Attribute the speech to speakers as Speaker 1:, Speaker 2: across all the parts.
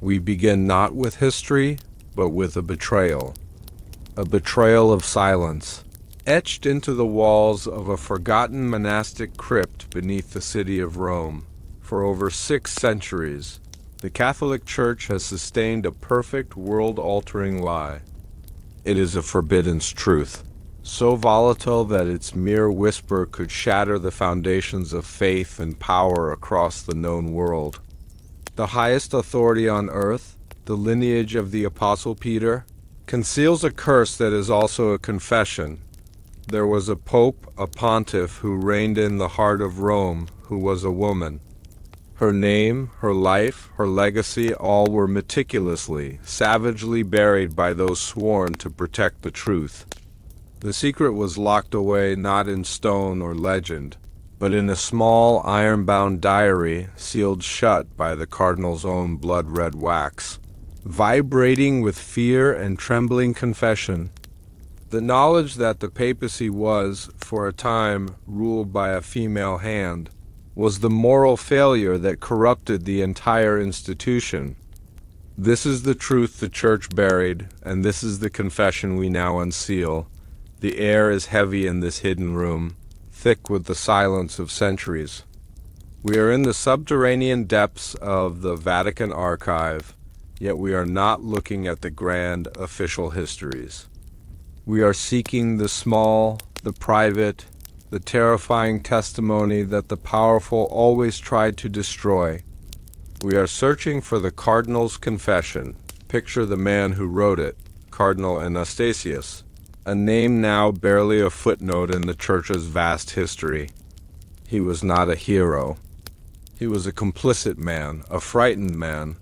Speaker 1: We begin not with history, but with a betrayal of silence, etched into the walls of a forgotten monastic crypt beneath the city of Rome. For over 6 centuries, the Catholic Church has sustained a perfect, world-altering lie. It is a forbidden truth, so volatile that its mere whisper could shatter the foundations of faith and power across the known world. The highest authority on earth, the lineage of the Apostle Peter, conceals a curse that is also a confession. There was a pope, a pontiff, who reigned in the heart of Rome, who was a woman. Her name, her life, her legacy, all were meticulously, savagely buried by those sworn to protect the truth. The secret was locked away not in stone or legend, but in a small iron-bound diary sealed shut by the cardinal's own blood-red wax. Vibrating with fear and trembling confession, the knowledge that the papacy was, for a time, ruled by a female hand, was the moral failure that corrupted the entire institution. This is the truth the Church buried, and this is the confession we now unseal. The air is heavy in this hidden room, thick with the silence of centuries. We are in the subterranean depths of the Vatican archive, yet we are not looking at the grand official histories. We are seeking the small, the private, the terrifying testimony that the powerful always tried to destroy. We are searching for the Cardinal's confession. Picture the man who wrote it, Cardinal Anastasius, a name now barely a footnote in the Church's vast history. He was not a hero. He was a complicit man, a frightened man,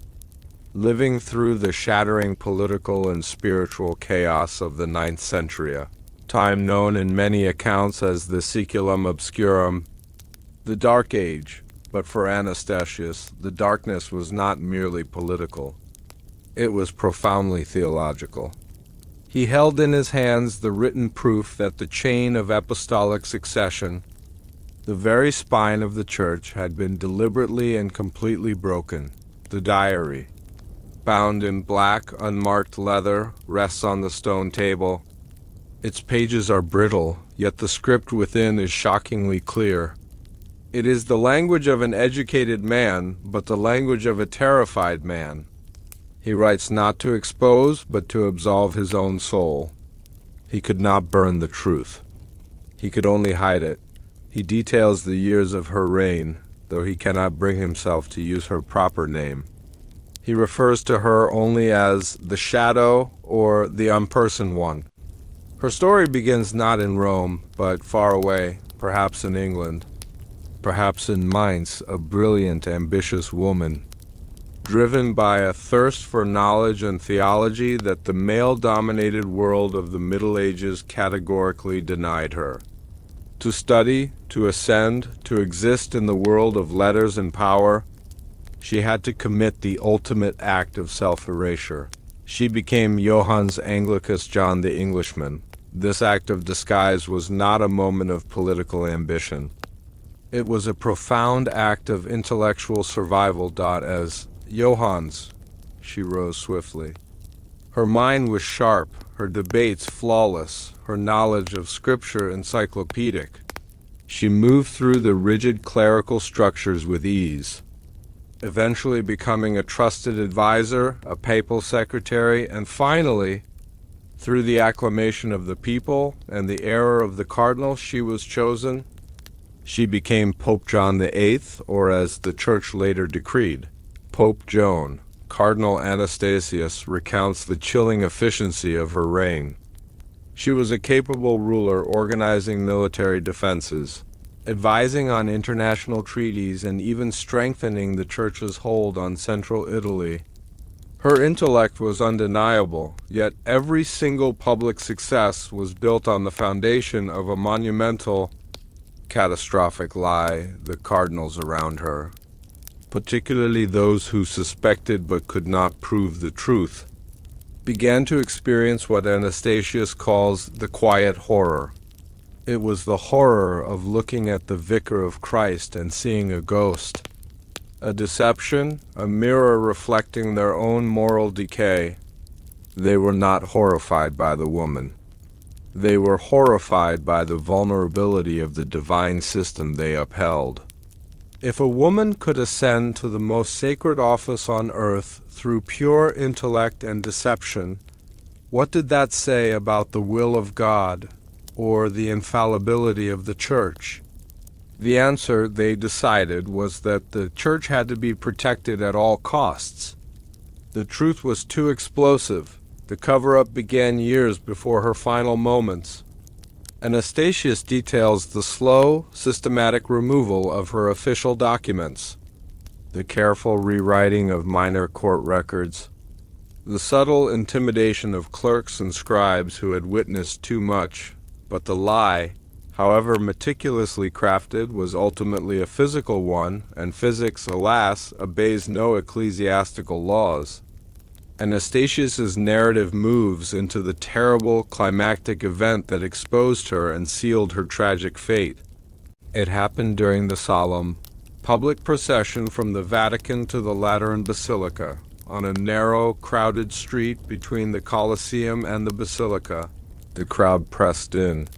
Speaker 1: living through the shattering political and spiritual chaos of the 9th century, time known in many accounts as the Saeculum Obscurum, the Dark Age. But for Anastasius, the darkness was not merely political. It was profoundly theological. He held in his hands the written proof that the chain of apostolic succession, the very spine of the Church, had been deliberately and completely broken. The diary, bound in black, unmarked leather, rests on the stone table. Its pages are brittle, yet the script within is shockingly clear. It is the language of an educated man, but the language of a terrified man. He writes not to expose, but to absolve his own soul. He could not burn the truth. He could only hide it. He details the years of her reign, though he cannot bring himself to use her proper name. He refers to her only as the shadow or the unpersoned one. Her story begins not in Rome, but far away, perhaps in England, perhaps in Mainz, a brilliant, ambitious woman, driven by a thirst for knowledge and theology that the male-dominated world of the Middle Ages categorically denied her. To study, to ascend, to exist in the world of letters and power, she had to commit the ultimate act of self-erasure. She became Johannes Anglicus John the Englishman. This act of disguise was not a moment of political ambition. It was a profound act of intellectual survival. As Johannes, she rose swiftly. Her mind was sharp, her debates flawless, her knowledge of Scripture encyclopedic. She moved through the rigid clerical structures with ease, eventually becoming a trusted advisor, a papal secretary, and finally, through the acclamation of the people and the error of the cardinal, she was chosen. She became Pope John VIII, or as the Church later decreed, Pope Joan. Cardinal Anastasius recounts the chilling efficiency of her reign. She was a capable ruler organizing military defenses, advising on international treaties, and even strengthening the Church's hold on central Italy. Her intellect was undeniable, yet every single public success was built on the foundation of a monumental, catastrophic lie. The cardinals around her, particularly those who suspected but could not prove the truth, began to experience what Anastasius calls the quiet horror. It was the horror of looking at the vicar of Christ and seeing a ghost. A deception, a mirror reflecting their own moral decay. They were not horrified by the woman. They were horrified by the vulnerability of the divine system they upheld. If a woman could ascend to the most sacred office on earth through pure intellect and deception, what did that say about the will of God or the infallibility of the Church? The answer, they decided, was that the Church had to be protected at all costs. The truth was too explosive. The cover-up began years before her final moments. Anastasius details the slow, systematic removal of her official documents, the careful rewriting of minor court records, the subtle intimidation of clerks and scribes who had witnessed too much, but the lie, however meticulously crafted, was ultimately a physical one, and physics, alas, obeys no ecclesiastical laws. Anastasius's narrative moves into the terrible climactic event that exposed her and sealed her tragic fate. It happened during the solemn, public procession from the Vatican to the Lateran Basilica, on a narrow, crowded street between the Colosseum and the Basilica. The crowd pressed in.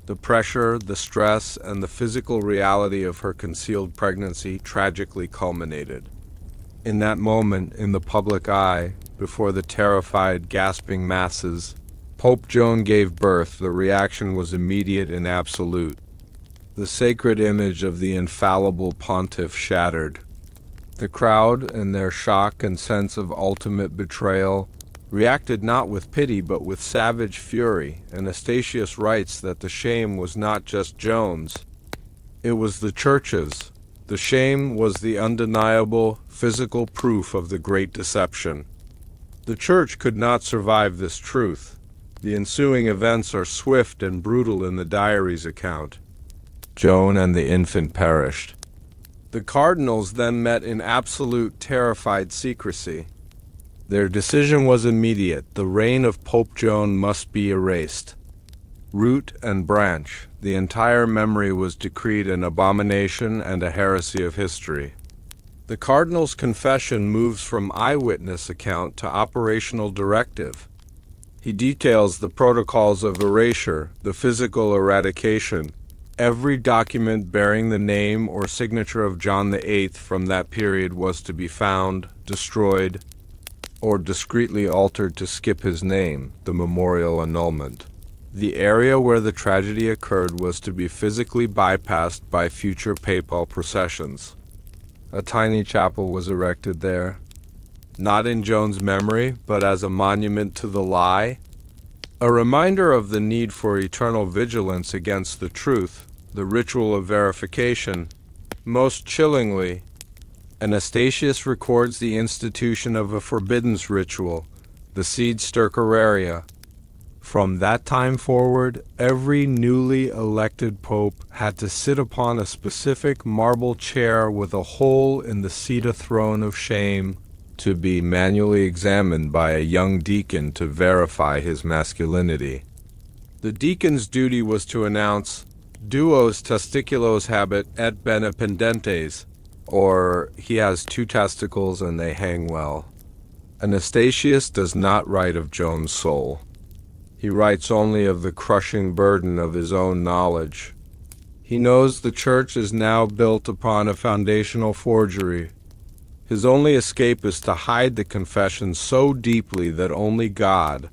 Speaker 1: The pressure, the stress, and the physical reality of her concealed pregnancy tragically culminated. In that moment, in the public eye, before the terrified, gasping masses, Pope Joan gave birth. The reaction was immediate and absolute. The sacred image of the infallible Pontiff shattered. The crowd, in their shock and sense of ultimate betrayal, reacted not with pity but with savage fury. Anastasius writes that the shame was not just Joan's, it was the Church's. The shame was the undeniable, physical proof of the great deception. The Church could not survive this truth. The ensuing events are swift and brutal in the diary's account. Joan and the infant perished. The cardinals then met in absolute, terrified secrecy. Their decision was immediate. The reign of Pope Joan must be erased. Root and branch, the entire memory was decreed an abomination and a heresy of history. The cardinal's confession moves from eyewitness account to operational directive. He details the protocols of erasure, the physical eradication. Every document bearing the name or signature of John VIII from that period was to be found, destroyed, or discreetly altered to skip his name, the memorial annulment. The area where the tragedy occurred was to be physically bypassed by future papal processions. A tiny chapel was erected there, not in Joan's memory, but as a monument to the lie, a reminder of the need for eternal vigilance against the truth, the ritual of verification. Most chillingly, Anastasius records the institution of a forbiddance ritual, the seed stercoraria. From that time forward, every newly elected pope had to sit upon a specific marble chair with a hole in the seat throne of shame, to be manually examined by a young deacon to verify his masculinity. The deacon's duty was to announce, "Duos testiculos habet et bene pendentes," or "he has two testicles and they hang well." Anastasius does not write of Joan's soul. He writes only of the crushing burden of his own knowledge. He knows the Church is now built upon a foundational forgery. His only escape is to hide the confession so deeply that only God,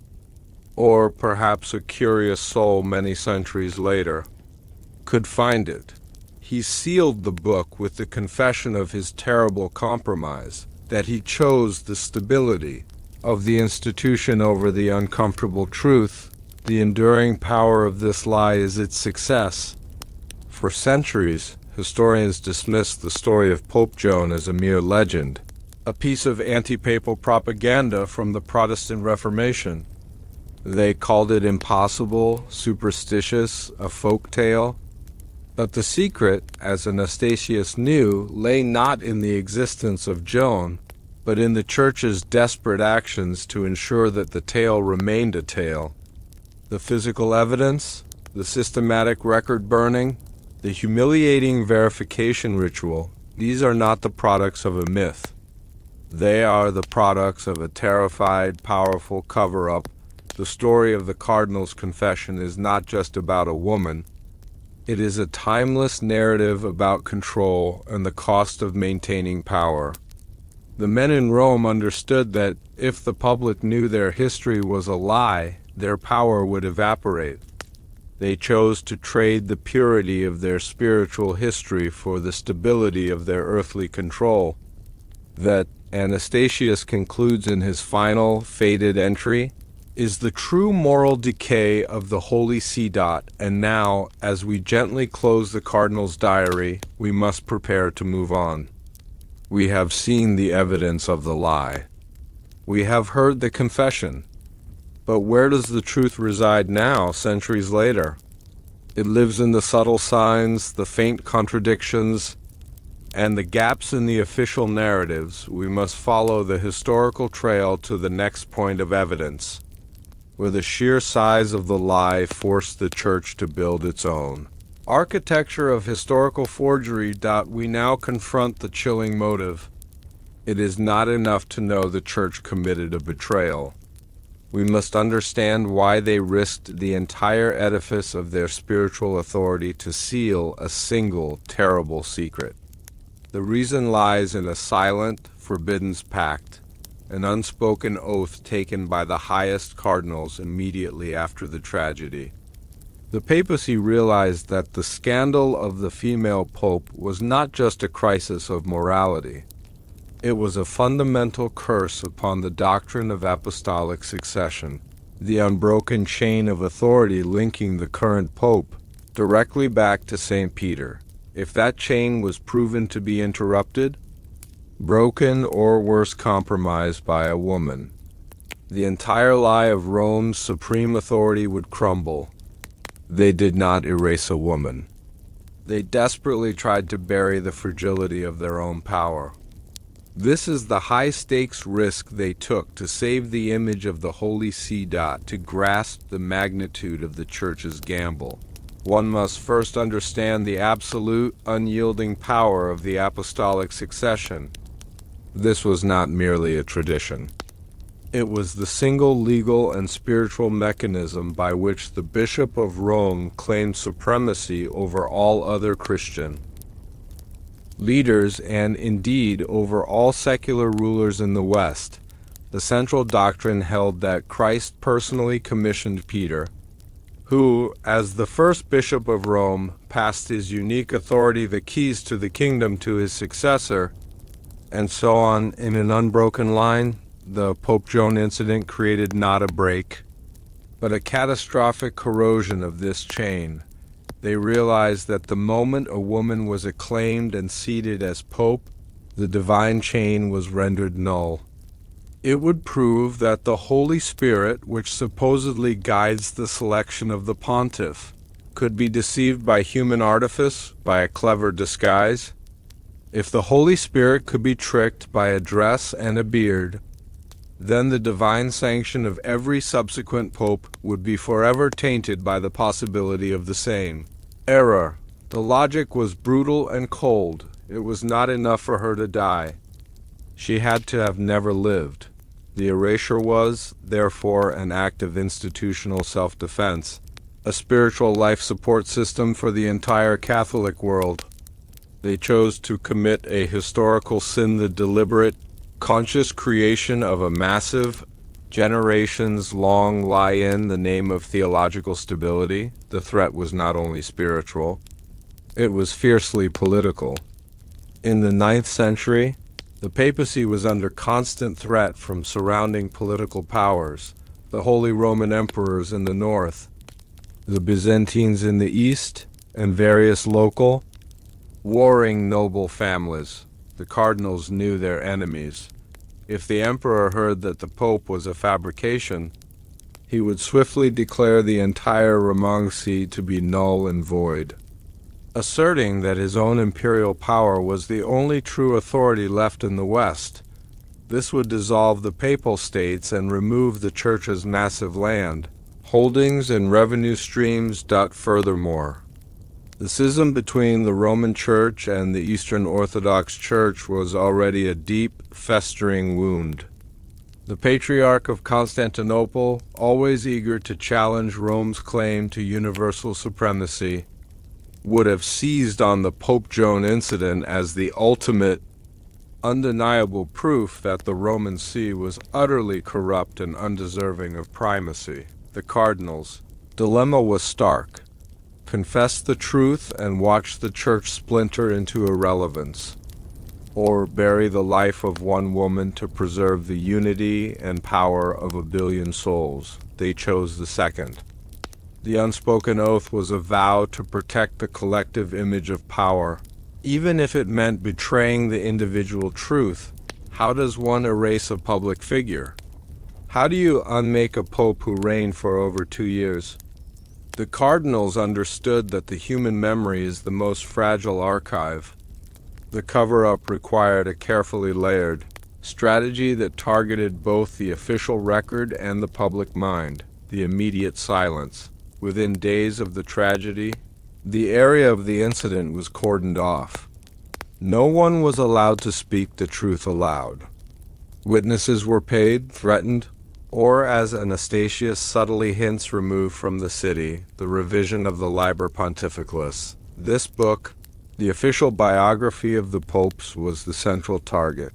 Speaker 1: or perhaps a curious soul many centuries later, could find it. He sealed the book with the confession of his terrible compromise, that he chose the stability of the institution over the uncomfortable truth. The enduring power of this lie is its success. For centuries, historians dismissed the story of Pope Joan as a mere legend, a piece of anti-papal propaganda from the Protestant Reformation. They called it impossible, superstitious, a folk tale. But the secret, as Anastasius knew, lay not in the existence of Joan, but in the Church's desperate actions to ensure that the tale remained a tale. The physical evidence, the systematic record burning, the humiliating verification ritual, These are not the products of a myth. They are the products of a terrified, powerful cover-up. The story of the Cardinal's confession is not just about a woman. It is a timeless narrative about control and the cost of maintaining power. The men in Rome understood that if the public knew their history was a lie, their power would evaporate. They chose to trade the purity of their spiritual history for the stability of their earthly control. That, Anastasius concludes in his final, faded entry, is the true moral decay of the Holy See. And now, as we gently close the Cardinal's diary, we must prepare to move on. We have seen the evidence of the lie. We have heard the confession. But where does the truth reside now, centuries later? It lives in the subtle signs, the faint contradictions, and the gaps in the official narratives. We must follow the historical trail to the next point of evidence, where the sheer size of the lie forced the Church to build its own. Architecture of historical forgery. We now confront the chilling motive. It is not enough to know the Church committed a betrayal. We must understand why they risked the entire edifice of their spiritual authority to seal a single terrible secret. The reason lies in a silent, forbidden pact, an unspoken oath taken by the highest cardinals immediately after the tragedy. The papacy realized that the scandal of the female pope was not just a crisis of morality. It was a fundamental curse upon the doctrine of apostolic succession, the unbroken chain of authority linking the current pope directly back to St. Peter. If that chain was proven to be interrupted, broken, or worse, compromised by a woman, the entire lie of Rome's supreme authority would crumble. They did not erase a woman. They desperately tried to bury the fragility of their own power. This is the high-stakes risk they took to save the image of the Holy See. To grasp the magnitude of the Church's gamble, one must first understand the absolute, unyielding power of the apostolic succession. This was not merely a tradition. It was the single legal and spiritual mechanism by which the Bishop of Rome claimed supremacy over all other Christian leaders and, indeed, over all secular rulers in the West. The central doctrine held that Christ personally commissioned Peter, who, as the first bishop of Rome, passed his unique authority, the keys to the kingdom, to his successor, and so on in an unbroken line. The Pope Joan incident created not a break, but a catastrophic corrosion of this chain. They realized that the moment a woman was acclaimed and seated as pope, the divine chain was rendered null. It would prove that the Holy Spirit, which supposedly guides the selection of the Pontiff, could be deceived by human artifice, by a clever disguise. If the Holy Spirit could be tricked by a dress and a beard, then the divine sanction of every subsequent pope would be forever tainted by the possibility of the same error. The logic was brutal and cold. It was not enough for her to die. She had to have never lived. The erasure was, therefore, an act of institutional self-defense, a spiritual life support system for the entire Catholic world. They chose to commit a historical sin, the deliberate, conscious creation of a massive, generations-long lie in the name of theological stability. The threat was not only spiritual, it was fiercely political. In the 9th century, the papacy was under constant threat from surrounding political powers, the Holy Roman Emperors in the north, the Byzantines in the east, and various local, warring noble families. The cardinals knew their enemies. If the emperor heard that the pope was a fabrication, he would swiftly declare the entire Romancy to be null and void, asserting that his own imperial power was the only true authority left in the West. This would dissolve the papal states and remove the Church's massive land holdings and revenue streams. Furthermore, The schism between the Roman Church and the Eastern Orthodox Church was already a deep, festering wound. The Patriarch of Constantinople, always eager to challenge Rome's claim to universal supremacy, would have seized on the Pope Joan incident as the ultimate, undeniable proof that the Roman See was utterly corrupt and undeserving of primacy. The cardinal's dilemma was stark: confess the truth and watch the church splinter into irrelevance, or bury the life of one woman to preserve the unity and power of a billion souls. They chose the second. The unspoken oath was a vow to protect the collective image of power, even if it meant betraying the individual truth. How does one erase a public figure? How do you unmake a pope who reigned for over 2 years? The cardinals understood that the human memory is the most fragile archive. The cover-up required a carefully layered strategy that targeted both the official record and the public mind. The immediate silence. Within days of the tragedy, the area of the incident was cordoned off. No one was allowed to speak the truth aloud. Witnesses were paid, threatened, or, as Anastasius subtly hints, removed from the city. The revision of the Liber Pontificalis. This book, the official biography of the popes, was the central target.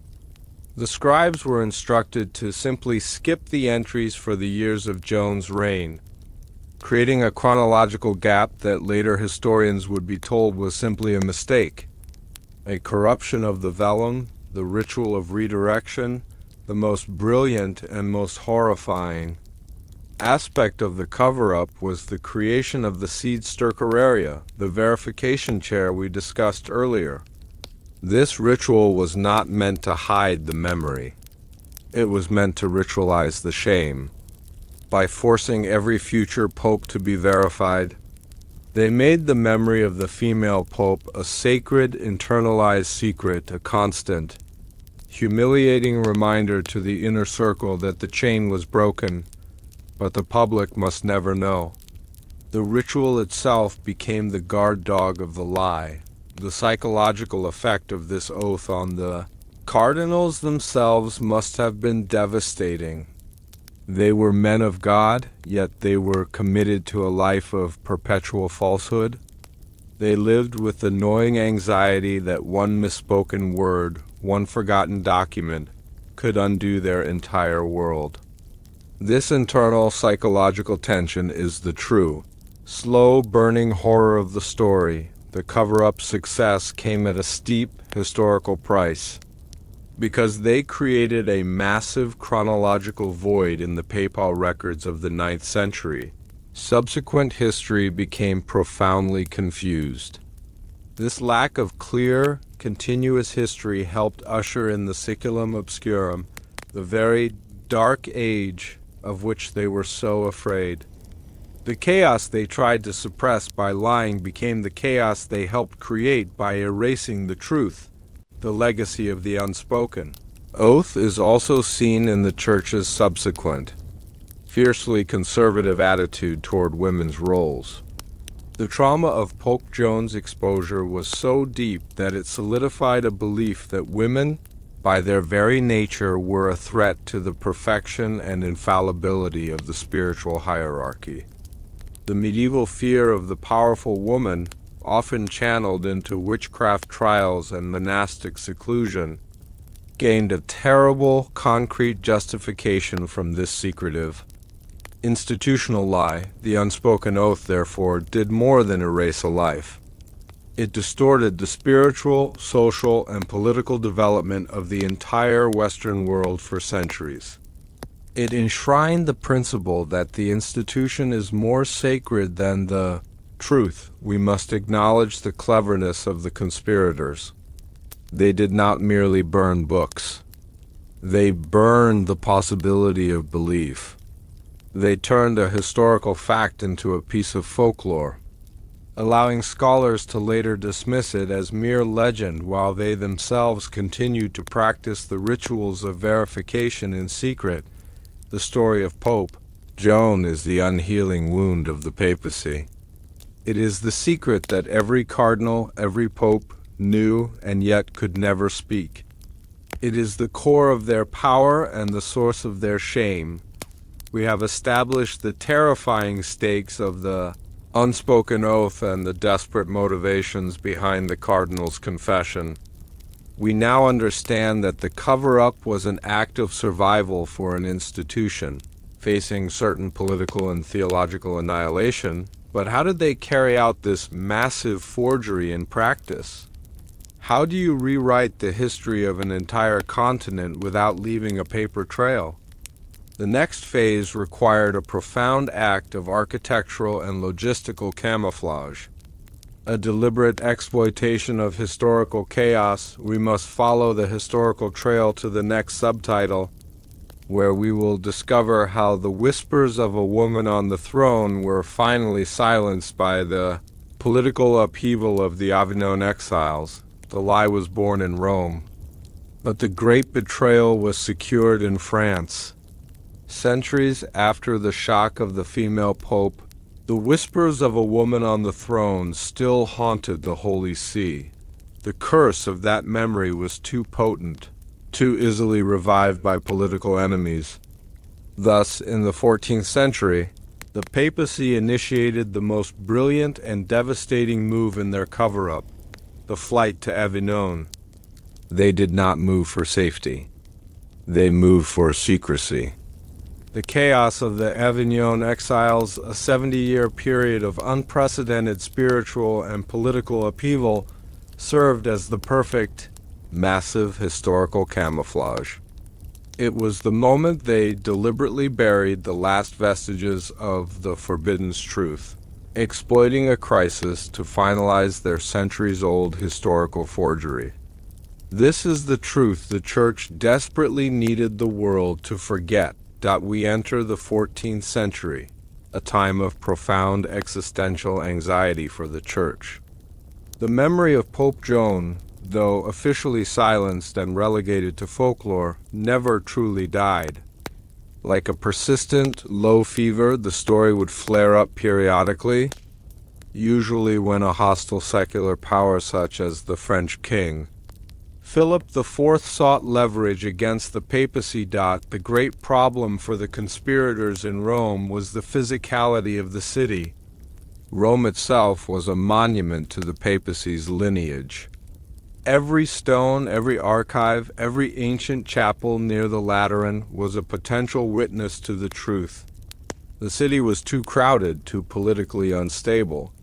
Speaker 1: The scribes were instructed to simply skip the entries for the years of Joan's reign, creating a chronological gap that later historians would be told was simply a mistake. A corruption of the vellum, the ritual of redirection, the most brilliant and most horrifying aspect of the cover-up was the creation of the seed stercoraria, the verification chair we discussed earlier. This ritual was not meant to hide the memory. It was meant to ritualize the shame. By forcing every future pope to be verified, they made the memory of the female pope a sacred, internalized secret, a constant, humiliating reminder to the inner circle that the chain was broken, but the public must never know. The ritual itself became the guard dog of the lie. The psychological effect of this oath on the cardinals themselves must have been devastating. They were men of God, yet they were committed to a life of perpetual falsehood. They lived with the gnawing anxiety that one misspoken word, one forgotten document, could undo their entire world. This internal psychological tension is the true, slow burning horror of the story. The cover-up's success came at a steep historical price, because they created a massive chronological void in the papal records of the 9th century. Subsequent history became profoundly confused. This lack of clear, continuous history helped usher in the Saeculum Obscurum, the very dark age of which they were so afraid. The chaos they tried to suppress by lying became the chaos they helped create by erasing the truth, the legacy of the unspoken. Oath is also seen in the Church's subsequent, fiercely conservative attitude toward women's roles. The trauma of Pope Joan's exposure was so deep that it solidified a belief that women, by their very nature, were a threat to the perfection and infallibility of the spiritual hierarchy. The medieval fear of the powerful woman, often channeled into witchcraft trials and monastic seclusion, gained a terrible, concrete justification from this secretive, institutional lie. The unspoken oath, therefore, did more than erase a life. It distorted the spiritual, social, and political development of the entire Western world for centuries. It enshrined the principle that the institution is more sacred than the truth. We must acknowledge the cleverness of the conspirators. They did not merely burn books. They burned the possibility of belief. They turned a historical fact into a piece of folklore, allowing scholars to later dismiss it as mere legend while they themselves continued to practice the rituals of verification in secret. The story of Pope Joan is the unhealing wound of the papacy. It is the secret that every cardinal, every pope knew and yet could never speak. It is the core of their power and the source of their shame. We have established the terrifying stakes of the unspoken oath and the desperate motivations behind the cardinal's confession. We now understand that the cover-up was an act of survival for an institution, facing certain political and theological annihilation. But how did they carry out this massive forgery in practice? How do you rewrite the history of an entire continent without leaving a paper trail? The next phase required a profound act of architectural and logistical camouflage. A deliberate exploitation of historical chaos. We must follow the historical trail to the next subtitle, where we will discover how the whispers of a woman on the throne were finally silenced by the political upheaval of the Avignon exiles. The lie was born in Rome, but the great betrayal was secured in France. Centuries after the shock of the female pope, the whispers of a woman on the throne still haunted the Holy See. The curse of that memory was too potent, too easily revived by political enemies. Thus, in the 14th century, the papacy initiated the most brilliant and devastating move in their cover-up, the flight to Avignon. They did not move for safety. They moved for secrecy. The chaos of the Avignon exiles, a 70-year period of unprecedented spiritual and political upheaval, served as the perfect, massive historical camouflage. It was the moment they deliberately buried the last vestiges of the forbidden truth, exploiting a crisis to finalize their centuries-old historical forgery. This is the truth the Church desperately needed the world to forget. We enter the 14th century, a time of profound existential anxiety for the Church. The memory of Pope Joan, though officially silenced and relegated to folklore, never truly died. Like a persistent, low fever, the story would flare up periodically, usually when a hostile secular power such as the French king, Philip IV sought leverage against the papacy. The great problem for the conspirators in Rome was the physicality of the city. Rome itself was a monument to the papacy's lineage. Every stone, every archive, every ancient chapel near the Lateran was a potential witness to the truth. The city was too crowded, too politically unstable,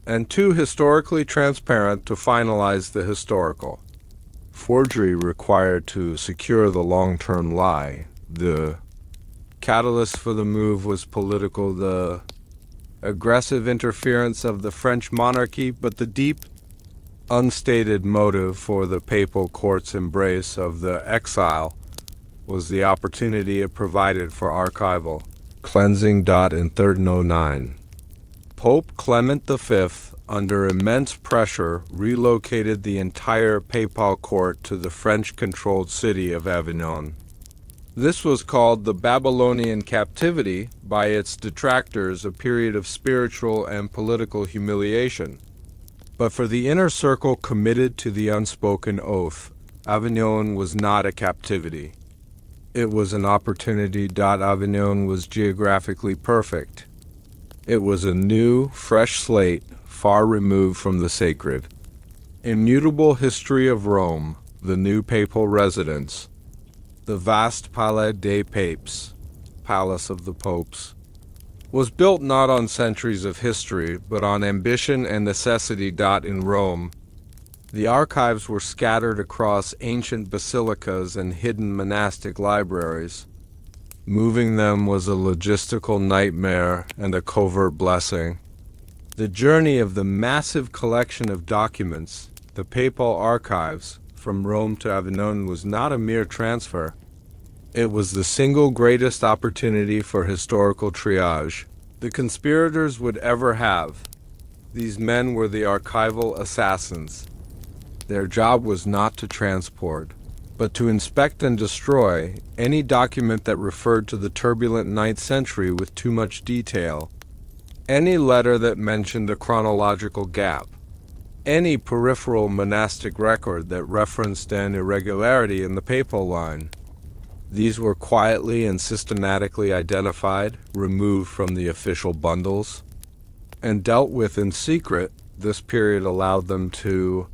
Speaker 1: and too historically transparent to finalize the historical. Forgery required to secure the long-term lie. The catalyst for the move was political, the aggressive interference of the French monarchy, but the deep, unstated motive for the papal court's embrace of the exile was the opportunity it provided for archival cleansing. In 1309, Pope Clement V, under immense pressure, relocated the entire papal court to the French-controlled city of Avignon. This was called the Babylonian captivity by its detractors, a period of spiritual and political humiliation. But for the inner circle committed to the unspoken oath, Avignon was not a captivity. It was an opportunity. Avignon was geographically perfect. It was a new, fresh slate, far removed from the sacred. Immutable history of Rome, the new papal residence, the vast Palais des Papes, Palace of the Popes, was built not on centuries of history, but on ambition and necessity. In Rome, the archives were scattered across ancient basilicas and hidden monastic libraries. Moving them was a logistical nightmare and a covert blessing. The journey of the massive collection of documents, the papal archives, from Rome to Avignon was not a mere transfer. It was the single greatest opportunity for historical triage the conspirators would ever have. These men were the archival assassins. Their job was not to transport, but to inspect and destroy any document that referred to the turbulent 9th century with too much detail, any letter that mentioned a chronological gap, any peripheral monastic record that referenced an irregularity in the papal line. These were quietly and systematically identified, removed from the official bundles, and dealt with in secret. This period allowed them to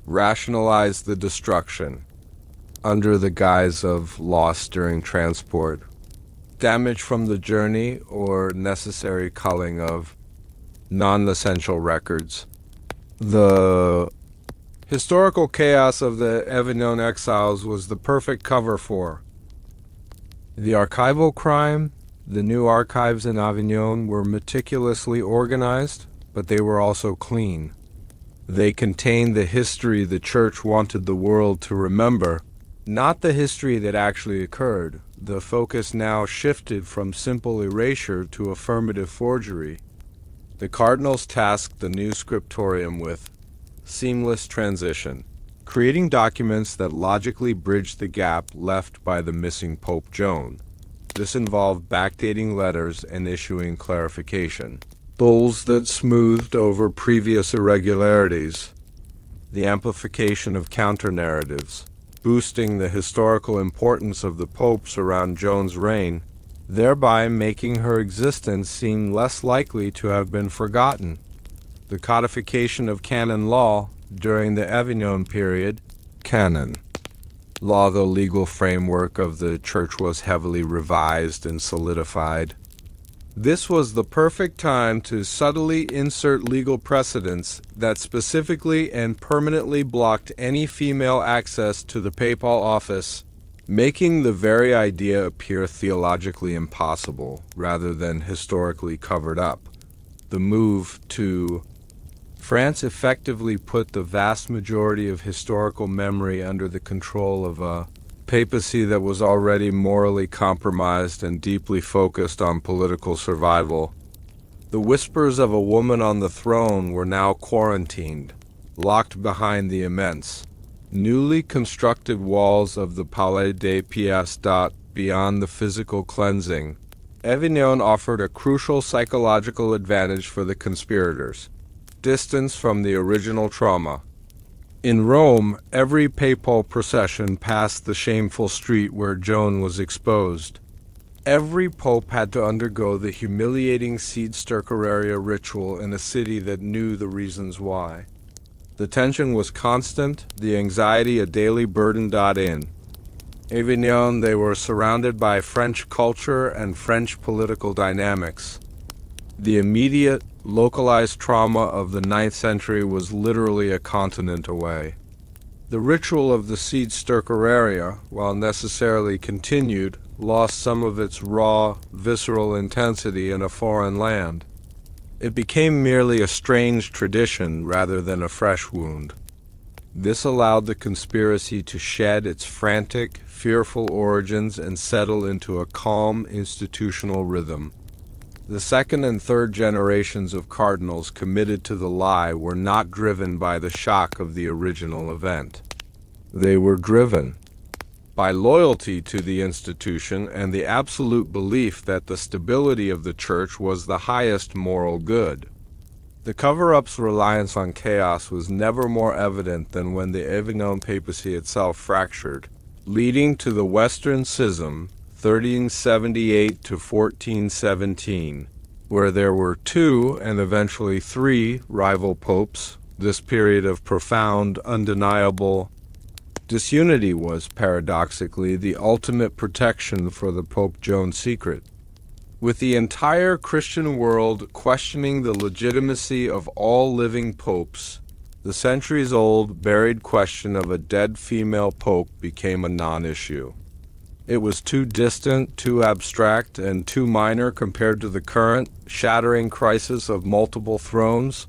Speaker 1: rationalize the destruction under the guise of loss during transport, damage from the journey, or necessary culling of non-essential records. The historical chaos of the Avignon exiles was the perfect cover for the archival crime. The new archives in Avignon were meticulously organized, but they were also clean. They contained the history the Church wanted the world to remember, not the history that actually occurred. The focus now shifted from simple erasure to affirmative forgery. The cardinals tasked the new scriptorium with seamless transition, creating documents that logically bridged the gap left by the missing Pope Joan. This involved backdating letters and issuing clarification, bulls that smoothed over previous irregularities, the amplification of counter-narratives, boosting the historical importance of the popes around Joan's reign, thereby making her existence seem less likely to have been forgotten. The codification of canon law during the Avignon period. Canon law, the legal framework of the Church, was heavily revised and solidified. This was the perfect time to subtly insert legal precedents that specifically and permanently blocked any female access to the papal office, making the very idea appear theologically impossible rather than historically covered up. The move to France effectively put the vast majority of historical memory under the control of a papacy that was already morally compromised and deeply focused on political survival. The whispers of a woman on the throne were now quarantined, locked behind the immense, newly constructed walls of the Palais des Pièces. Beyond the physical cleansing, Avignon offered a crucial psychological advantage for the conspirators: distance from the original trauma. In Rome, every papal procession passed the shameful street where Joan was exposed. Every pope had to undergo the humiliating seed stercoraria ritual in a city that knew the reasons why. The tension was constant, the anxiety a daily burden. In Avignon, they were surrounded by French culture and French political dynamics. The immediate, localized trauma of the 9th century was literally a continent away. The ritual of the seed stercoraria, while necessarily continued, lost some of its raw, visceral intensity in a foreign land. It became merely a strange tradition rather than a fresh wound. This allowed the conspiracy to shed its frantic, fearful origins and settle into a calm, institutional rhythm. The second and third generations of cardinals committed to the lie were not driven by the shock of the original event. They were driven by loyalty to the institution and the absolute belief that the stability of the Church was the highest moral good. The cover-up's reliance on chaos was never more evident than when the Avignon papacy itself fractured, leading to the Western Schism, 1378 to 1417, where there were 2 and eventually 3 rival popes. This period of profound, undeniable disunity was, paradoxically, the ultimate protection for the Pope Joan secret. With the entire Christian world questioning the legitimacy of all living popes, the centuries-old buried question of a dead female pope became a non-issue. It was too distant, too abstract, and too minor compared to the current, shattering crisis of multiple thrones.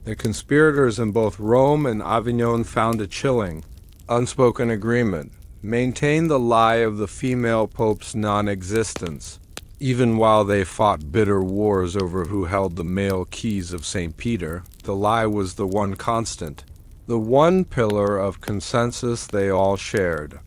Speaker 1: The conspirators in both Rome and Avignon found a chilling, unspoken agreement: maintain the lie of the female pope's non-existence, even while they fought bitter wars over who held the male keys of St. Peter. The lie was the one constant, the one pillar of consensus they all shared.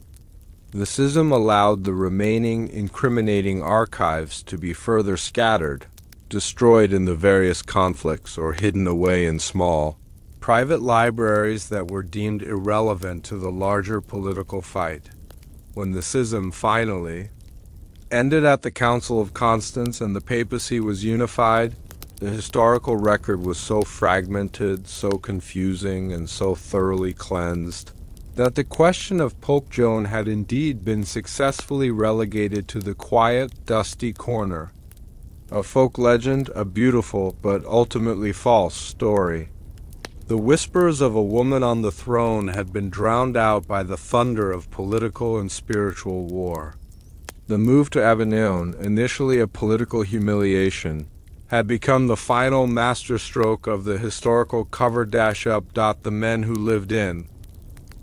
Speaker 1: The schism allowed the remaining incriminating archives to be further scattered, destroyed in the various conflicts or hidden away in small, private libraries that were deemed irrelevant to the larger political fight. When the schism finally ended at the Council of Constance and the papacy was unified, the historical record was so fragmented, so confusing, and so thoroughly cleansed that the question of Pope Joan had indeed been successfully relegated to the quiet, dusty corner. A folk legend, a beautiful but ultimately false story. The whispers of a woman on the throne had been drowned out by the thunder of political and spiritual war. The move to Avignon, initially a political humiliation, had become the final masterstroke of the historical cover-up. The men who lived in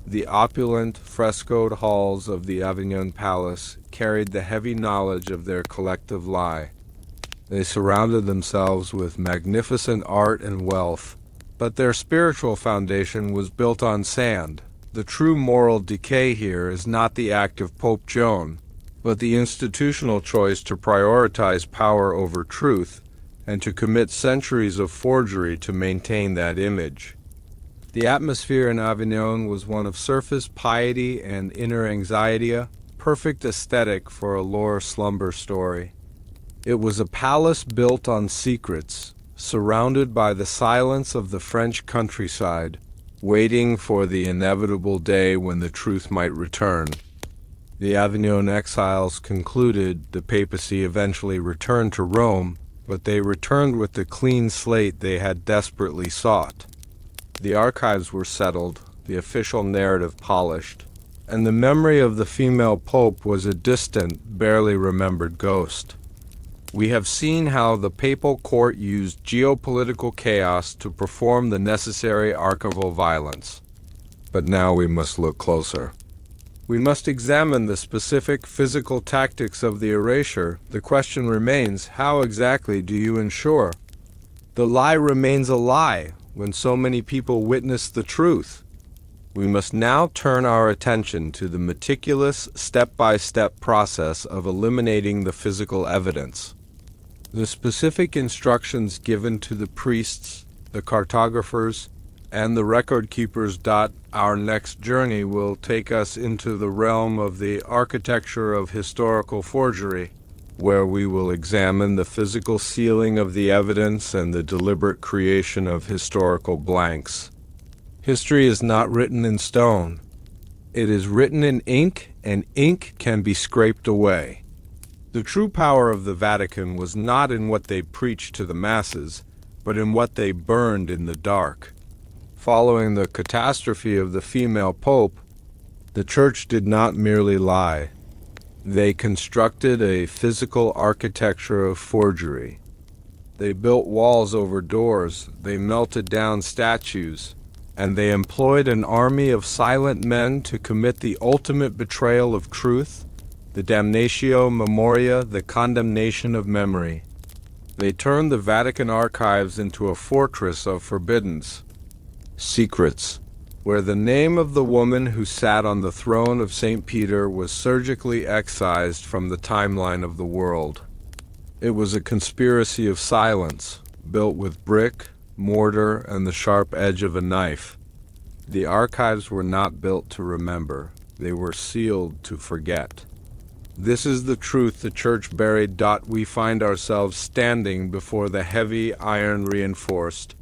Speaker 1: the opulent, frescoed halls of the Avignon Palace carried the heavy knowledge of their collective lie. They surrounded themselves with magnificent art and wealth, but their spiritual foundation was built on sand. The true moral decay here is not the act of Pope Joan, but the institutional choice to prioritize power over truth and to commit centuries of forgery to maintain that image. The atmosphere in Avignon was one of surface piety and inner anxiety, perfect aesthetic for a Lore Slumber story. It was a palace built on secrets, surrounded by the silence of the French countryside, waiting for the inevitable day when the truth might return. The Avignon exiles concluded the papacy eventually returned to Rome, but they returned with the clean slate they had desperately sought. The archives were settled, the official narrative polished, and the memory of the female pope was a distant, barely remembered ghost. We have seen how the papal court used geopolitical chaos to perform the necessary archival violence. But now we must look closer. We must examine the specific physical tactics of the erasure. The question remains, how exactly do you ensure the lie remains a lie when so many people witness the truth? We must now turn our attention to the meticulous step-by-step process of eliminating the physical evidence. The specific instructions given to the priests, the cartographers, and the record keepers. Our next journey will take us into the realm of the architecture of historical forgery, where we will examine the physical sealing of the evidence and the deliberate creation of historical blanks. History is not written in stone. It is written in ink, and ink can be scraped away. The true power of the Vatican was not in what they preached to the masses, but in what they burned in the dark. Following the catastrophe of the female pope, the Church did not merely lie. They constructed a physical architecture of forgery. They built walls over doors, they melted down statues, and they employed an army of silent men to commit the ultimate betrayal of truth, the damnatio memoria, the condemnation of memory. They turned the Vatican archives into a fortress of forbiddance, secrets, where the name of the woman who sat on the throne of St. Peter was surgically excised from the timeline of the world. It was a conspiracy of silence, built with brick, mortar, and the sharp edge of a knife. The archives were not built to remember. They were sealed to forget. This is the truth the Church buried. We find ourselves standing before the heavy, iron-reinforced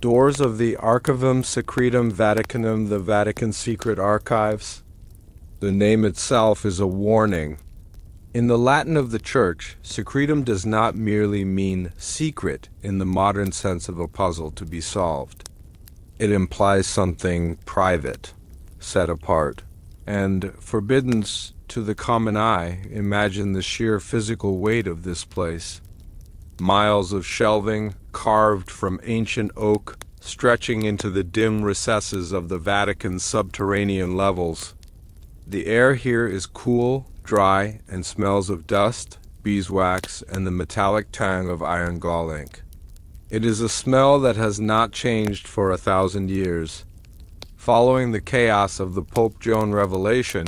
Speaker 1: doors of the Archivum Secretum Vaticanum, the Vatican Secret Archives. The name itself is a warning. In the Latin of the Church, secretum does not merely mean secret in the modern sense of a puzzle to be solved. It implies something private, set apart, and forbidden to the common eye. Imagine the sheer physical weight of this place. Miles of shelving, carved from ancient oak, stretching into the dim recesses of the Vatican's subterranean levels. The air here is cool, dry, and smells of dust, beeswax, and the metallic tang of iron gall ink. It is a smell that has not changed for 1,000 years. Following the chaos of the Pope Joan revelation,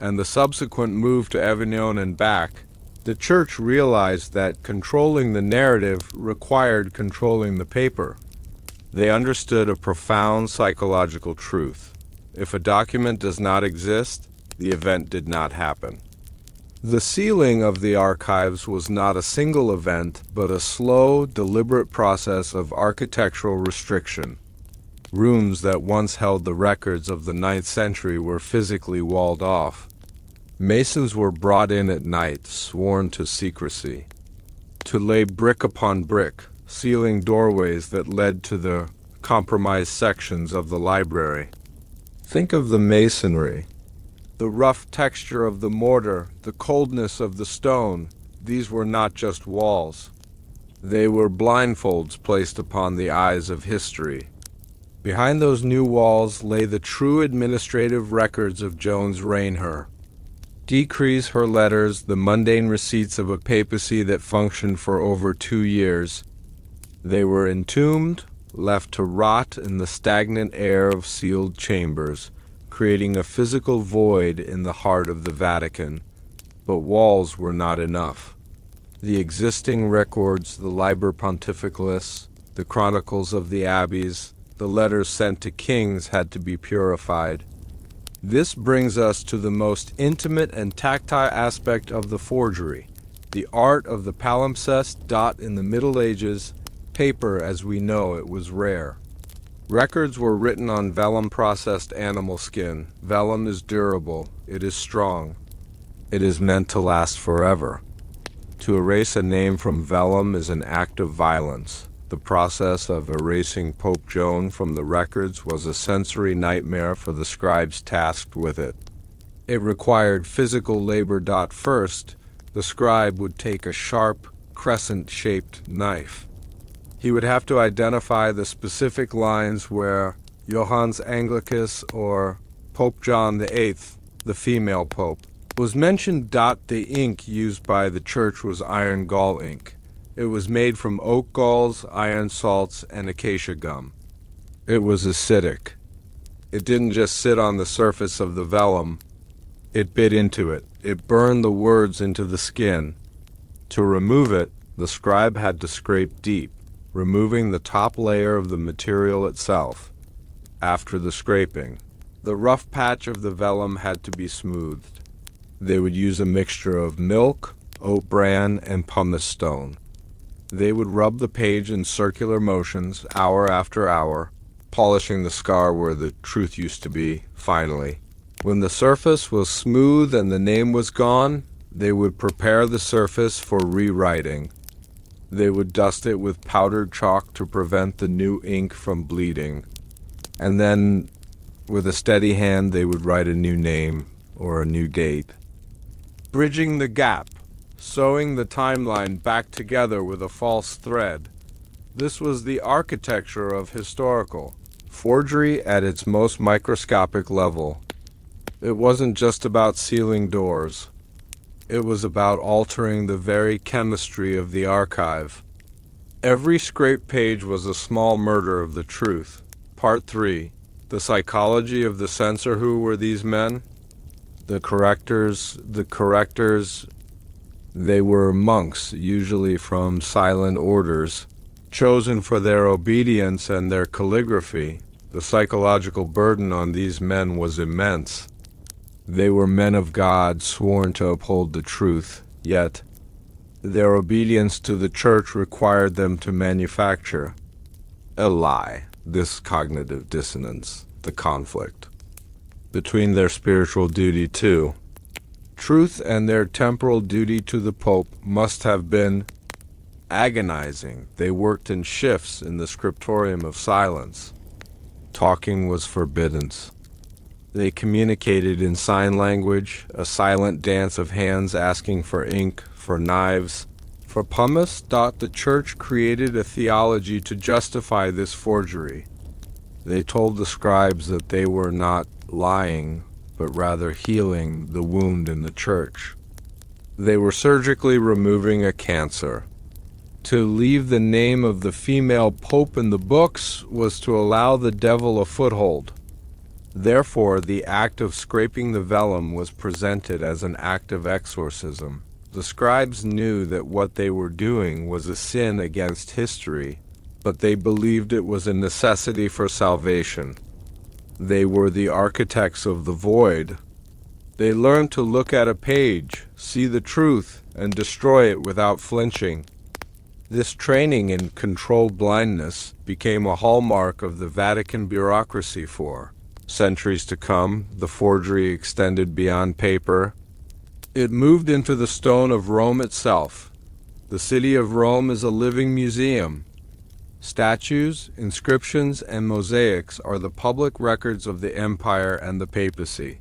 Speaker 1: and the subsequent move to Avignon and back, The Church realized that controlling the narrative required controlling the paper. They understood a profound psychological truth. If a document does not exist, the event did not happen. The sealing of the archives was not a single event, but a slow, deliberate process of architectural restriction. Rooms that once held the records of the 9th century were physically walled off. Masons were brought in at night, sworn to secrecy, to lay brick upon brick, sealing doorways that led to the compromised sections of the library. Think of the masonry. The rough texture of the mortar, the coldness of the stone, these were not just walls. They were blindfolds placed upon the eyes of history. Behind those new walls lay the true administrative records of Joan's reign. Her decrees, her letters, the mundane receipts of a papacy that functioned for over 2 years. They were entombed, left to rot in the stagnant air of sealed chambers, creating a physical void in the heart of the Vatican. But walls were not enough. The existing records, the Liber Pontificalis, the chronicles of the abbeys, the letters sent to kings had to be purified. This brings us to the most intimate and tactile aspect of the forgery, the art of the palimpsest. In the Middle Ages, paper as we know it was rare. Records were written on vellum, processed animal skin. Vellum is durable, it is strong, it is meant to last forever. To erase a name from vellum is an act of violence. The process of erasing Pope Joan from the records was a sensory nightmare for the scribes tasked with it. It required physical labor. First, the scribe would take a sharp, crescent-shaped knife. He would have to identify the specific lines where Johannes Anglicus or Pope John VIII, the female pope, was mentioned. The ink used by the Church was iron gall ink. It was made from oak galls, iron salts, and acacia gum. It was acidic. It didn't just sit on the surface of the vellum. It bit into it. It burned the words into the skin. To remove it, the scribe had to scrape deep, removing the top layer of the material itself. After the scraping, the rough patch of the vellum had to be smoothed. They would use a mixture of milk, oat bran, and pumice stone. They would rub the page in circular motions, hour after hour, polishing the scar where the truth used to be. Finally, when the surface was smooth and the name was gone, they would prepare the surface for rewriting. They would dust it with powdered chalk to prevent the new ink from bleeding. And then, with a steady hand, they would write a new name or a new date. Bridging the gap, sewing the timeline back together with a false thread. This was the architecture of historical forgery at its most microscopic level. It wasn't just about sealing doors. It was about altering the very chemistry of the archive. Every scraped page was a small murder of the truth. Part 3. The psychology of the censor. Who were these men? The correctors. They were monks, usually from silent orders, chosen for their obedience and their calligraphy. The psychological burden on these men was immense. They were men of God, sworn to uphold the truth, yet their obedience to the Church required them to manufacture a lie. This cognitive dissonance, the conflict between their spiritual duty to truth and their temporal duty to the Pope must have been agonizing. They worked in shifts in the scriptorium of silence. Talking was forbidden. They communicated in sign language, a silent dance of hands asking for ink, for knives, for pumice. The Church created a theology to justify this forgery. They told the scribes that they were not lying, but rather healing the wound in the Church. They were surgically removing a cancer. To leave the name of the female pope in the books was to allow the devil a foothold. Therefore, the act of scraping the vellum was presented as an act of exorcism. The scribes knew that what they were doing was a sin against history, but they believed it was a necessity for salvation. They were the architects of the void. They learned to look at a page, see the truth, and destroy it without flinching. This training in controlled blindness became a hallmark of the Vatican bureaucracy for centuries to come. The forgery extended beyond paper. It moved into the stone of Rome itself. The city of Rome is a living museum. Statues, inscriptions, and mosaics are the public records of the empire and the papacy.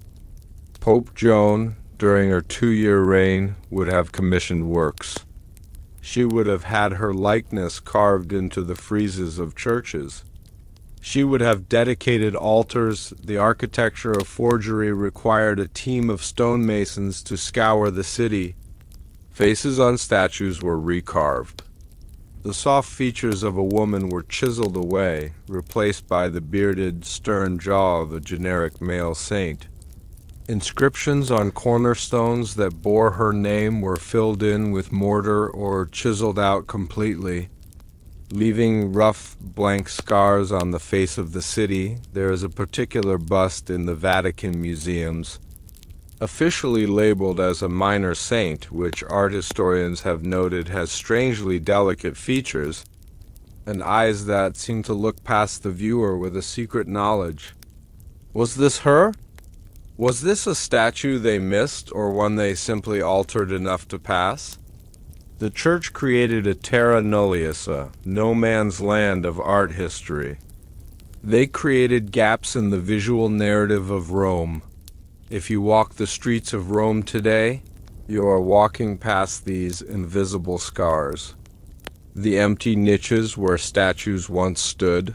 Speaker 1: Pope Joan, during her 2-year reign, would have commissioned works. She would have had her likeness carved into the friezes of churches. She would have dedicated altars. The architecture of forgery required a team of stonemasons to scour the city. Faces on statues were recarved. The soft features of a woman were chiseled away, replaced by the bearded, stern jaw of a generic male saint. Inscriptions on cornerstones that bore her name were filled in with mortar or chiseled out completely, leaving rough, blank scars on the face of the city. There is a particular bust in the Vatican museums, officially labeled as a minor saint, which art historians have noted has strangely delicate features and eyes that seem to look past the viewer with a secret knowledge. Was this her? Was this a statue they missed, or one they simply altered enough to pass? The Church created a terra nullius, a no man's land of art history. They created gaps in the visual narrative of Rome. If you walk the streets of Rome today, you are walking past these invisible scars. The empty niches where statues once stood,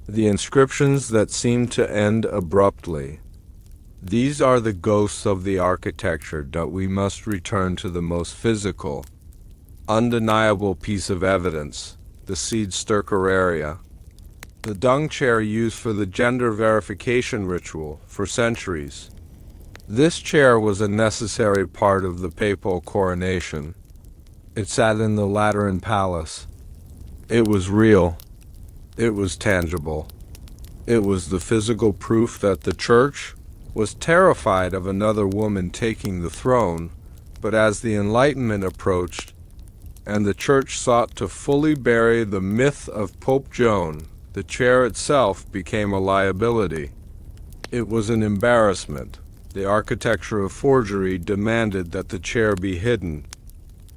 Speaker 1: the inscriptions that seem to end abruptly. These are the ghosts of the architecture that we must return to the most physical, undeniable piece of evidence, the seed stercoraria, the dung chair used for the gender verification ritual for centuries. This chair was a necessary part of the papal coronation. It sat in the Lateran Palace. It was real. It was tangible. It was the physical proof that the Church was terrified of another woman taking the throne, but as the Enlightenment approached, and the Church sought to fully bury the myth of Pope Joan, the chair itself became a liability. It was an embarrassment. The architecture of forgery demanded that the chair be hidden.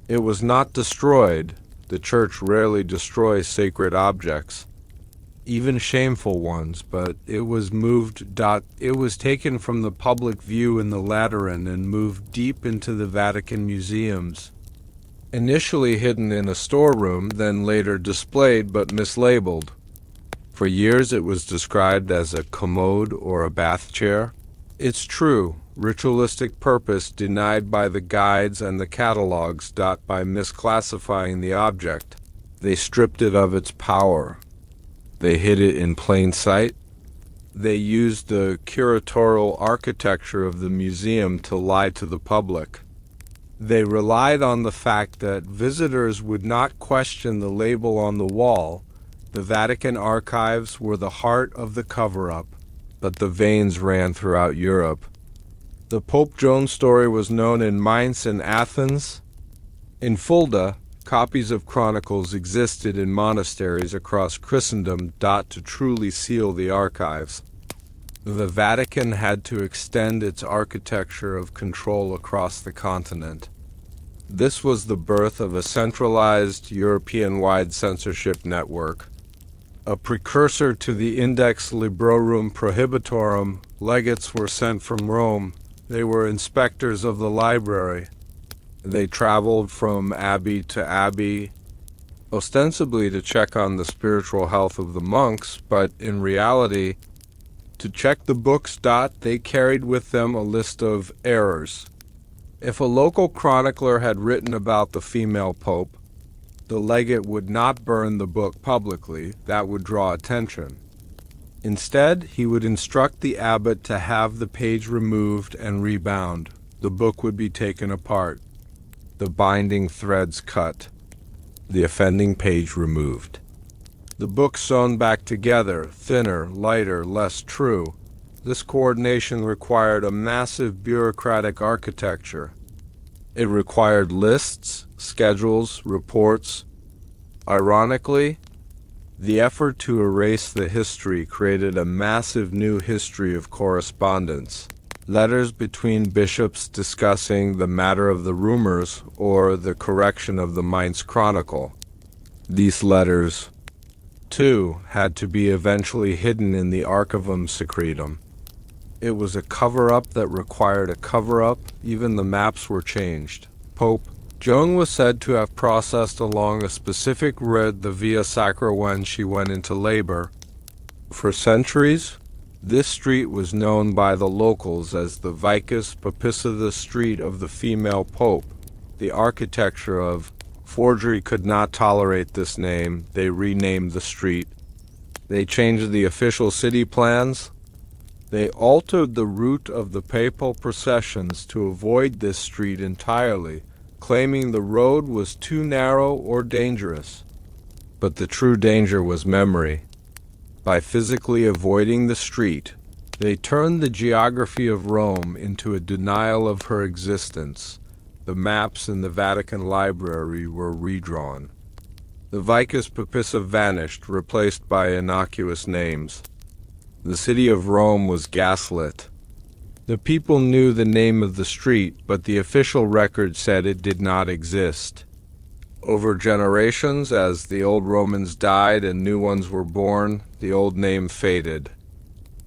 Speaker 1: It was not destroyed. The Church rarely destroys sacred objects, even shameful ones, but it was taken from the public view in the Lateran and moved deep into the Vatican museums. Initially hidden in a storeroom, then later displayed but mislabeled. For years it was described as a commode or a bath chair. It's true, ritualistic purpose denied by the guides and the catalogs. By misclassifying the object, they stripped it of its power. They hid it in plain sight. They used the curatorial architecture of the museum to lie to the public. They relied on the fact that visitors would not question the label on the wall. The Vatican archives were the heart of the cover-up, but the veins ran throughout Europe. The Pope Joan story was known in Mainz and Athens. In Fulda, copies of chronicles existed in monasteries across Christendom. To truly seal the archives, the Vatican had to extend its architecture of control across the continent. This was the birth of a centralized European-wide censorship network. A precursor to the Index Librorum Prohibitorum, legates were sent from Rome. They were inspectors of the library. They traveled from abbey to abbey, ostensibly to check on the spiritual health of the monks, but in reality, to check the books. They carried with them a list of errors. If a local chronicler had written about the female pope, the legate would not burn the book publicly. That would draw attention. Instead, he would instruct the abbot to have the page removed and rebound. The book would be taken apart. the binding threads cut, the offending page removed. The book sewn back together, thinner, lighter, less true. This coordination required a massive bureaucratic architecture. It required lists, schedules, reports. Ironically, the effort to erase the history created a massive new history of correspondence. Letters between bishops discussing the matter of the rumors or the correction of the Mainz Chronicle. These letters, too, had to be eventually hidden in the Archivum Secretum. It was a cover-up that required a cover-up. Even the maps were changed. Pope Joan was said to have processed along a specific road the Via Sacra when she went into labor. For centuries, this street was known by the locals as the Vicus Papissa, the street of the female pope. The architecture of forgery could not tolerate this name. They renamed the street. They changed the official city plans. They altered the route of the papal processions to avoid this street entirely, claiming the road was too narrow or dangerous. But the true danger was memory. By physically avoiding the street, they turned the geography of Rome into a denial of her existence. The maps in the Vatican library were redrawn. The Vicus Papissa vanished, replaced by innocuous names. The city of Rome was gaslit. The people knew the name of the street, but the official record said it did not exist. Over generations, as the old Romans died and new ones were born, the old name faded.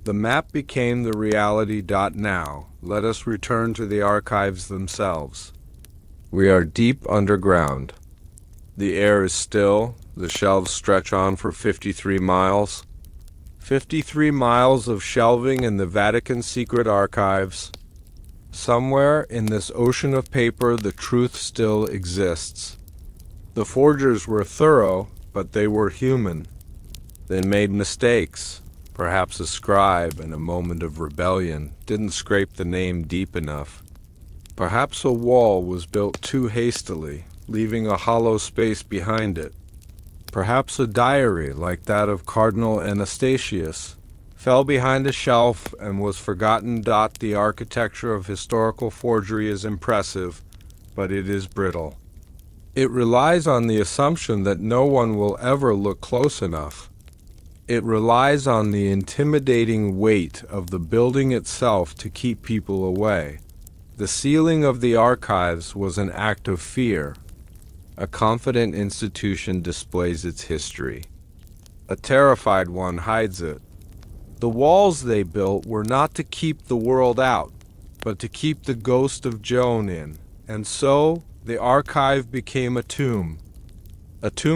Speaker 1: The map became the reality. Now, let us return to the archives themselves. We are deep underground. The air is still. The shelves stretch on for 53 miles. 53 miles of shelving in the Vatican secret archives. Somewhere in this ocean of paper, the truth still exists. The forgers were thorough, but they were human. They made mistakes. Perhaps a scribe, in a moment of rebellion, didn't scrape the name deep enough. Perhaps a wall was built too hastily, leaving a hollow space behind it. Perhaps a diary, like that of Cardinal Anastasius, fell behind a shelf and was forgotten. The architecture of historical forgery is impressive, but it is brittle. It relies on the assumption that no one will ever look close enough. It relies on the intimidating weight of the building itself to keep people away. The sealing of the archives was an act of fear. A confident institution displays its history. A terrified one hides it. The walls they built were not to keep the world out, but to keep the ghost of Joan in. And so, the archive became a tomb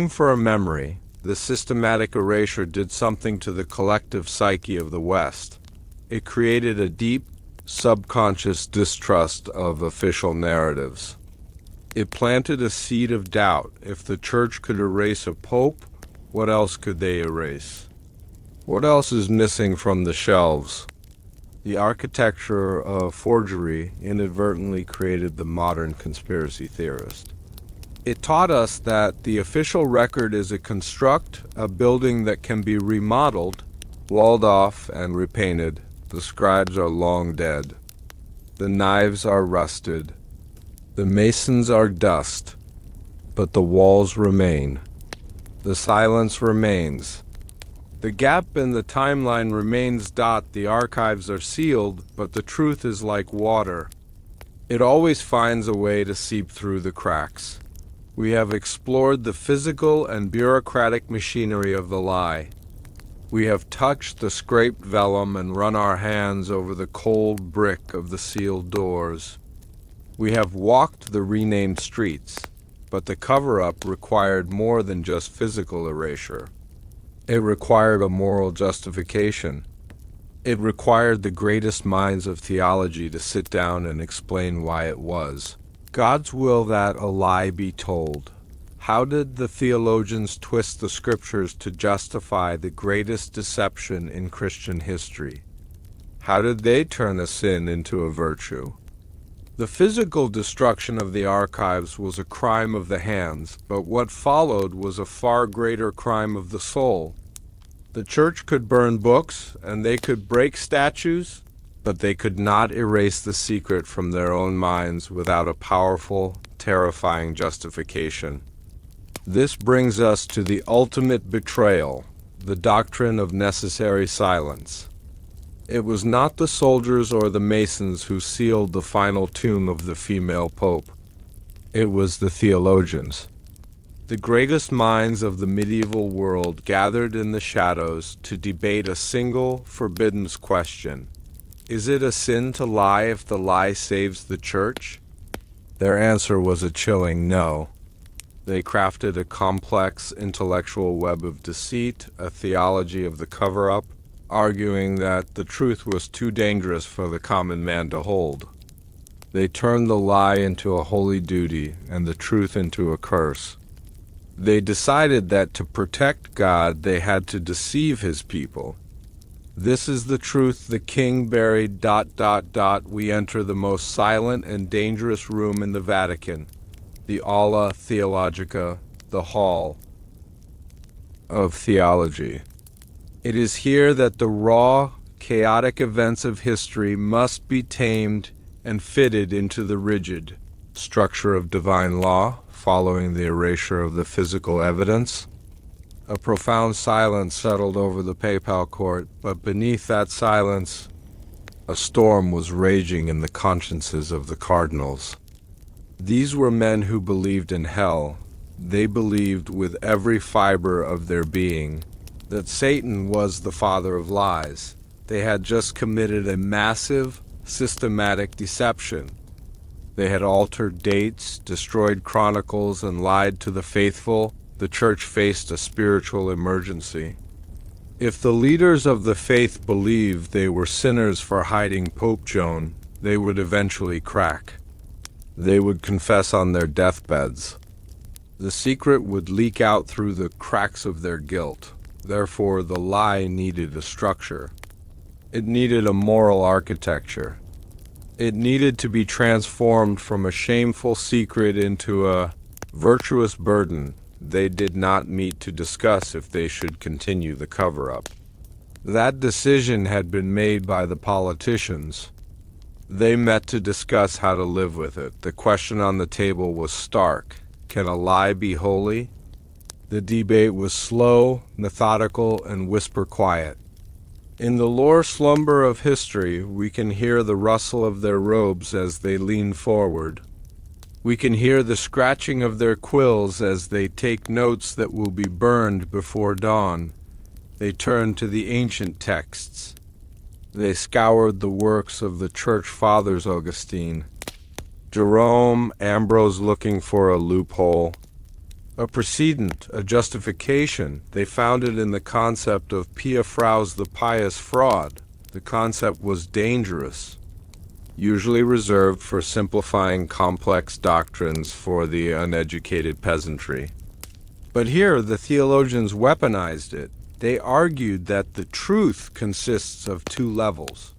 Speaker 1: for a memory. The systematic erasure did something to the collective psyche of the West. It created a deep, subconscious distrust of official narratives. It planted a seed of doubt. If the Church could erase a pope, what else could they erase? What else is missing from the shelves? The architecture of forgery inadvertently created the modern conspiracy theorist. It taught us that the official record is a construct, a building that can be remodeled, walled off, and repainted. The scribes are long dead. The knives are rusted. The masons are dust. But the walls remain. The silence remains. The gap in the timeline remains. The archives are sealed, but the truth is like water. It always finds a way to seep through the cracks. We have explored the physical and bureaucratic machinery of the lie. We have touched the scraped vellum and run our hands over the cold brick of the sealed doors. We have walked the renamed streets, but the cover-up required more than just physical erasure. It required a moral justification. It required the greatest minds of theology to sit down and explain why it was God's will that a lie be told. How did the theologians twist the scriptures to justify the greatest deception in Christian history? How did they turn a sin into a virtue? The physical destruction of the archives was a crime of the hands, but what followed was a far greater crime of the soul. The church could burn books, and they could break statues, but they could not erase the secret from their own minds without a powerful, terrifying justification. This brings us to the ultimate betrayal, the doctrine of necessary silence. It was not the soldiers or the masons who sealed the final tomb of the female pope. It was the theologians. The greatest minds of the medieval world gathered in the shadows to debate a single, forbidden question. Is it a sin to lie if the lie saves the church? Their answer was a chilling no. They crafted a complex intellectual web of deceit, a theology of the cover-up, arguing that the truth was too dangerous for the common man to hold. They turned the lie into a holy duty and the truth into a curse. They decided that to protect God, they had to deceive his people. This is the truth the king buried... We enter the most silent and dangerous room in the Vatican, the Aula Theologica, the Hall of Theology. It is here that the raw, chaotic events of history must be tamed and fitted into the rigid structure of divine law, following the erasure of the physical evidence. A profound silence settled over the papal court, but beneath that silence, a storm was raging in the consciences of the cardinals. These were men who believed in hell. They believed with every fiber of their being that Satan was the father of lies. They had just committed a massive, systematic deception. They had altered dates, destroyed chronicles, and lied to the faithful. The church faced a spiritual emergency. If the leaders of the faith believed they were sinners for hiding Pope Joan, they would eventually crack. They would confess on their deathbeds. The secret would leak out through the cracks of their guilt. Therefore, the lie needed a structure. It needed a moral architecture. It needed to be transformed from a shameful secret into a virtuous burden they did not meet to discuss if they should continue the cover-up. That decision had been made by the politicians. They met to discuss how to live with it. The question on the table was stark. Can a lie be holy? The debate was slow, methodical, and whisper quiet. In the Lore Slumber of history, we can hear the rustle of their robes as they lean forward. We can hear the scratching of their quills as they take notes that will be burned before dawn. They turned to the ancient texts. They scoured the works of the church fathers, Augustine, Jerome, Ambrose, looking for a loophole, a precedent, a justification. They found it in the concept of Pia Frau's The Pious Fraud. The concept was dangerous, usually reserved for simplifying complex doctrines for the uneducated peasantry. But here the theologians weaponized it. They argued that the truth consists of two levels.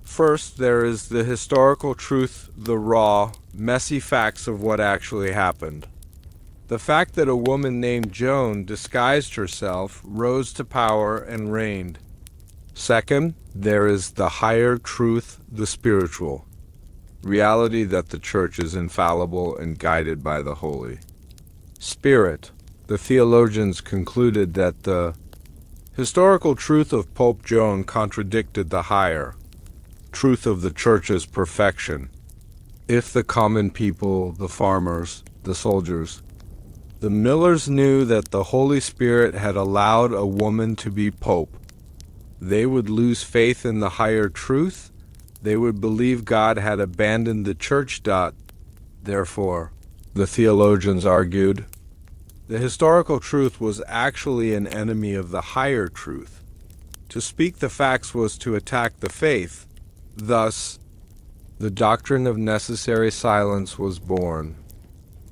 Speaker 1: First, there is the historical truth, the raw, messy facts of what actually happened. The fact that a woman named Joan disguised herself, rose to power, and reigned. Second, there is the higher truth, the spiritual reality that the church is infallible and guided by the Holy Spirit. The theologians concluded that the historical truth of Pope Joan contradicted the higher truth of the church's perfection. If the common people, the farmers, the soldiers, the millers knew that the Holy Spirit had allowed a woman to be pope, they would lose faith in the higher truth. They would believe God had abandoned the church. Therefore, the theologians argued, the historical truth was actually an enemy of the higher truth. To speak the facts was to attack the faith. Thus, the doctrine of necessary silence was born.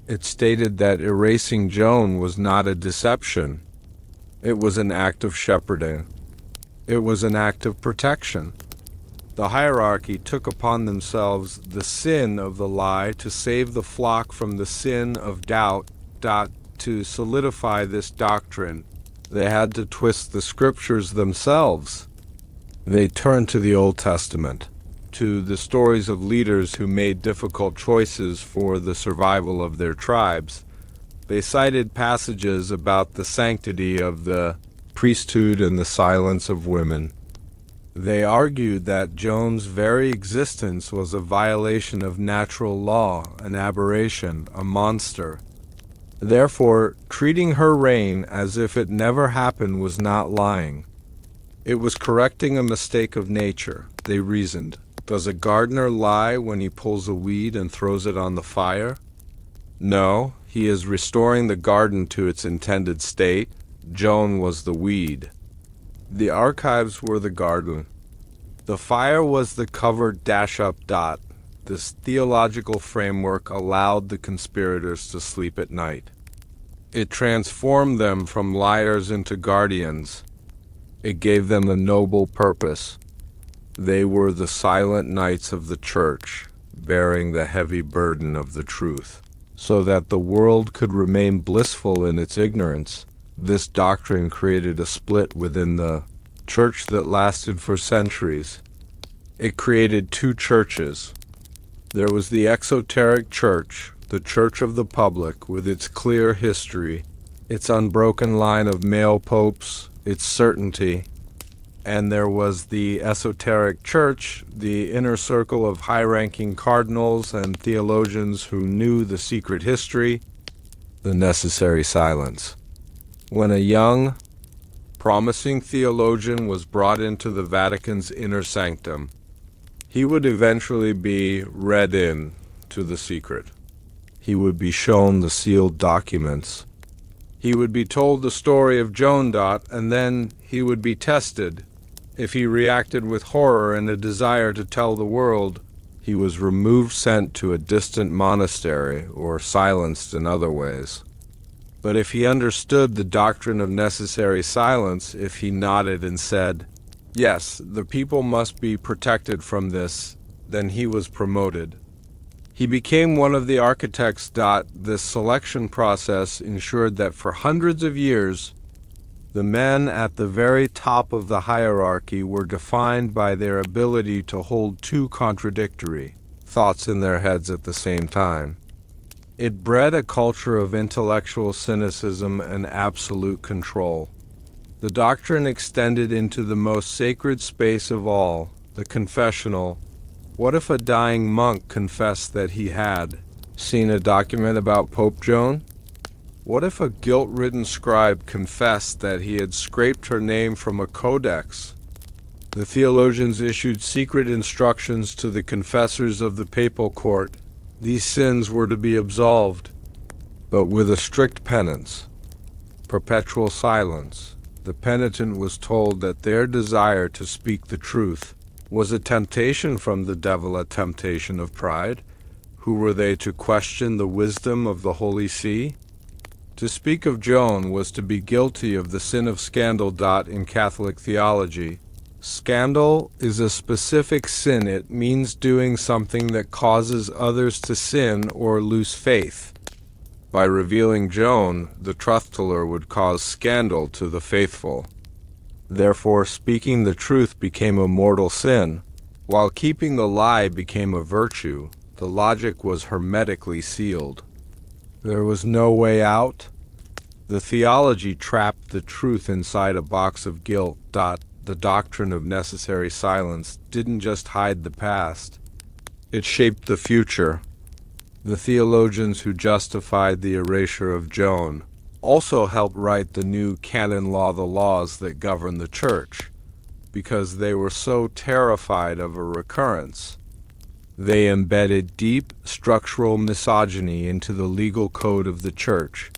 Speaker 1: It stated that erasing Joan was not a deception. It was an act of shepherding. It was an act of protection. The hierarchy took upon themselves the sin of the lie to save the flock from the sin of doubt. To solidify this doctrine, they had to twist the scriptures themselves. They turned to the Old Testament, to the stories of leaders who made difficult choices for the survival of their tribes. They cited passages about the sanctity of the priesthood and the silence of women. They argued that Joan's very existence was a violation of natural law, an aberration, a monster. Therefore, treating her reign as if it never happened was not lying. It was correcting a mistake of nature, they reasoned. Does a gardener lie when he pulls a weed and throws it on the fire? No, he is restoring the garden to its intended state. Joan was the weed. The archives were the garden. The fire was the covered dash-up. This theological framework allowed the conspirators to sleep at night. It transformed them from liars into guardians. It gave them a noble purpose. They were the silent knights of the church, bearing the heavy burden of the truth, so that the world could remain blissful in its ignorance. This doctrine created a split within the church that lasted for centuries. It created two churches. There was the exoteric church, the church of the public, with its clear history, its unbroken line of male popes, its certainty. And there was the esoteric church, the inner circle of high-ranking cardinals and theologians who knew the secret history, the necessary silence. When a young, promising theologian was brought into the Vatican's inner sanctum, he would eventually be read in to the secret. He would be shown the sealed documents. He would be told the story of Joan. And then he would be tested. If he reacted with horror and a desire to tell the world, he was removed, sent to a distant monastery, or silenced in other ways. But if he understood the doctrine of necessary silence, if he nodded and said, "Yes, the people must be protected from this," then he was promoted. He became one of the architects. This selection process ensured that for hundreds of years, the men at the very top of the hierarchy were defined by their ability to hold two contradictory thoughts in their heads at the same time. It bred a culture of intellectual cynicism and absolute control. The doctrine extended into the most sacred space of all, the confessional. What if a dying monk confessed that he had seen a document about Pope Joan? What if a guilt-ridden scribe confessed that he had scraped her name from a codex? The theologians issued secret instructions to the confessors of the papal court. These sins were to be absolved, but with a strict penance, perpetual silence. The penitent was told that their desire to speak the truth was a temptation from the devil, a temptation of pride. Who were they to question the wisdom of the Holy See? To speak of Joan was to be guilty of the sin of scandal. In Catholic theology, scandal is a specific sin. It means doing something that causes others to sin or lose faith. By revealing Joan, the truth teller would cause scandal to the faithful. Therefore, speaking the truth became a mortal sin, while keeping the lie became a virtue. The logic was hermetically sealed. There was no way out. The theology trapped the truth inside a box of guilt. The doctrine of necessary silence didn't just hide the past. It shaped the future. The theologians who justified the erasure of Joan also helped write the new canon law, the laws that govern the church, because they were so terrified of a recurrence. They embedded deep structural misogyny into the legal code of the church.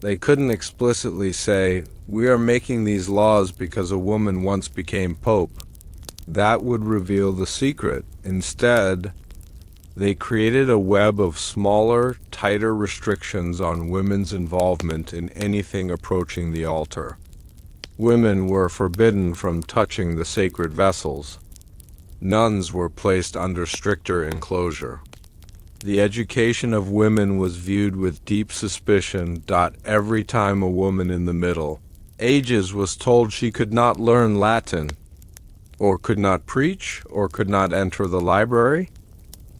Speaker 1: They couldn't explicitly say, "We are making these laws because a woman once became pope." That would reveal the secret. Instead, they created a web of smaller, tighter restrictions on women's involvement in anything approaching the altar. Women were forbidden from touching the sacred vessels. Nuns were placed under stricter enclosure. The education of women was viewed with deep suspicion. Every time a woman in the Middle Ages was told she could not learn Latin, or could not preach, or could not enter the library,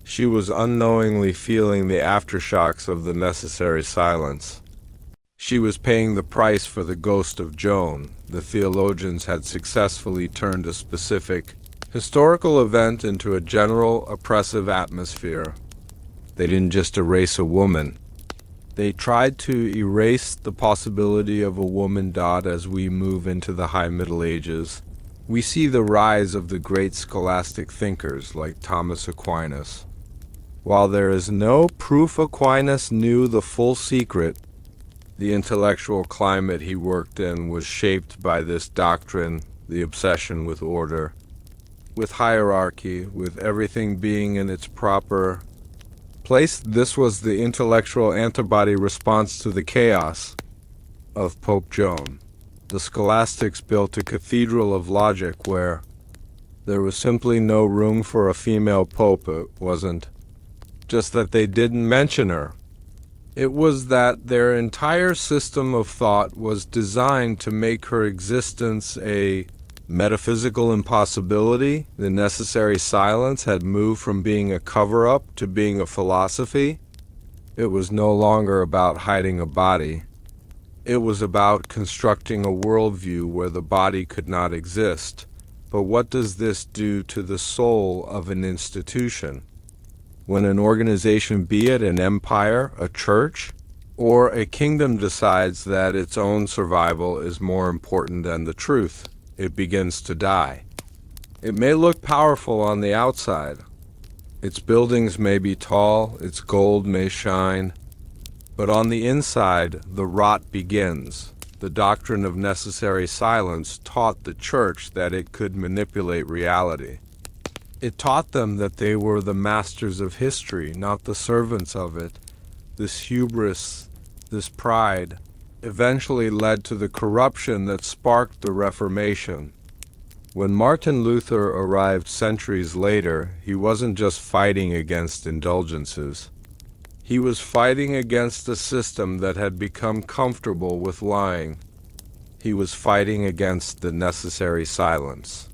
Speaker 1: she was unknowingly feeling the aftershocks of the necessary silence. She was paying the price for the ghost of Joan. The theologians had successfully turned a specific historical event into a general oppressive atmosphere. They didn't just erase a woman. They tried to erase the possibility of a woman. As we move into the High Middle Ages, we see the rise of the great scholastic thinkers like Thomas Aquinas. While there is no proof Aquinas knew the full secret, the intellectual climate he worked in was shaped by this doctrine, the obsession with order, with hierarchy, with everything being in its proper place. This was the intellectual antibody response to the chaos of Pope Joan. The scholastics built a cathedral of logic where there was simply no room for a female pope. It wasn't just that they didn't mention her. It was that their entire system of thought was designed to make her existence a metaphysical impossibility. The necessary silence had moved from being a cover-up to being a philosophy. It was no longer about hiding a body. It was about constructing a worldview where the body could not exist. But what does this do to the soul of an institution? When an organization, be it an empire, a church, or a kingdom, decides that its own survival is more important than the truth, it begins to die. It may look powerful on the outside. Its buildings may be tall, its gold may shine, but on the inside, the rot begins. The doctrine of necessary silence taught the church that it could manipulate reality. It taught them that they were the masters of history, not the servants of it. This hubris, this pride, eventually led to the corruption that sparked the Reformation. When Martin Luther arrived centuries later, he wasn't just fighting against indulgences. He was fighting against a system that had become comfortable with lying. He was fighting against the necessary silence.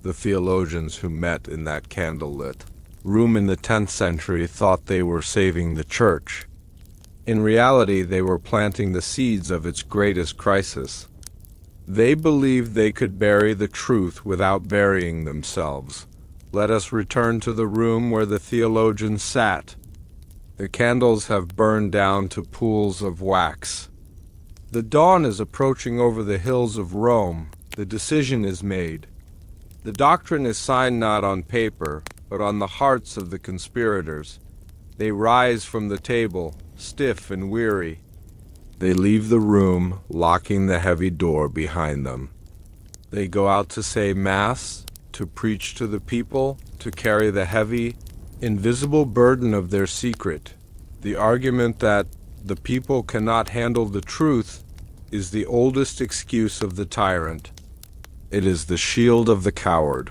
Speaker 1: The theologians who met in that candlelit room in the 10th century thought they were saving the church. In reality, they were planting the seeds of its greatest crisis. They believed they could bury the truth without burying themselves. Let us return to the room where the theologians sat. The candles have burned down to pools of wax. The dawn is approaching over the hills of Rome. The decision is made. The doctrine is signed not on paper, but on the hearts of the conspirators. They rise from the table, stiff and weary. They leave the room, locking the heavy door behind them. They go out to say Mass, to preach to the people, to carry the heavy, invisible burden of their secret. The argument that the people cannot handle the truth is the oldest excuse of the tyrant. It is the shield of the coward.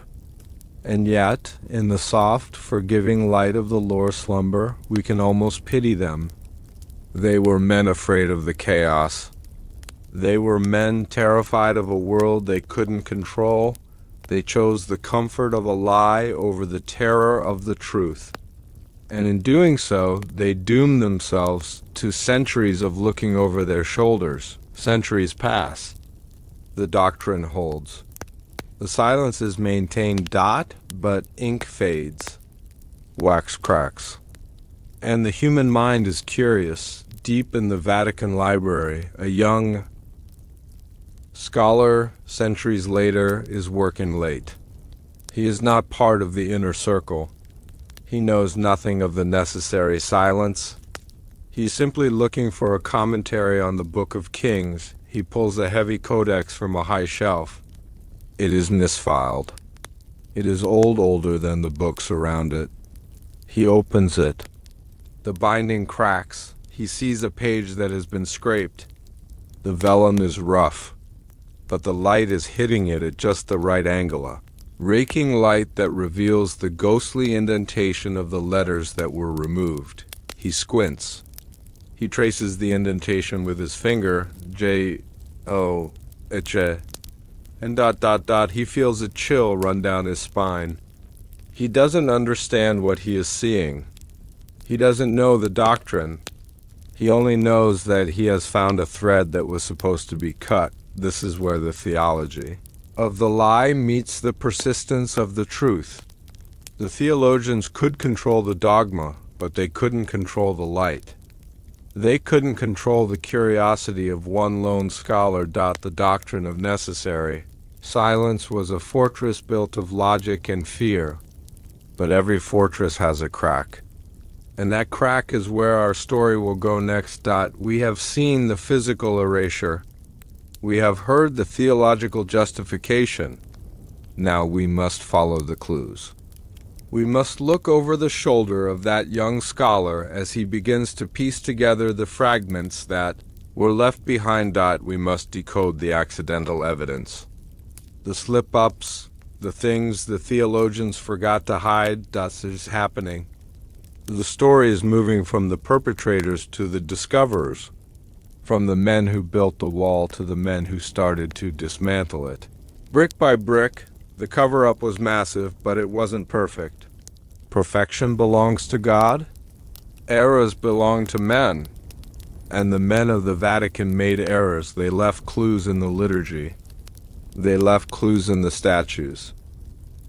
Speaker 1: And yet, in the soft, forgiving light of the Lore Slumber, we can almost pity them. They were men afraid of the chaos. They were men terrified of a world they couldn't control. They chose the comfort of a lie over the terror of the truth. And in doing so, they doomed themselves to centuries of looking over their shoulders. Centuries pass. The doctrine holds. The silence is maintained, but ink fades. Wax cracks. And the human mind is curious. Deep in the Vatican library, a young scholar, centuries later, is working late. He is not part of the inner circle. He knows nothing of the necessary silence. He is simply looking for a commentary on the Book of Kings. He pulls a heavy codex from a high shelf. It is misfiled. It is older than the books around it. He opens it. The binding cracks. He sees a page that has been scraped. The vellum is rough, but the light is hitting it at just the right angle. raking light that reveals the ghostly indentation of the letters that were removed. He squints. He traces the indentation with his finger, J-O-H, and ... He feels a chill run down his spine. He doesn't understand what he is seeing. He doesn't know the doctrine. He only knows that he has found a thread that was supposed to be cut. This is where the theology of the lie meets the persistence of the truth. The theologians could control the dogma, but they couldn't control the light. They couldn't control the curiosity of one lone scholar. The doctrine of necessary silence was a fortress built of logic and fear, but every fortress has a crack. And that crack is where our story will go next. We have seen the physical erasure. We have heard the theological justification. Now we must follow the clues. We must look over the shoulder of that young scholar as he begins to piece together the fragments that were left behind. We must decode the accidental evidence, the slip-ups, the things the theologians forgot to hide. That is happening. The story is moving from the perpetrators to the discoverers, from the men who built the wall to the men who started to dismantle it. Brick by brick, the cover-up was massive, but it wasn't perfect. Perfection belongs to God. Errors belong to men. And the men of the Vatican made errors. They left clues in the liturgy. They left clues in the statues.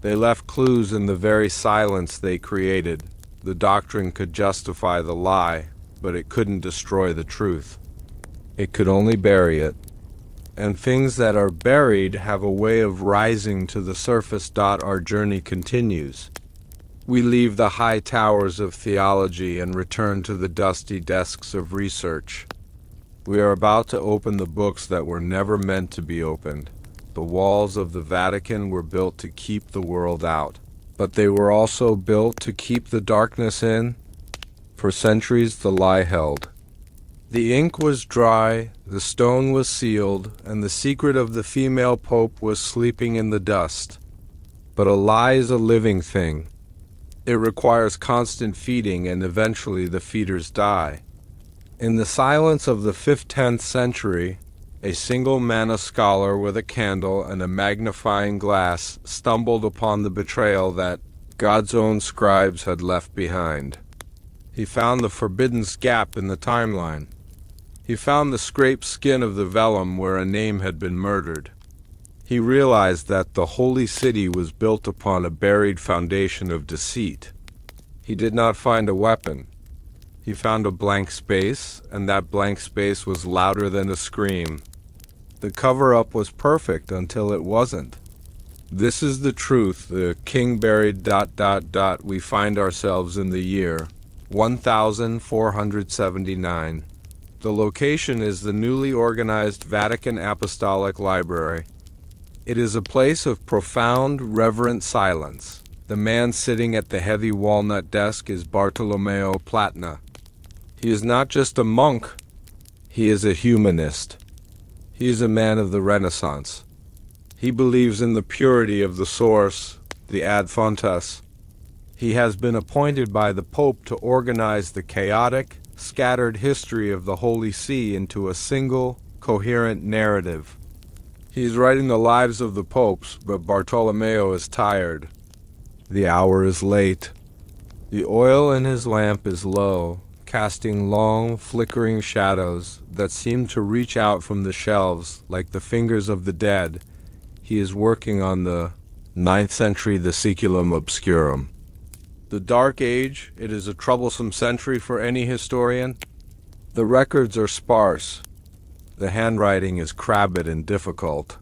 Speaker 1: They left clues in the very silence they created. The doctrine could justify the lie, but it couldn't destroy the truth. It could only bury it. And things that are buried have a way of rising to the surface. Our journey continues. We leave the high towers of theology and return to the dusty desks of research. We are about to open the books that were never meant to be opened. The walls of the Vatican were built to keep the world out, but they were also built to keep the darkness in. For centuries the lie held. The ink was dry, the stone was sealed, and the secret of the female pope was sleeping in the dust. But a lie is a living thing. It requires constant feeding, and eventually the feeders die. In the silence of the 5th-10th century, a single Manna scholar with a candle and a magnifying glass stumbled upon the betrayal that God's own scribes had left behind. He found the forbidden gap in the timeline. He found the scraped skin of the vellum where a name had been murdered. He realized that the holy city was built upon a buried foundation of deceit. He did not find a weapon. He found a blank space, and that blank space was louder than a scream. The cover-up was perfect until it wasn't. This is the truth, the king buried ... We find ourselves in the year 1479. The location is the newly organized Vatican Apostolic Library. It is a place of profound, reverent silence. The man sitting at the heavy walnut desk is Bartolomeo Platna. He is not just a monk, he is a humanist. He is a man of the Renaissance. He believes in the purity of the source, the ad fontes. He has been appointed by the Pope to organize the chaotic, scattered history of the Holy See into a single, coherent narrative. He is writing the lives of the popes, but Bartolomeo is tired. The hour is late. The oil in his lamp is low, casting long, flickering shadows that seem to reach out from the shelves like the fingers of the dead. He is working on the 9th century Vesiculum Obscurum. The Dark Age, it is a troublesome century for any historian. The records are sparse. The handwriting is crabbed and difficult.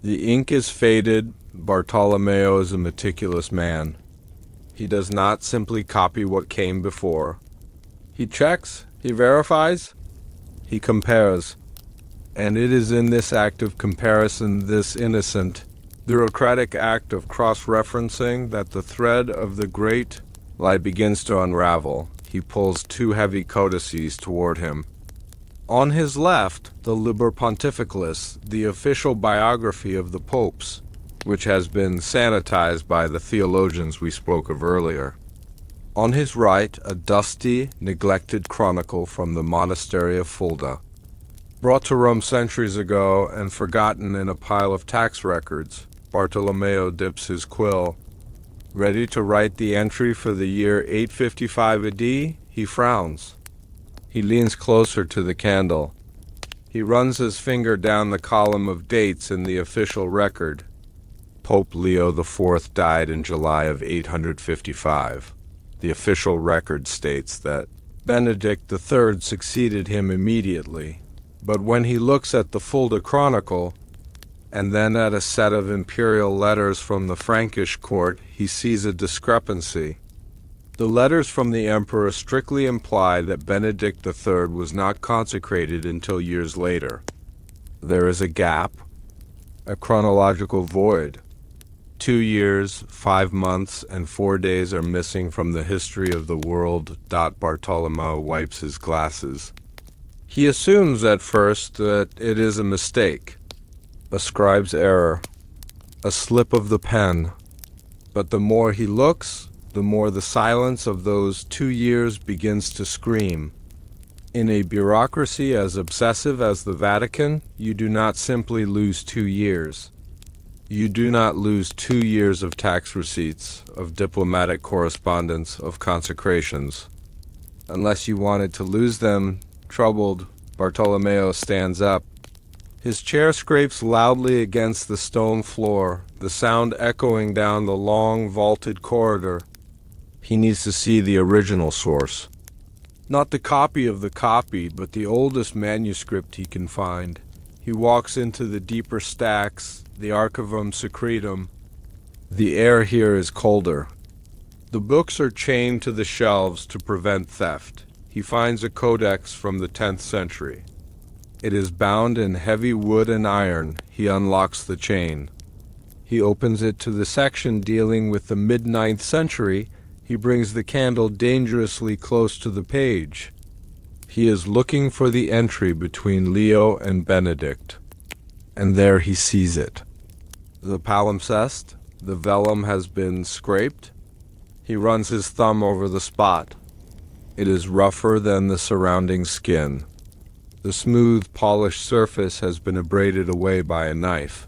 Speaker 1: The ink is faded. Bartolomeo is a meticulous man. He does not simply copy what came before. He checks, he verifies, he compares. And it is in this act of comparison, this innocent, bureaucratic act of cross-referencing, that the thread of the great lie begins to unravel. He pulls 2 heavy codices toward him. On his left, the Liber Pontificalis, the official biography of the popes. which has been sanitized by the theologians we spoke of earlier. On his right, a dusty, neglected chronicle from the monastery of Fulda, brought to Rome centuries ago and forgotten in a pile of tax records. Bartolomeo dips his quill. Ready to write the entry for the year 855 AD, he frowns. He leans closer to the candle. He runs his finger down the column of dates in the official record. Pope Leo IV died in July of 855. The official record states that Benedict III succeeded him immediately. But when he looks at the Fulda Chronicle, and then at a set of imperial letters from the Frankish court, he sees a discrepancy. The letters from the emperor strictly imply that Benedict III was not consecrated until years later. There is a gap, a chronological void. 2 years, 5 months, and 4 days are missing from the history of the world. Bartolomeo wipes his glasses. He assumes at first that it is a mistake, a scribe's error, a slip of the pen. But the more he looks, the more the silence of those 2 years begins to scream. In a bureaucracy as obsessive as the Vatican, you do not simply lose 2 years. You do not lose 2 years of tax receipts, of diplomatic correspondence, of consecrations. Unless you wanted to lose them, troubled, Bartolomeo stands up. His chair scrapes loudly against the stone floor, the sound echoing down the long, vaulted corridor. He needs to see the original source. Not the copy of the copy, but the oldest manuscript he can find. He walks into the deeper stacks, the Archivum Secretum. The air here is colder. The books are chained to the shelves to prevent theft. He finds a codex from the 10th century. It is bound in heavy wood and iron. He unlocks the chain. He opens it to the section dealing with the mid-9th century. He brings the candle dangerously close to the page. He is looking for the entry between Leo and Benedict. And there he sees it. The palimpsest, the vellum has been scraped. He runs his thumb over the spot. It is rougher than the surrounding skin. The smooth, polished surface has been abraded away by a knife.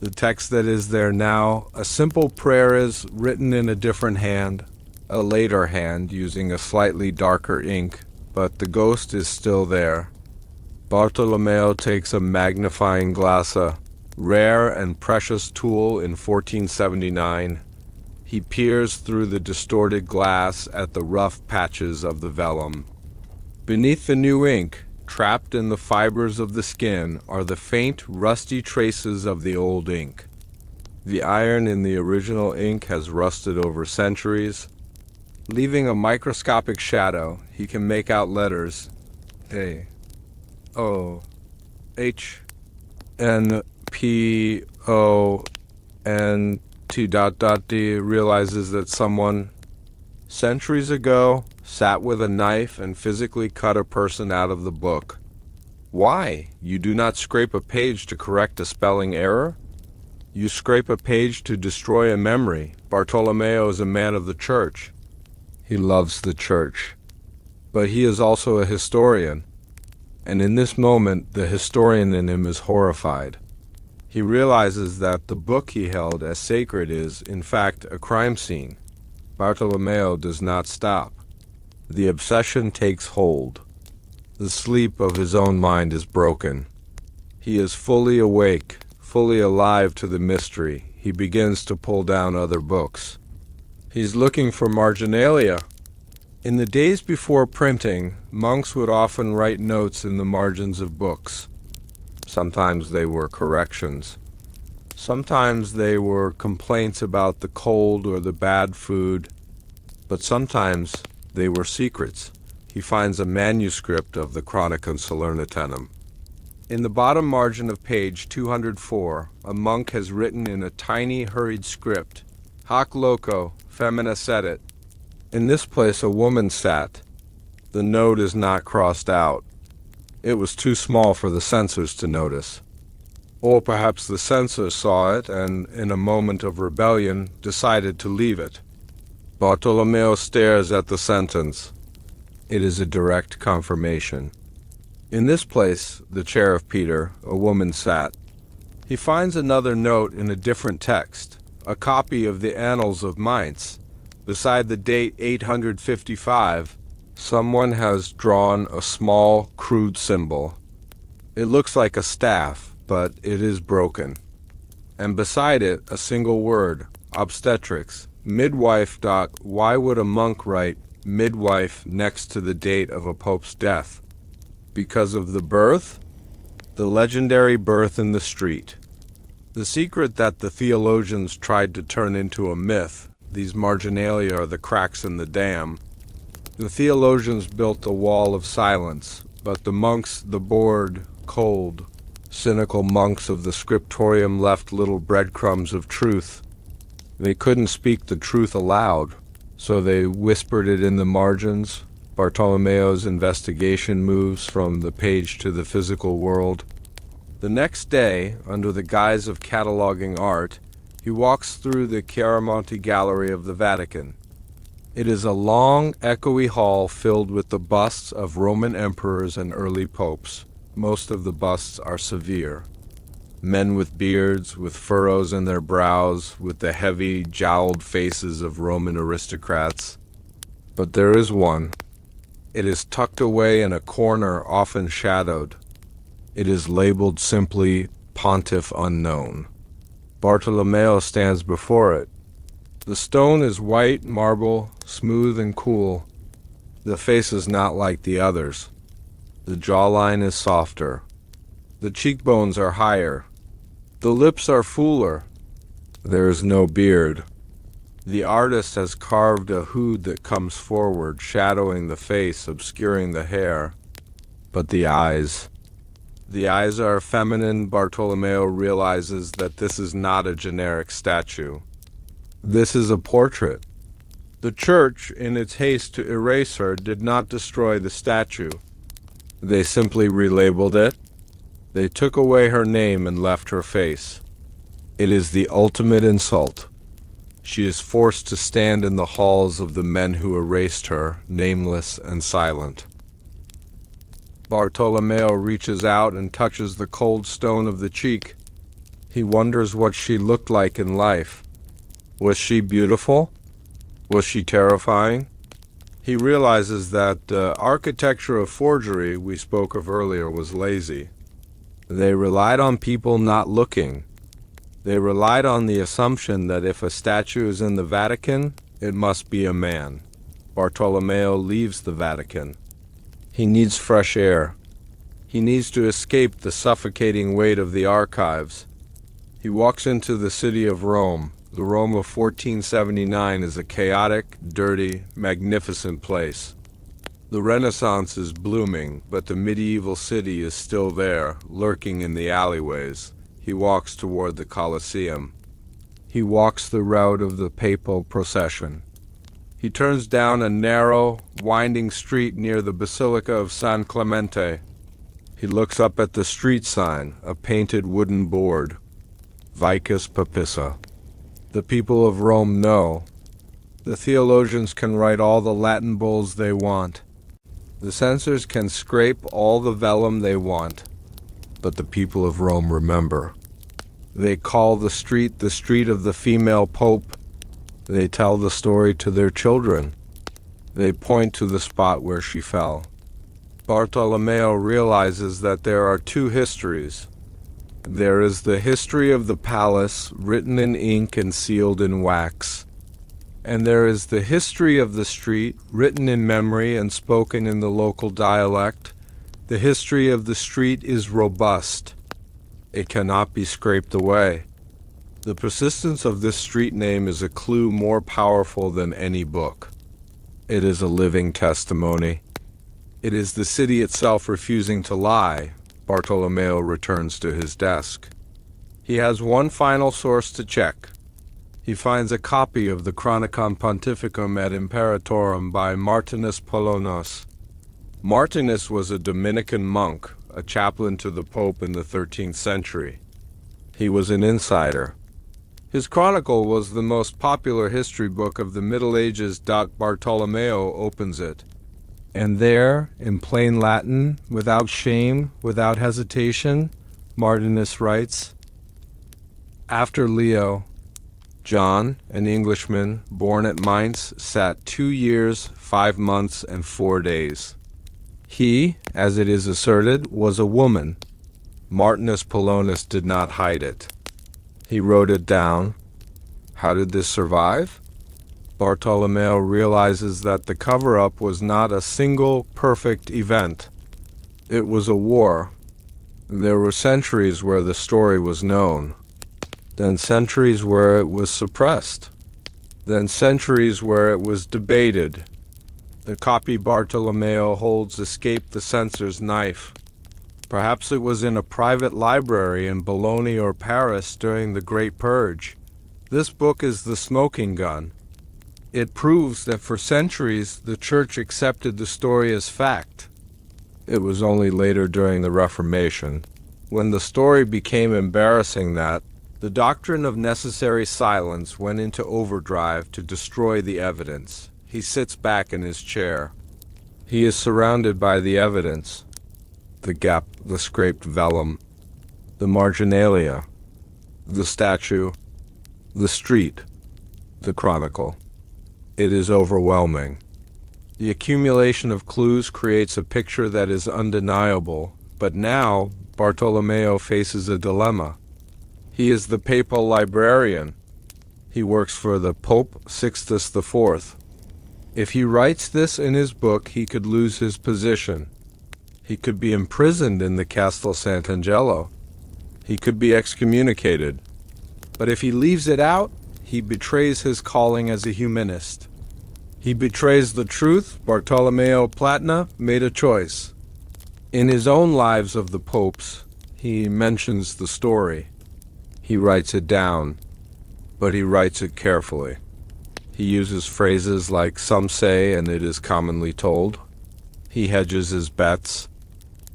Speaker 1: The text that is there now, a simple prayer, is written in a different hand, a later hand using a slightly darker ink, but the ghost is still there. Bartolomeo takes a magnifying glass, a rare and precious tool in 1479. He peers through the distorted glass at the rough patches of the vellum. Beneath the new ink, trapped in the fibers of the skin, are the faint, rusty traces of the old ink. The iron in the original ink has rusted over centuries. Leaving a microscopic shadow, he can make out letters A, O, H, N, P, O, and T. D. Realizes that someone, centuries ago, sat with a knife and physically cut a person out of the book. Why? You do not scrape a page to correct a spelling error. You scrape a page to destroy a memory. Bartolomeo is a man of the church. He loves the church. But he is also a historian. And in this moment, the historian in him is horrified. He realizes that the book he held as sacred is, in fact, a crime scene. Bartolomeo does not stop. The obsession takes hold. The sleep of his own mind is broken. He is fully awake, fully alive to the mystery. He begins to pull down other books. He's looking for marginalia. In the days before printing, monks would often write notes in the margins of books. Sometimes they were corrections. Sometimes they were complaints about the cold or the bad food. But sometimes they were secrets. He finds a manuscript of the Chronicon Salernitanem. In the bottom margin of page 204, a monk has written in a tiny, hurried script, Hoc loco, femina sedet. In this place a woman sat. The note is not crossed out. It was too small for the censors to notice. Or perhaps the censor saw it and, in a moment of rebellion, decided to leave it. Bartolomeo stares at the sentence. It is a direct confirmation. In this place, the chair of Peter, a woman sat. He finds another note in a different text, a copy of the Annals of Mainz. Beside the date 855, someone has drawn a small, crude symbol. It looks like a staff, but it is broken. And beside it, a single word, obstetrics, midwife. Why would a monk write midwife next to the date of a pope's death? Because of the birth? The legendary birth in the street. The secret that the theologians tried to turn into a myth. These marginalia are the cracks in the dam. The theologians built a wall of silence, but the monks, the bored, cold, cynical monks of the scriptorium left little breadcrumbs of truth. They couldn't speak the truth aloud, so they whispered it in the margins. Bartolomeo's investigation moves from the page to the physical world. The next day, under the guise of cataloging art, he walks through the Chiaramonti Gallery of the Vatican. It is a long, echoey hall filled with the busts of Roman emperors and early popes. Most of the busts are severe. Men with beards, with furrows in their brows, with the heavy, jowled faces of Roman aristocrats. But there is one. It is tucked away in a corner, often shadowed. It is labeled simply Pontiff Unknown. Bartolomeo stands before it. The stone is white marble, smooth and cool. The face is not like the others. The jawline is softer. The cheekbones are higher. The lips are fuller. There is no beard. The artist has carved a hood that comes forward, shadowing the face, obscuring the hair. But the eyes. The eyes are feminine. Bartolomeo realizes that this is not a generic statue. This is a portrait. The church, in its haste to erase her, did not destroy the statue. They simply relabeled it. They took away her name and left her face. It is the ultimate insult. She is forced to stand in the halls of the men who erased her, nameless and silent. Bartolomeo reaches out and touches the cold stone of the cheek. He wonders what she looked like in life. Was she beautiful? Was she terrifying? He realizes that the architecture of forgery we spoke of earlier was lazy. They relied on people not looking. They relied on the assumption that if a statue is in the Vatican, it must be a man. Bartolomeo leaves the Vatican. He needs fresh air. He needs to escape the suffocating weight of the archives. He walks into the city of Rome. The Rome of 1479 is a chaotic, dirty, magnificent place. The Renaissance is blooming, but the medieval city is still there, lurking in the alleyways. He walks toward the Colosseum. He walks the route of the papal procession. He turns down a narrow, winding street near the Basilica of San Clemente. He looks up at the street sign, a painted wooden board. Vicus Papissa. The people of Rome know. The theologians can write all the Latin bulls they want. The censors can scrape all the vellum they want. But the people of Rome remember. They call the street of the female pope. They tell the story to their children. They point to the spot where she fell. Bartolomeo realizes that there are two histories. There is the history of the palace, written in ink and sealed in wax. And there is the history of the street, written in memory and spoken in the local dialect. The history of the street is robust. It cannot be scraped away. The persistence of this street name is a clue more powerful than any book. It is a living testimony. It is the city itself refusing to lie. Bartolomeo returns to his desk. He has one final source to check. He finds a copy of the Chronicon Pontificum et Imperatorum by Martinus Polonos. Martinus was a Dominican monk, a chaplain to the Pope in the 13th century. He was an insider. His chronicle was the most popular history book of the Middle Ages. Bartolomeo opens it. And there, in plain Latin, without shame, without hesitation, Martinus writes, "After Leo, John, an Englishman, born at Mainz, sat 2 years, 5 months, and 4 days. He, as it is asserted, was a woman. Martinus Polonus did not hide it. He wrote it down. How did this survive? Bartolomeo realizes that the cover-up was not a single perfect event. It was a war. There were centuries where the story was known, then centuries where it was suppressed, then centuries where it was debated. The copy Bartolomeo holds escaped the censor's knife. Perhaps it was in a private library in Bologna or Paris during the Great Purge. This book is the smoking gun. It proves that for centuries the Church accepted the story as fact. It was only later during the Reformation, when the story became embarrassing, that the doctrine of necessary silence went into overdrive to destroy the evidence. He sits back in his chair. He is surrounded by the evidence. The gap, the scraped vellum, the marginalia, the statue, the street, the chronicle. It is overwhelming. The accumulation of clues creates a picture that is undeniable, but now Bartolomeo faces a dilemma. He is the papal librarian. He works for the Pope Sixtus IV. If he writes this in his book, he could lose his position. He could be imprisoned in the Castel Sant'Angelo. He could be excommunicated. But if he leaves it out, he betrays his calling as a humanist. He betrays the truth. Bartolomeo Platna made a choice. In his own Lives of the Popes, he mentions the story. He writes it down, but he writes it carefully. He uses phrases like "some say" and "it is commonly told." He hedges his bets.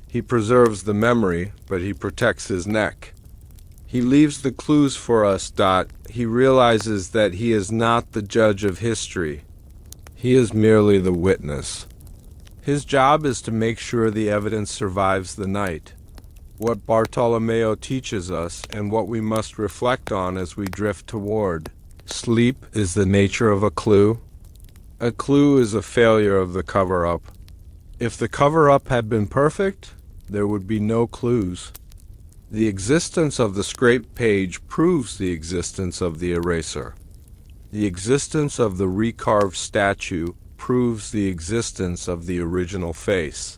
Speaker 1: He preserves the memory, but he protects his neck. He leaves the clues for us. He realizes that he is not the judge of history. He is merely the witness. His job is to make sure the evidence survives the night. What Bartolomeo teaches us, and what we must reflect on as we drift toward sleep, is the nature of a clue. A clue is a failure of the cover-up. If the cover-up had been perfect, there would be no clues. The existence of the scraped page proves the existence of the eraser. The existence of the recarved statue proves the existence of the original face.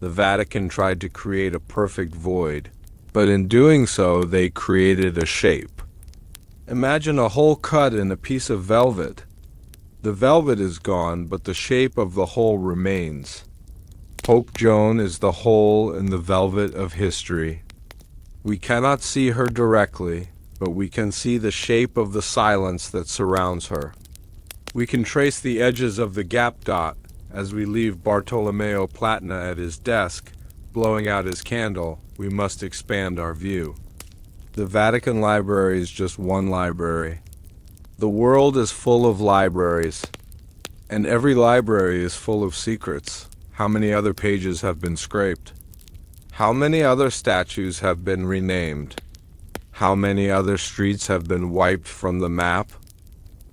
Speaker 1: The Vatican tried to create a perfect void, but in doing so, they created a shape. Imagine a hole cut in a piece of velvet. The velvet is gone, but the shape of the hole remains. Pope Joan is the hole in the velvet of history. We cannot see her directly, but we can see the shape of the silence that surrounds her. We can trace the edges of the gap. As we leave Bartolomeo Platna at his desk, blowing out his candle, we must expand our view. The Vatican Library is just one library. The world is full of libraries, and every library is full of secrets. How many other pages have been scraped? How many other statues have been renamed? How many other streets have been wiped from the map?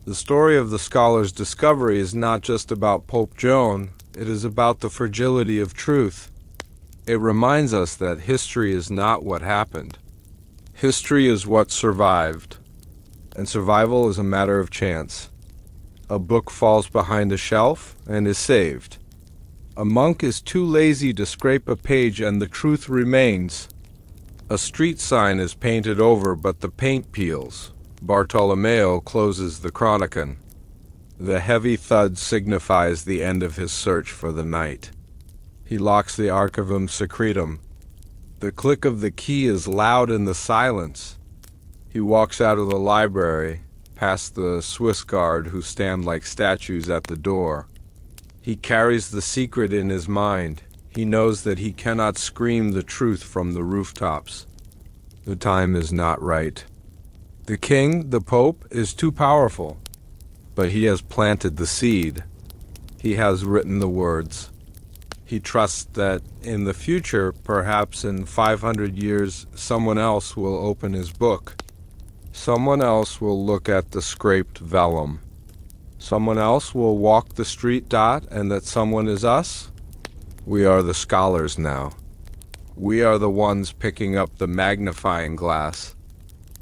Speaker 1: The story of the scholar's discovery is not just about Pope Joan, it is about the fragility of truth. It reminds us that history is not what happened. History is what survived, and survival is a matter of chance. A book falls behind a shelf and is saved. A monk is too lazy to scrape a page and the truth remains. A street sign is painted over, but the paint peels. Bartolomeo closes the chronicon. The heavy thud signifies the end of his search for the night. He locks the Archivum Secretum. The click of the key is loud in the silence. He walks out of the library, past the Swiss guard who stand like statues at the door. He carries the secret in his mind. He knows that he cannot scream the truth from the rooftops. The time is not right. The king, the pope, is too powerful, but he has planted the seed. He has written the words. He trusts that in the future, perhaps in 500 years, someone else will open his book. Someone else will look at the scraped vellum. Someone else will walk the street, and that someone is us? We are the scholars now. We are the ones picking up the magnifying glass.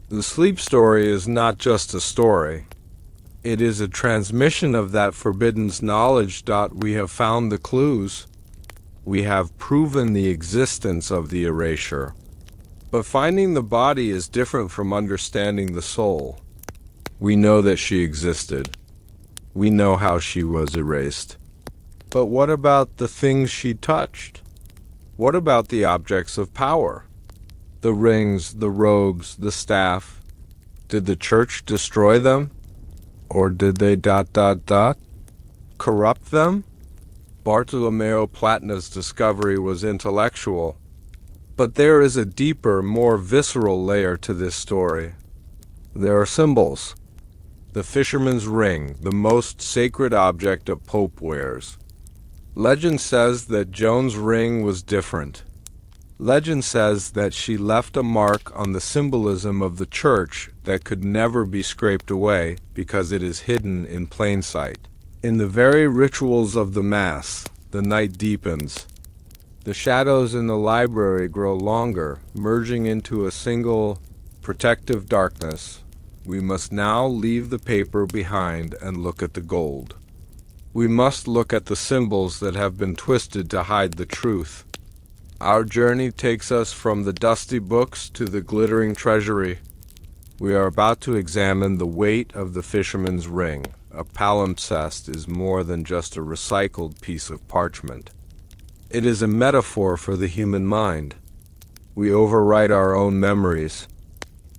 Speaker 1: The sleep story is not just a story. It is a transmission of that forbidden knowledge. We have found the clues. We have proven the existence of the erasure. But finding the body is different from understanding the soul. We know that she existed. We know how she was erased. But what about the things she touched? What about the objects of power? The rings, the robes, the staff? Did the church destroy them? Or did they corrupt them? Bartolomeo Platina's discovery was intellectual, but there is a deeper, more visceral layer to this story. There are symbols. The fisherman's ring, the most sacred object a pope wears. Legend says that Joan's ring was different. Legend says that she left a mark on the symbolism of the church that could never be scraped away because it is hidden in plain sight. In the very rituals of the Mass, the night deepens. The shadows in the library grow longer, merging into a single, protective darkness. We must now leave the paper behind and look at the gold. We must look at the symbols that have been twisted to hide the truth. Our journey takes us from the dusty books to the glittering treasury. We are about to examine the weight of the fisherman's ring. A palimpsest is more than just a recycled piece of parchment. It is a metaphor for the human mind. We overwrite our own memories.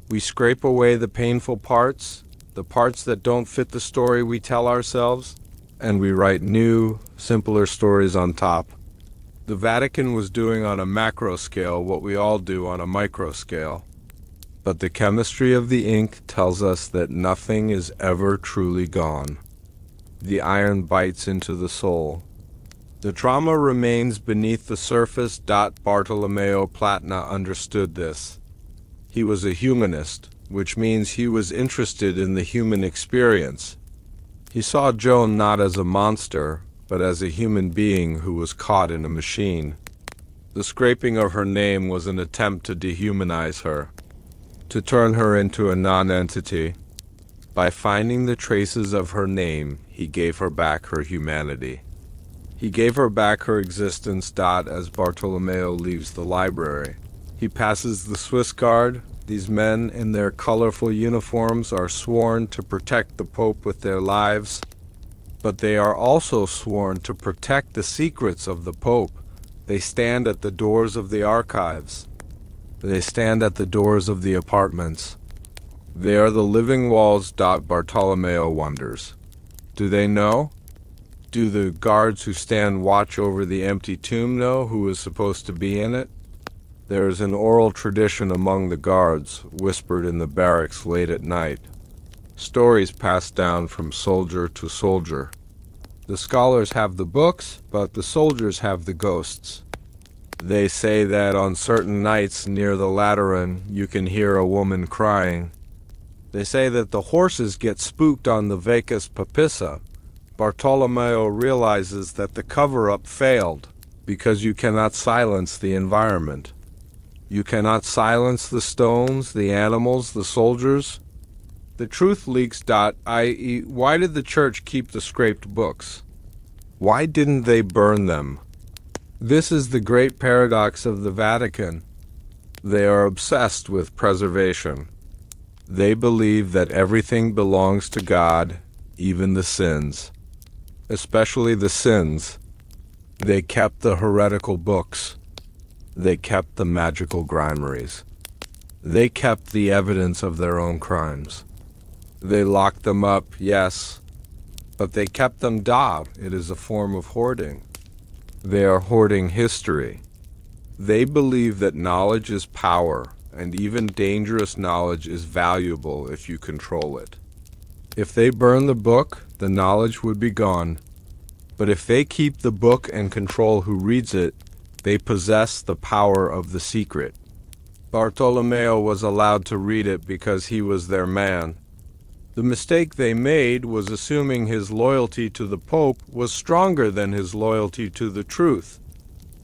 Speaker 1: We scrape away the painful parts, the parts that don't fit the story we tell ourselves, and we write new, simpler stories on top. The Vatican was doing on a macro scale what we all do on a micro scale. But the chemistry of the ink tells us that nothing is ever truly gone. The iron bites into the soul. The trauma remains beneath the surface. Bartolomeo Platina understood this. He was a humanist, which means he was interested in the human experience. He saw Joan not as a monster, but as a human being who was caught in a machine. The scraping of her name was an attempt to dehumanize her, to turn her into a non-entity. By finding the traces of her name, he gave her back her humanity. He gave her back her existence. As Bartolomeo leaves the library, he passes the Swiss guard. These men in their colorful uniforms are sworn to protect the Pope with their lives, but they are also sworn to protect the secrets of the Pope. They stand at the doors of the archives. They stand at the doors of the apartments. They are the living walls. Bartolomeo wonders. Do they know? Do the guards who stand watch over the empty tomb know who is supposed to be in it? There is an oral tradition among the guards, whispered in the barracks late at night. Stories passed down from soldier to soldier. The scholars have the books, but the soldiers have the ghosts. They say that on certain nights near the Lateran, you can hear a woman crying. They say that the horses get spooked on the Vacus Papissa. Bartolomeo realizes that the cover-up failed because you cannot silence the environment. You cannot silence the stones, the animals, the soldiers. The truth leaks. I.e., why did the church keep the scraped books? Why didn't they burn them? This is the great paradox of the Vatican. They are obsessed with preservation. They believe that everything belongs to God, even the sins. Especially the sins. They kept the heretical books. They kept the magical grimories. They kept the evidence of their own crimes. They locked them up, yes, but they kept them. It is a form of hoarding. They are hoarding history. They believe that knowledge is power, and even dangerous knowledge is valuable if you control it. If they burn the book, the knowledge would be gone. But if they keep the book and control who reads it, they possess the power of the secret. Bartolomeo was allowed to read it because he was their man. The mistake they made was assuming his loyalty to the Pope was stronger than his loyalty to the truth.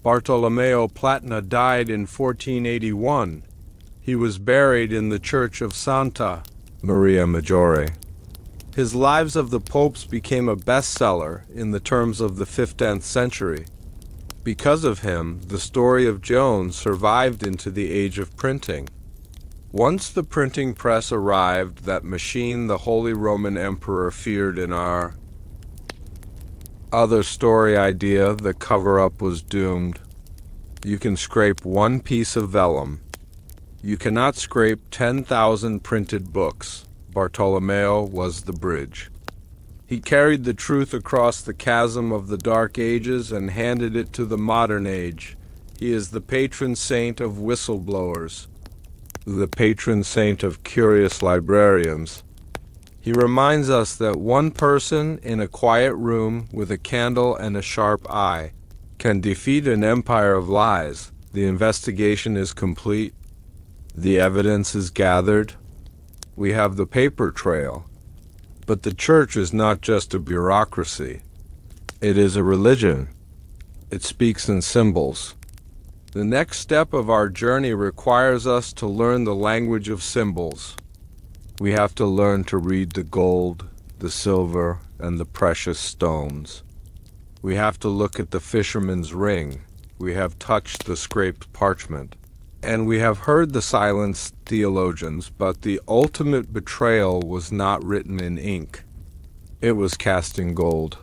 Speaker 1: Bartolomeo Platna died in 1481. He was buried in the church of Santa Maria Maggiore. His Lives of the Popes became a bestseller in the terms of the 15th century. Because of him, the story of Joan survived into the age of printing. Once the printing press arrived, that machine the Holy Roman Emperor feared in our other story idea, the cover-up was doomed. You can scrape one piece of vellum. You cannot scrape 10,000 printed books. Bartolomeo was the bridge. He carried the truth across the chasm of the Dark Ages and handed it to the modern age. He is the patron saint of whistleblowers, the patron saint of curious librarians. He reminds us that one person in a quiet room with a candle and a sharp eye can defeat an empire of lies. The investigation is complete. The evidence is gathered. We have the paper trail. But the church is not just a bureaucracy. It is a religion. It speaks in symbols. The next step of our journey requires us to learn the language of symbols. We have to learn to read the gold, the silver, and the precious stones. We have to look at the fisherman's ring. We have touched the scraped parchment. And we have heard the silenced theologians, but the ultimate betrayal was not written in ink. It was cast in gold.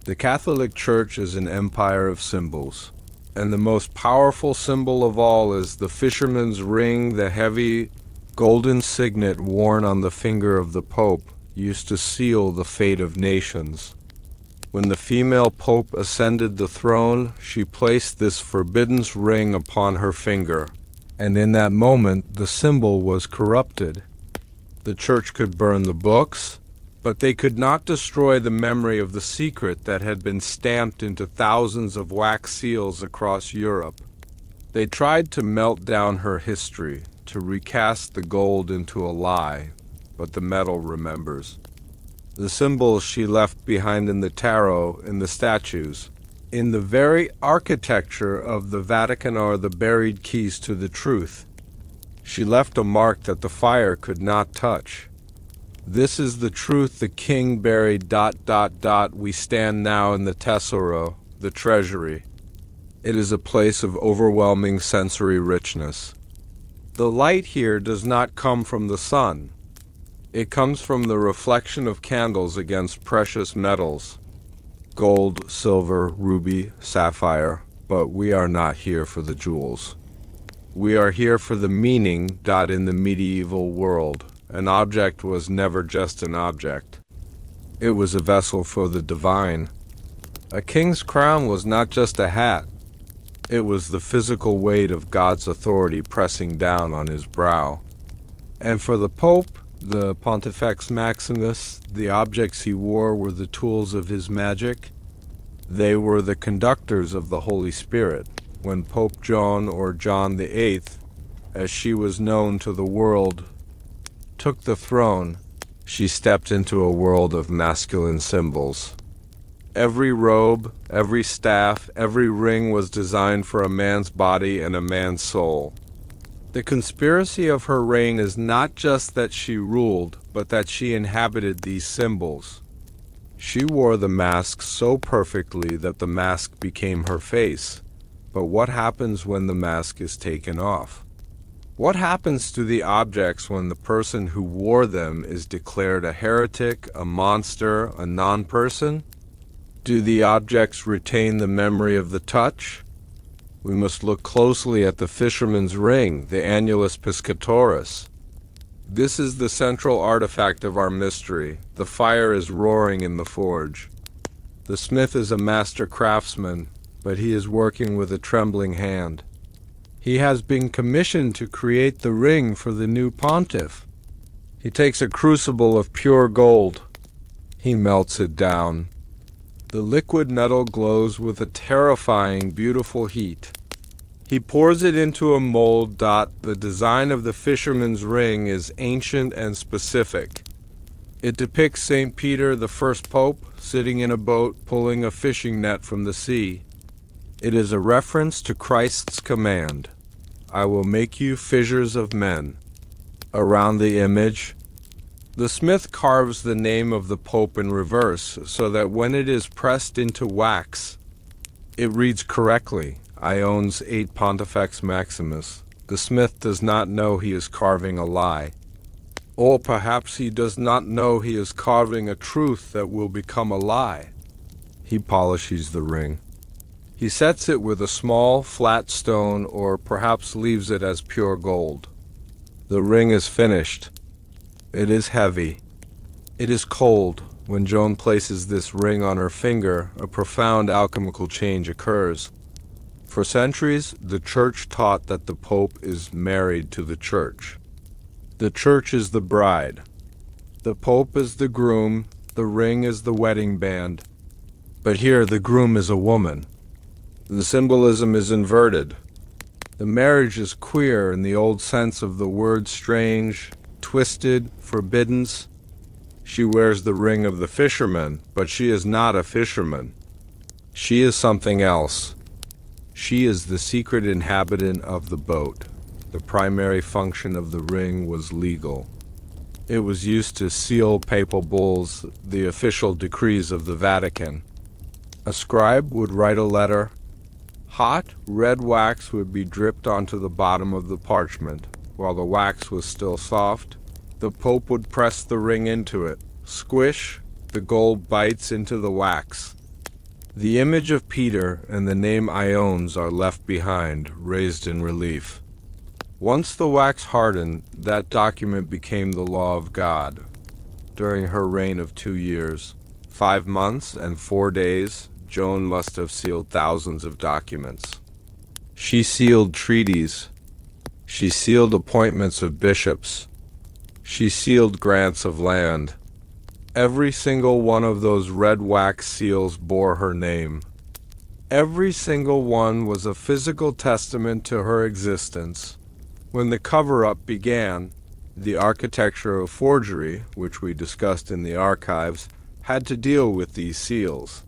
Speaker 1: The Catholic Church is an empire of symbols, and the most powerful symbol of all is the fisherman's ring. The heavy golden signet worn on the finger of the Pope used to seal the fate of nations. When the female Pope ascended the throne, she placed this forbidden ring upon her finger, and in that moment the symbol was corrupted. The Church could burn the books, but they could not destroy the memory of the secret that had been stamped into thousands of wax seals across Europe. They tried to melt down her history, to recast the gold into a lie, but the metal remembers. The symbols she left behind in the tarot, in the statues, in the very architecture of the Vatican are the buried keys to the truth. She left a mark that the fire could not touch. This is the truth the king buried ... We stand now in the tesoro, the treasury. It is a place of overwhelming sensory richness. The light here does not come from the sun. It comes from the reflection of candles against precious metals, gold, silver, ruby, sapphire, but we are not here for the jewels. We are here for the meaning. In the medieval world, an object was never just an object. It was a vessel for the divine. A king's crown was not just a hat. It was the physical weight of God's authority pressing down on his brow. And for the Pope, the Pontifex Maximus, the objects he wore were the tools of his magic. They were the conductors of the Holy Spirit. When Pope Joan, or John VIII, as she was known to the world, took the throne, she stepped into a world of masculine symbols. Every robe, every staff, every ring was designed for a man's body and a man's soul. The conspiracy of her reign is not just that she ruled, but that she inhabited these symbols. She wore the mask so perfectly that the mask became her face. But what happens when the mask is taken off? What happens to the objects when the person who wore them is declared a heretic, a monster, a non-person? Do the objects retain the memory of the touch? We must look closely at the fisherman's ring, the annulus piscatoris. This is the central artifact of our mystery. The fire is roaring in the forge. The smith is a master craftsman, but he is working with a trembling hand. He has been commissioned to create the ring for the new Pontiff. He takes a crucible of pure gold. He melts it down. The liquid metal glows with a terrifying, beautiful heat. He pours it into a mold. The design of the fisherman's ring is ancient and specific. It depicts St. Peter, the first pope, sitting in a boat pulling a fishing net from the sea. It is a reference to Christ's command, "I will make you fishers of men." Around the image, the smith carves the name of the pope in reverse so that when it is pressed into wax, it reads correctly, Iones 8 Pontifex Maximus. The smith does not know he is carving a lie. Or perhaps he does not know he is carving a truth that will become a lie. He polishes the ring. He sets it with a small, flat stone, or perhaps leaves it as pure gold. The ring is finished. It is heavy. It is cold. When Joan places this ring on her finger, a profound alchemical change occurs. For centuries, the Church taught that the Pope is married to the Church. The Church is the bride. The Pope is the groom. The ring is the wedding band. But here the groom is a woman. The symbolism is inverted. The marriage is queer in the old sense of the word strange, twisted, forbidden. She wears the ring of the fisherman, but she is not a fisherman. She is something else. She is the secret inhabitant of the boat. The primary function of the ring was legal. It was used to seal papal bulls, the official decrees of the Vatican. A scribe would write a letter. Hot, red wax would be dripped onto the bottom of the parchment. While the wax was still soft, the Pope would press the ring into it. Squish, the gold bites into the wax. The image of Peter and the name Iones are left behind, raised in relief. Once the wax hardened, that document became the law of God. During her reign of 2 years, 5 months and 4 days, Joan must have sealed thousands of documents. She sealed treaties. She sealed appointments of bishops. She sealed grants of land. Every single one of those red wax seals bore her name. Every single one was a physical testament to her existence. When the cover-up began, the architecture of forgery, which we discussed in the archives, had to deal with these seals.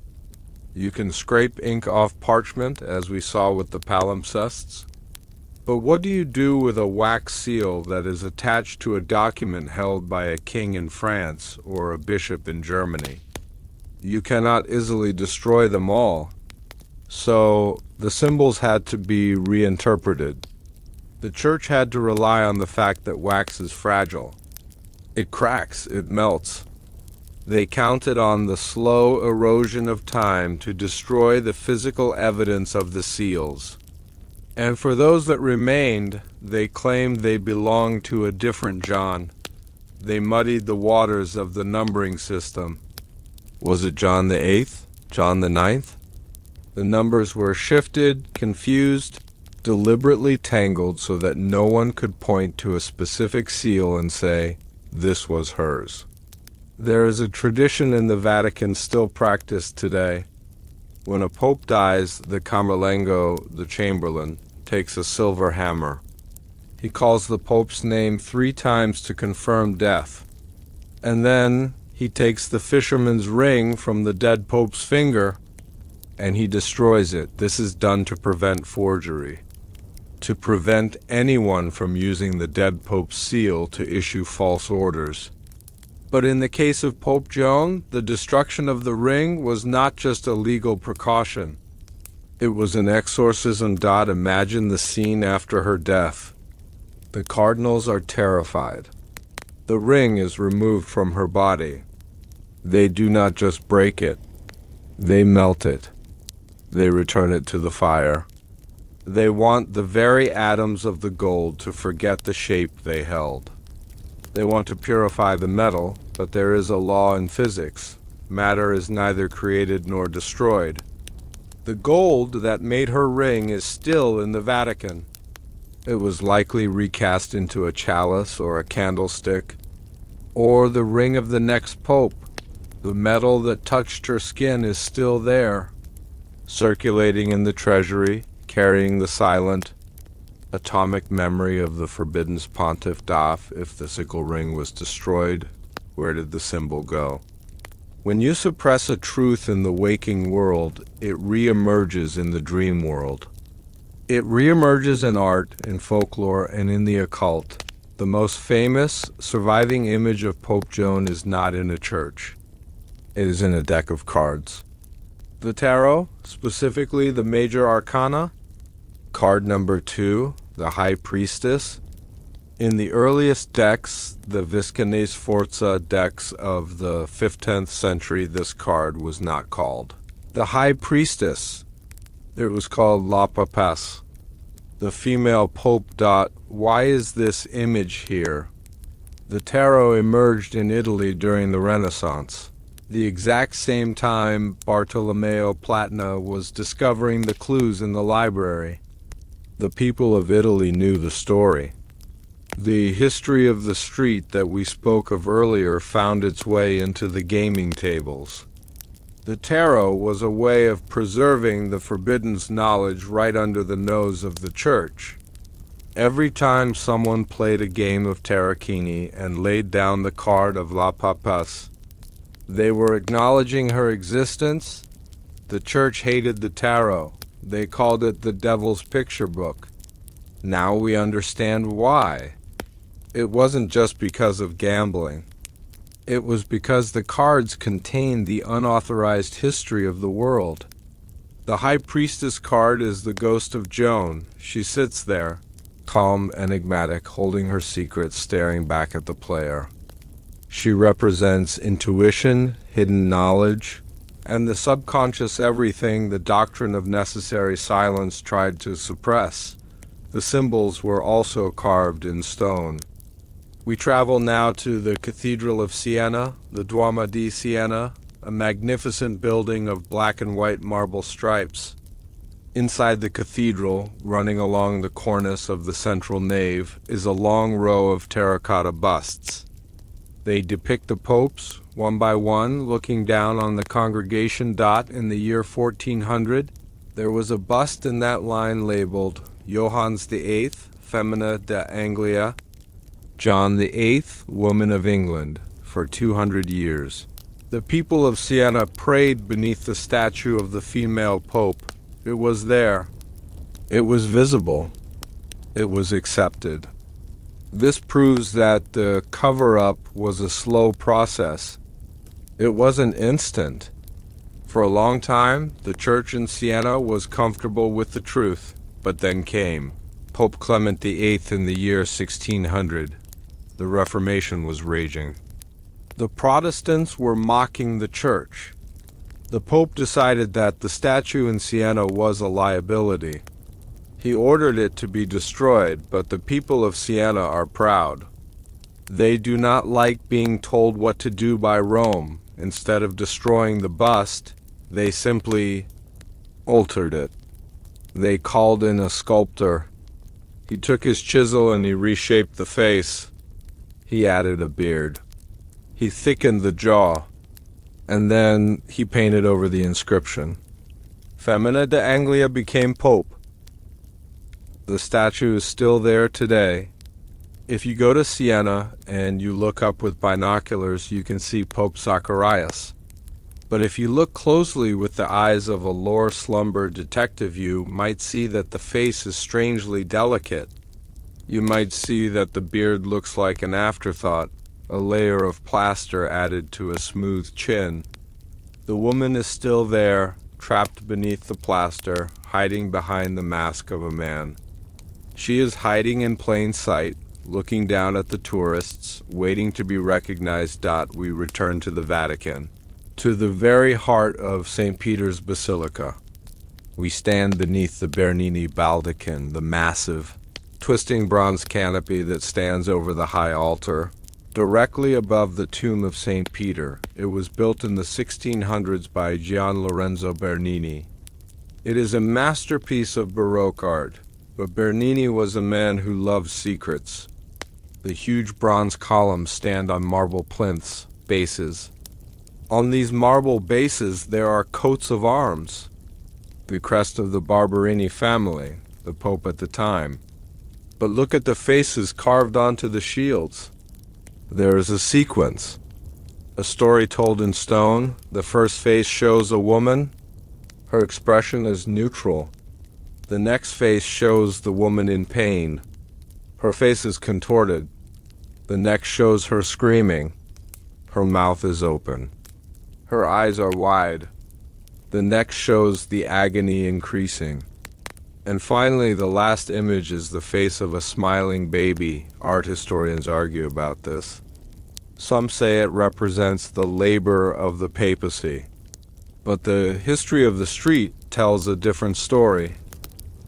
Speaker 1: You can scrape ink off parchment, as we saw with the palimpsests. But what do you do with a wax seal that is attached to a document held by a king in France or a bishop in Germany? You cannot easily destroy them all. So the symbols had to be reinterpreted. The Church had to rely on the fact that wax is fragile. It cracks, it melts. They counted on the slow erosion of time to destroy the physical evidence of the seals. And for those that remained, they claimed they belonged to a different John. They muddied the waters of the numbering system. Was it John the 8th? John the 9th? The numbers were shifted, confused, deliberately tangled so that no one could point to a specific seal and say, this was hers. There is a tradition in the Vatican still practiced today. When a pope dies, the Camerlengo, the chamberlain, takes a silver hammer. He calls the pope's name 3 times to confirm death. And then he takes the fisherman's ring from the dead pope's finger and he destroys it. This is done to prevent forgery, to prevent anyone from using the dead pope's seal to issue false orders. But in the case of Pope Joan, the destruction of the ring was not just a legal precaution. It was an exorcism. Imagine the scene after her death. The cardinals are terrified. The ring is removed from her body. They do not just break it. They melt it. They return it to the fire. They want the very atoms of the gold to forget the shape they held. They want to purify the metal, but there is a law in physics. Matter is neither created nor destroyed. The gold that made her ring is still in the Vatican. It was likely recast into a chalice or a candlestick, or the ring of the next pope. The metal that touched her skin is still there, circulating in the treasury, carrying the silent, atomic memory of the forbidden Pontiff. If the sickle ring was destroyed, where did the symbol go? When you suppress a truth in the waking world, it reemerges in the dream world. It reemerges in art, in folklore, and in the occult. The most famous surviving image of Pope Joan is not in a church. It is in a deck of cards. The tarot, specifically the major arcana, card number 2, the High Priestess. In the earliest decks, the Viscone Sforza decks of the 5th-10th century, this card was not called the High Priestess. It was called La Papesse, the female pope. Why is this image here? The tarot emerged in Italy during the Renaissance, the exact same time Bartolomeo Platna was discovering the clues in the library. The people of Italy knew the story. The history of the street that we spoke of earlier found its way into the gaming tables. The tarot was a way of preserving the forbidden's knowledge right under the nose of the church. Every time someone played a game of tarocchini and laid down the card of La Papesse, they were acknowledging her existence. The church hated the tarot. They called it the devil's picture book. Now we understand why. It wasn't just because of gambling. It was because the cards contained the unauthorized history of the world. The High Priestess card is the ghost of Joan. She sits there, calm, enigmatic, holding her secret, staring back at the player. She represents intuition, hidden knowledge, and the subconscious everything the doctrine of necessary silence tried to suppress. The symbols were also carved in stone. We travel now to the Cathedral of Siena, the Duomo di Siena, a magnificent building of black and white marble stripes. Inside the cathedral, running along the cornice of the central nave, is a long row of terracotta busts. They depict the popes, one by one, looking down on the congregation. In the year 1400, there was a bust in that line labeled Johannes VIII, Femina de Anglia, John VIII, Woman of England, for 200 years. The people of Siena prayed beneath the statue of the female pope. It was there. It was visible. It was accepted. This proves that the cover-up was a slow process. It wasn't instant. For a long time, the church in Siena was comfortable with the truth, but then came Pope Clement VIII in the year 1600. The Reformation was raging. The Protestants were mocking the church. The Pope decided that the statue in Siena was a liability. He ordered it to be destroyed, but the people of Siena are proud. They do not like being told what to do by Rome. Instead of destroying the bust, they simply altered it. They called in a sculptor. He took his chisel and he reshaped the face. He added a beard. He thickened the jaw. And then he painted over the inscription. Femina de Anglia became Pope. The statue is still there today. If you go to Siena and you look up with binoculars, you can see Pope Zacharias. But if you look closely with the eyes of a Lore Slumber detective, you might see that the face is strangely delicate. You might see that the beard looks like an afterthought, a layer of plaster added to a smooth chin. The woman is still there, trapped beneath the plaster, hiding behind the mask of a man. She is hiding in plain sight, looking down at the tourists, waiting to be recognized. We return to the Vatican, to the very heart of St. Peter's Basilica. We stand beneath the Bernini baldachin, the massive, twisting bronze canopy that stands over the high altar, directly above the tomb of St. Peter. It was built in the 1600s by Gian Lorenzo Bernini. It is a masterpiece of Baroque art. But Bernini was a man who loved secrets. The huge bronze columns stand on marble plinths, bases. On these marble bases there are coats of arms, the crest of the Barberini family, the Pope at the time. But look at the faces carved onto the shields. There is a sequence. A story told in stone. The first face shows a woman. Her expression is neutral. The next face shows the woman in pain. Her face is contorted. The next shows her screaming. Her mouth is open. Her eyes are wide. The next shows the agony increasing. And finally, the last image is the face of a smiling baby. Art historians argue about this. Some say it represents the labor of the papacy. But the history of the street tells a different story.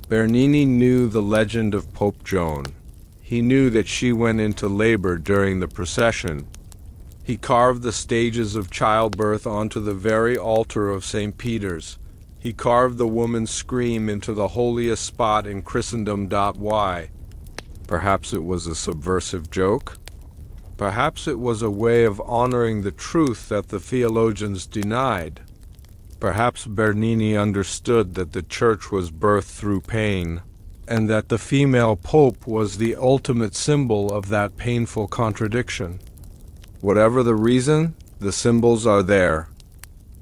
Speaker 1: Bernini knew the legend of Pope Joan. He knew that she went into labor during the procession. He carved the stages of childbirth onto the very altar of St. Peter's. He carved the woman's scream into the holiest spot in Christendom. Why? Perhaps it was a subversive joke? Perhaps it was a way of honoring the truth that the theologians denied. Perhaps Bernini understood that the Church was birthed through pain, and that the female pope was the ultimate symbol of that painful contradiction. Whatever the reason, the symbols are there.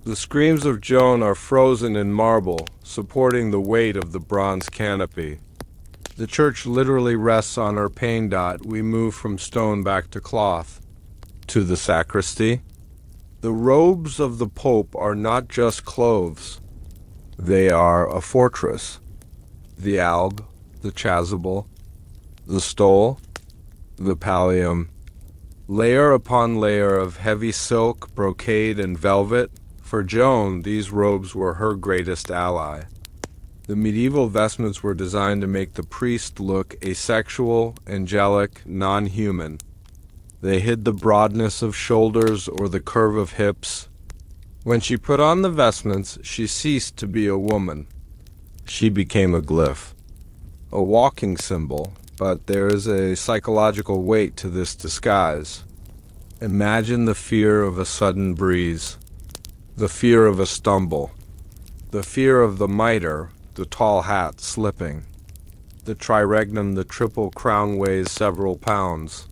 Speaker 1: The screams of Joan are frozen in marble, supporting the weight of the bronze canopy. The Church literally rests on her pain. We move from stone back to cloth. To the sacristy. The robes of the Pope are not just clothes. They are a fortress. The alb, the chasuble, the stole, the pallium. Layer upon layer of heavy silk, brocade, and velvet. For Joan, these robes were her greatest ally. The medieval vestments were designed to make the priest look asexual, angelic, non-human. They hid the broadness of shoulders or the curve of hips. When she put on the vestments, she ceased to be a woman. She became a glyph, a walking symbol, but there is a psychological weight to this disguise. Imagine the fear of a sudden breeze, the fear of a stumble, the fear of the mitre, the tall hat slipping. The triregnum, the triple crown, weighs several pounds.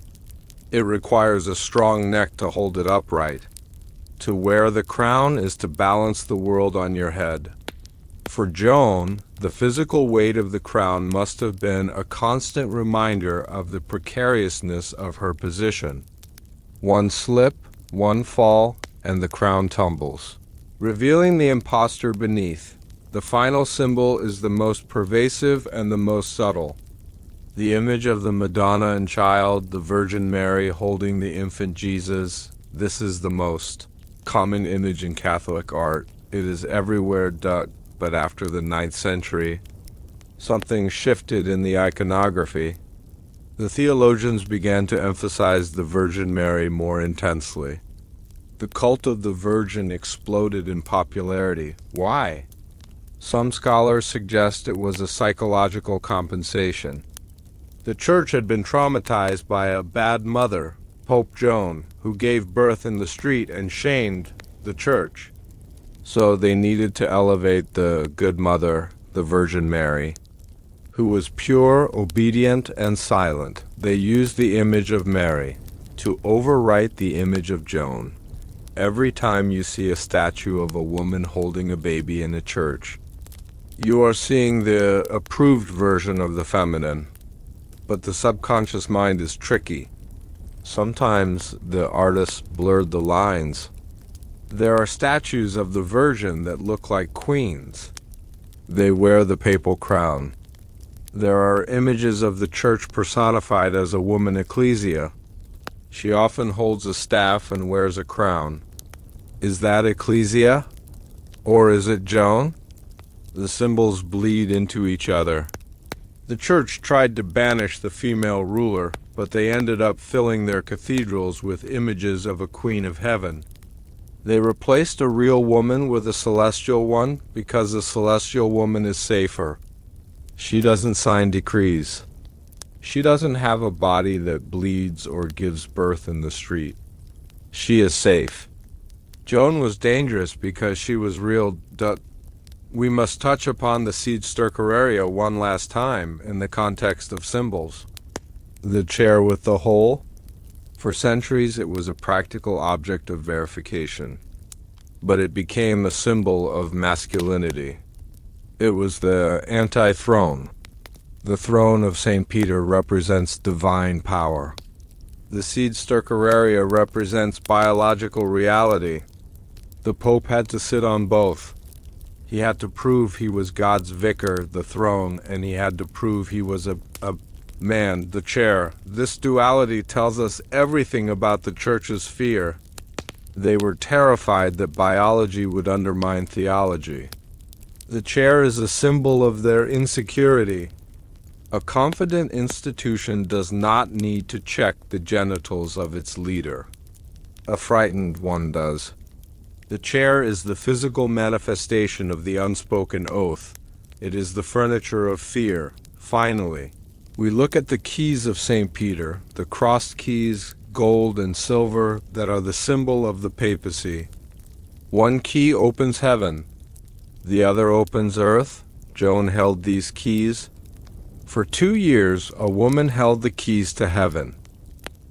Speaker 1: It requires a strong neck to hold it upright. To wear the crown is to balance the world on your head. For Joan, the physical weight of the crown must have been a constant reminder of the precariousness of her position. One slip, one fall, and the crown tumbles, revealing the impostor beneath. The final symbol is the most pervasive and the most subtle. The image of the Madonna and Child, the Virgin Mary holding the infant Jesus. This is the most common image in Catholic art. It is everywhere, but after the 9th century, something shifted in the iconography. The theologians began to emphasize the Virgin Mary more intensely. The cult of the Virgin exploded in popularity. Why? Some scholars suggest it was a psychological compensation. The Church had been traumatized by a bad mother, Pope Joan, who gave birth in the street and shamed the Church. So they needed to elevate the good mother, the Virgin Mary, who was pure, obedient, and silent. They used the image of Mary to overwrite the image of Joan. Every time you see a statue of a woman holding a baby in a church, you are seeing the approved version of the feminine. But the subconscious mind is tricky. Sometimes the artist blurred the lines. There are statues of the Virgin that look like queens. They wear the papal crown. There are images of the Church personified as a woman ecclesia. She often holds a staff and wears a crown. Is that ecclesia? Or is it Joan? The symbols bleed into each other. The Church tried to banish the female ruler, but they ended up filling their cathedrals with images of a Queen of Heaven. They replaced a real woman with a celestial one because the celestial woman is safer. She doesn't sign decrees. She doesn't have a body that bleeds or gives birth in the street. She is safe. Joan was dangerous because she was real. We must touch upon the seed stercoraria one last time in the context of symbols. The chair with the hole. For centuries it was a practical object of verification, but it became a symbol of masculinity. It was the anti-throne. The throne of St. Peter represents divine power. The seed stercoraria represents biological reality. The Pope had to sit on both. He had to prove he was God's vicar, the throne, and he had to prove he was a man, the chair. This duality tells us everything about the Church's fear. They were terrified that biology would undermine theology. The chair is a symbol of their insecurity. A confident institution does not need to check the genitals of its leader. A frightened one does. The chair is the physical manifestation of the unspoken oath. It is the furniture of fear. Finally, we look at the keys of St. Peter, the crossed keys, gold and silver, that are the symbol of the papacy. One key opens heaven, the other opens earth. Joan held these keys. For 2 years, a woman held the keys to heaven.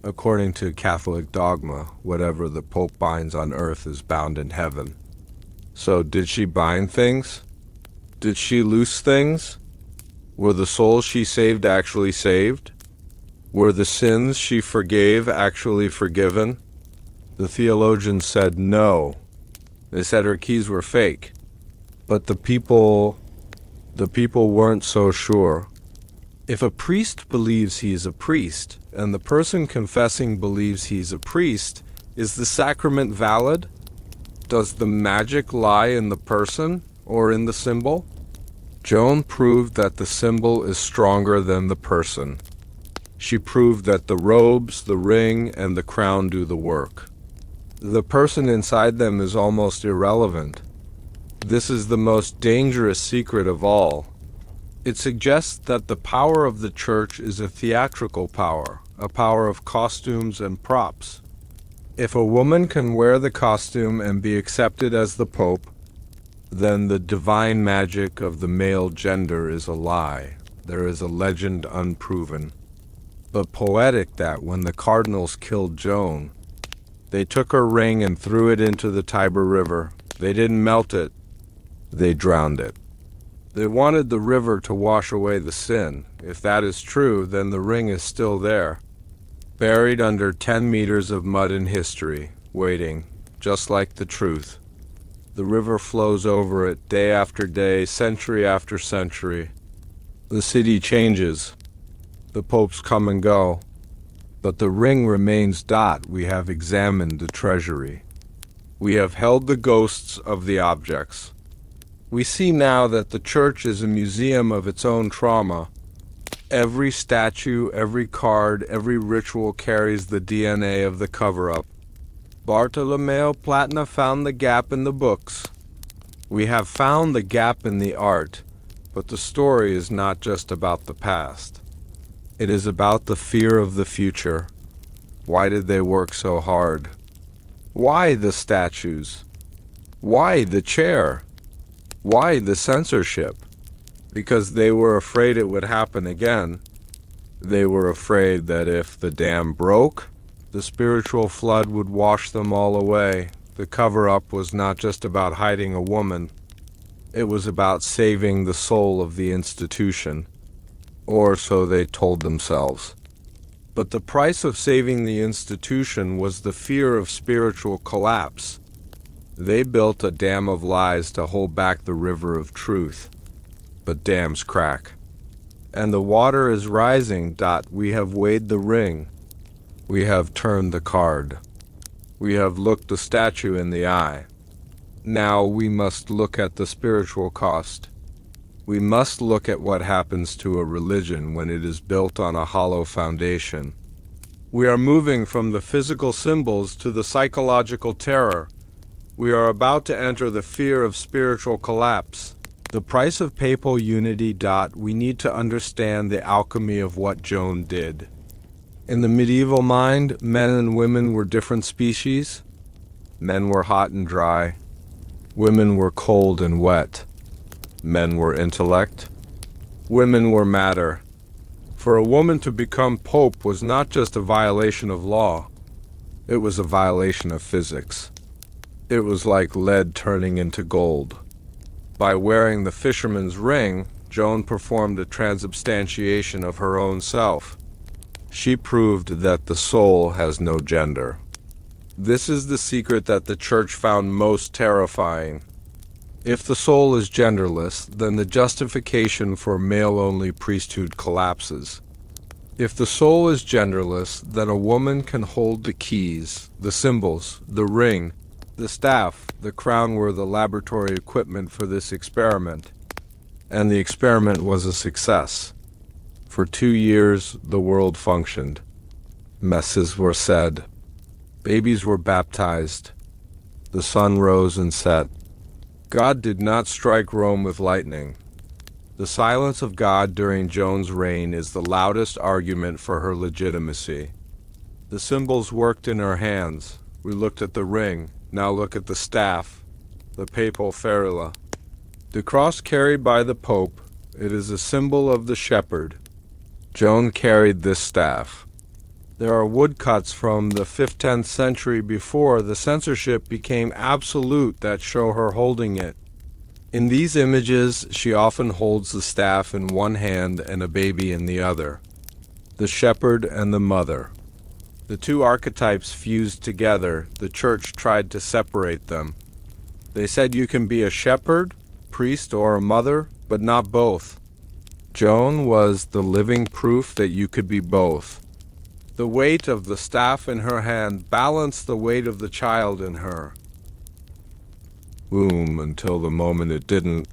Speaker 1: According to Catholic dogma, whatever the Pope binds on earth is bound in heaven. So did she bind things? Did she loose things? Were the souls she saved actually saved? Were the sins she forgave actually forgiven? The theologians said no. They said her keys were fake. But the people weren't so sure. If a priest believes he is a priest, and the person confessing believes he's a priest, is the sacrament valid? Does the magic lie in the person or in the symbol? Joan proved that the symbol is stronger than the person. She proved that the robes, the ring, and the crown do the work. The person inside them is almost irrelevant. This is the most dangerous secret of all. It suggests that the power of the Church is a theatrical power, a power of costumes and props. If a woman can wear the costume and be accepted as the Pope, then the divine magic of the male gender is a lie. There is a legend unproven, but poetic that when the cardinals killed Joan, they took her ring and threw it into the Tiber River. They didn't melt it, they drowned it. They wanted the river to wash away the sin. If that is true, then the ring is still there, buried under 10 meters of mud in history, waiting, just like the truth. The river flows over it day after day, century after century. The city changes. The popes come and go. But the ring remains. We have examined the treasury. We have held the ghosts of the objects. We see now that the Church is a museum of its own trauma. Every statue, every card, every ritual carries the DNA of the cover-up. Bartolomeo Platna found the gap in the books. We have found the gap in the art, but the story is not just about the past. It is about the fear of the future. Why did they work so hard? Why the statues? Why the chair? Why the censorship? Because they were afraid it would happen again. They were afraid that if the dam broke, the spiritual flood would wash them all away. The cover-up was not just about hiding a woman. It was about saving the soul of the institution. Or so they told themselves. But the price of saving the institution was the fear of spiritual collapse. They built a dam of lies to hold back the river of truth. But dams crack. And the water is rising. We have weighed the ring. We have turned the card. We have looked the statue in the eye. Now we must look at the spiritual cost. We must look at what happens to a religion when it is built on a hollow foundation. We are moving from the physical symbols to the psychological terror. We are about to enter the fear of spiritual collapse. The price of papal unity. We need to understand the alchemy of what Joan did. In the medieval mind, men and women were different species. Men were hot and dry. Women were cold and wet. Men were intellect. Women were matter. For a woman to become pope was not just a violation of law. It was a violation of physics. It was like lead turning into gold. By wearing the fisherman's ring, Joan performed a transubstantiation of her own self. She proved that the soul has no gender. This is the secret that the Church found most terrifying. If the soul is genderless, then the justification for male-only priesthood collapses. If the soul is genderless, then a woman can hold the keys, the symbols, the ring, the staff. The crown were the laboratory equipment for this experiment. And the experiment was a success. For 2 years, the world functioned. Messes were said. Babies were baptized. The sun rose and set. God did not strike Rome with lightning. The silence of God during Joan's reign is the loudest argument for her legitimacy. The symbols worked in her hands. We looked at the ring. Now look at the staff, the papal ferula. The cross carried by the Pope, it is a symbol of the shepherd. Joan carried this staff. There are woodcuts from the 5th-10th century before the censorship became absolute that show her holding it. In these images, she often holds the staff in one hand and a baby in the other. The shepherd and the mother. The two archetypes fused together. The Church tried to separate them. They said you can be a shepherd, priest, or a mother, but not both. Joan was the living proof that you could be both. The weight of the staff in her hand balanced the weight of the child in her. Womb until the moment it didn't.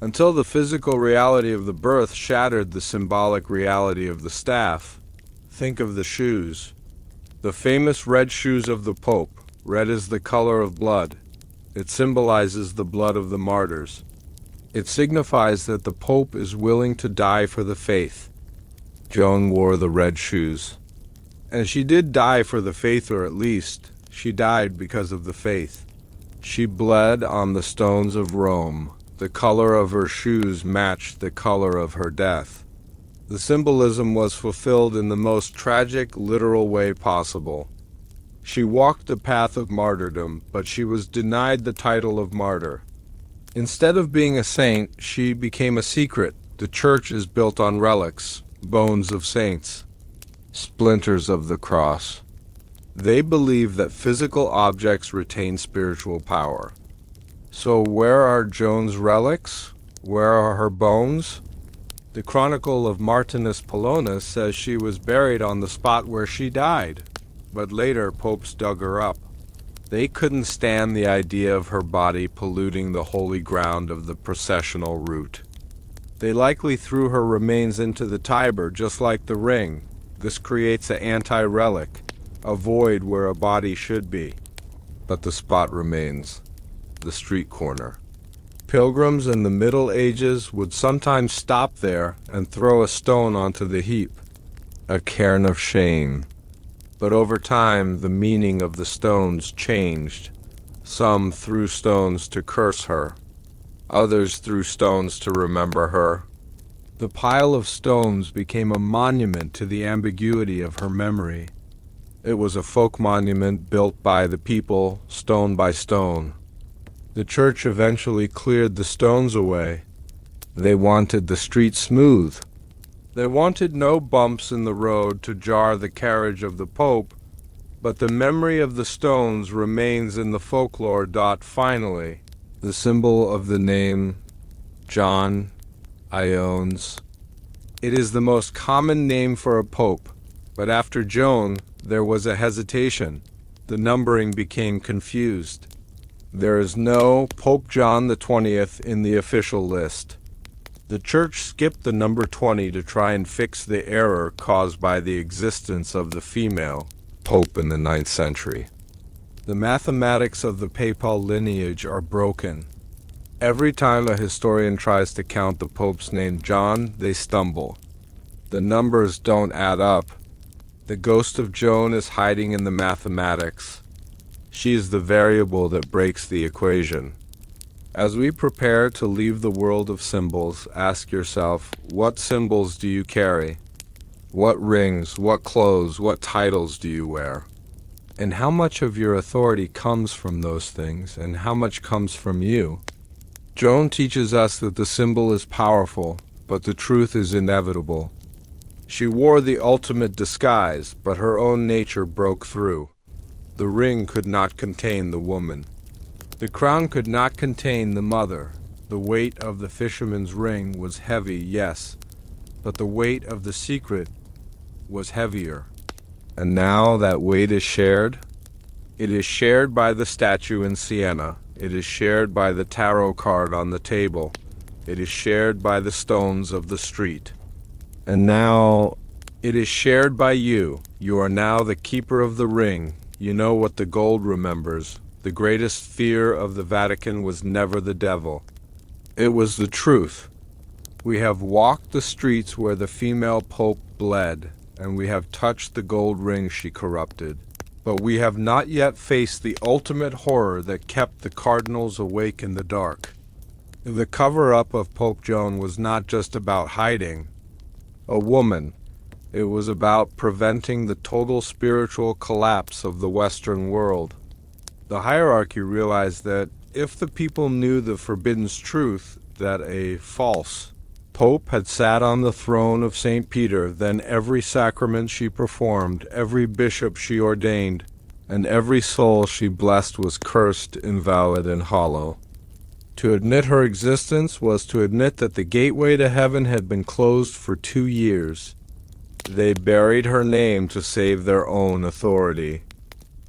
Speaker 1: Until the physical reality of the birth shattered the symbolic reality of the staff. Think of the shoes. The famous red shoes of the Pope. Red is the color of blood. It symbolizes the blood of the martyrs. It signifies that the Pope is willing to die for the faith. Joan wore the red shoes. And she did die for the faith, or at least, she died because of the faith. She bled on the stones of Rome. The color of her shoes matched the color of her death. The symbolism was fulfilled in the most tragic, literal way possible. She walked the path of martyrdom, but she was denied the title of martyr. Instead of being a saint, she became a secret. The Church is built on relics, bones of saints, splinters of the cross. They believe that physical objects retain spiritual power. So where are Joan's relics? Where are her bones? The Chronicle of Martinus Polonus says she was buried on the spot where she died, but later popes dug her up. They couldn't stand the idea of her body polluting the holy ground of the processional route. They likely threw her remains into the Tiber, just like the ring. This creates an anti-relic, a void where a body should be. But the spot remains, the street corner. Pilgrims in the Middle Ages would sometimes stop there and throw a stone onto the heap, a cairn of shame. But over time, the meaning of the stones changed. Some threw stones to curse her. Others threw stones to remember her. The pile of stones became a monument to the ambiguity of her memory. It was a folk monument built by the people, stone by stone. The Church eventually cleared the stones away. They wanted the street smooth. They wanted no bumps in the road to jar the carriage of the Pope, but the memory of the stones remains in the folklore. Finally, the symbol of the name, John, Iones. It is the most common name for a pope, but after Joan, there was a hesitation. The numbering became confused. There is no Pope John the 20th in the official list. The Church skipped the number 20 to try and fix the error caused by the existence of the female pope in the 9th century. The mathematics of the papal lineage are broken. Every time a historian tries to count the popes named John, they stumble. The numbers don't add up. The ghost of Joan is hiding in the mathematics. She is the variable that breaks the equation. As we prepare to leave the world of symbols, ask yourself, what symbols do you carry? What rings, what clothes, what titles do you wear? And how much of your authority comes from those things, and how much comes from you? Joan teaches us that the symbol is powerful, but the truth is inevitable. She wore the ultimate disguise, but her own nature broke through. The ring could not contain the woman. The crown could not contain the mother. The weight of the fisherman's ring was heavy, yes, but the weight of the secret was heavier. And now that weight is shared. It is shared by the statue in Siena. It is shared by the tarot card on the table. It is shared by the stones of the street. And now it is shared by you. You are now the keeper of the ring. You know what the gold remembers. The greatest fear of the Vatican was never the devil. It was the truth. We have walked the streets where the female pope bled, and we have touched the gold ring she corrupted. But we have not yet faced the ultimate horror that kept the cardinals awake in the dark. The cover-up of Pope Joan was not just about hiding a woman. It was about preventing the total spiritual collapse of the Western world. The hierarchy realized that if the people knew the forbidden truth that a false Pope had sat on the throne of St. Peter, then every sacrament she performed, every bishop she ordained, and every soul she blessed was cursed, invalid, and hollow. To admit her existence was to admit that the gateway to heaven had been closed for 2 years. They buried her name to save their own authority.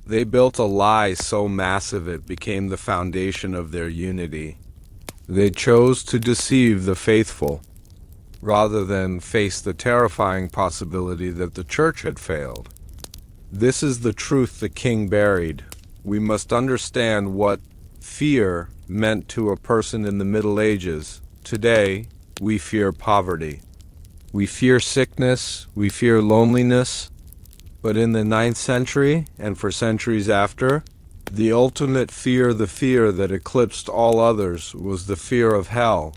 Speaker 1: They built a lie so massive it became the foundation of their unity. They chose to deceive the faithful, rather than face the terrifying possibility that the church had failed. This is the truth the king buried. We must understand what fear meant to a person in the Middle Ages. Today, we fear poverty. We fear sickness, we fear loneliness. But in the 9th century, and for centuries after, the ultimate fear, the fear that eclipsed all others, was the fear of hell.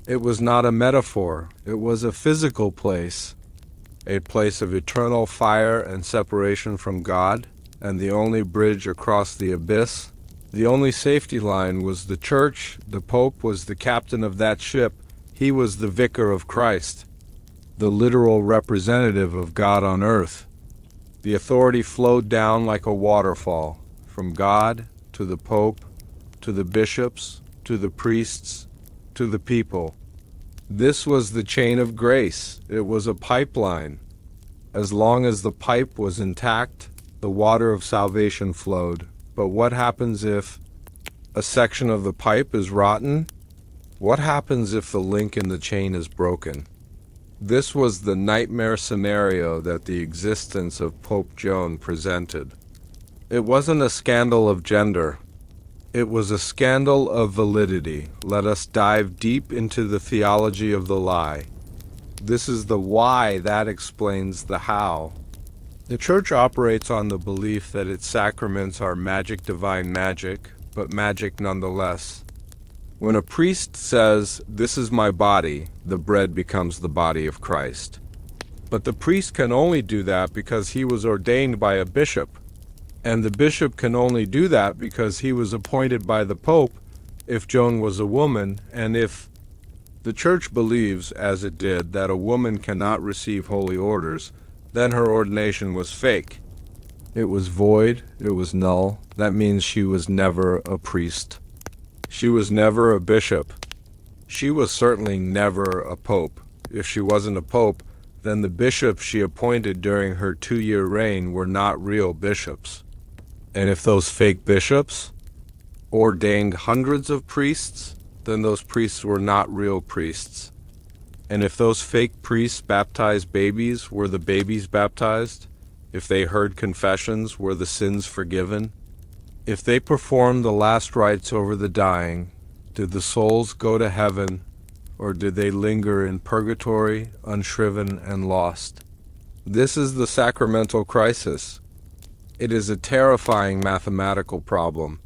Speaker 1: It was not a metaphor, it was a physical place, a place of eternal fire and separation from God, and the only bridge across the abyss. The only safety line was the church. The Pope was the captain of that ship. He was the vicar of Christ, the literal representative of God on earth. The authority flowed down like a waterfall, from God to the Pope, to the bishops, to the priests, to the people. This was the chain of grace. It was a pipeline. As long as the pipe was intact, the water of salvation flowed. But what happens if a section of the pipe is rotten? What happens if the link in the chain is broken? This was the nightmare scenario that the existence of Pope Joan presented. It wasn't a scandal of gender. It was a scandal of validity. Let us dive deep into the theology of the lie. This is the why that explains the how. The Church operates on the belief that its sacraments are magic, divine magic, but magic nonetheless. When a priest says, "This is my body," the bread becomes the body of Christ. But the priest can only do that because he was ordained by a bishop. And the bishop can only do that because he was appointed by the Pope if Joan was a woman, and if the Church believes, as it did, that a woman cannot receive holy orders, then her ordination was fake. It was void, it was null. That means she was never a priest. She was never a bishop. She was certainly never a pope. If she wasn't a pope, then the bishops she appointed during her 2-year reign were not real bishops. And if those fake bishops ordained hundreds of priests, then those priests were not real priests. And if those fake priests baptized babies, were the babies baptized? If they heard confessions, were the sins forgiven? If they performed the last rites over the dying, Did the souls go to heaven, or did they linger in purgatory, unshriven and lost? This is the sacramental crisis. It is a terrifying mathematical problem.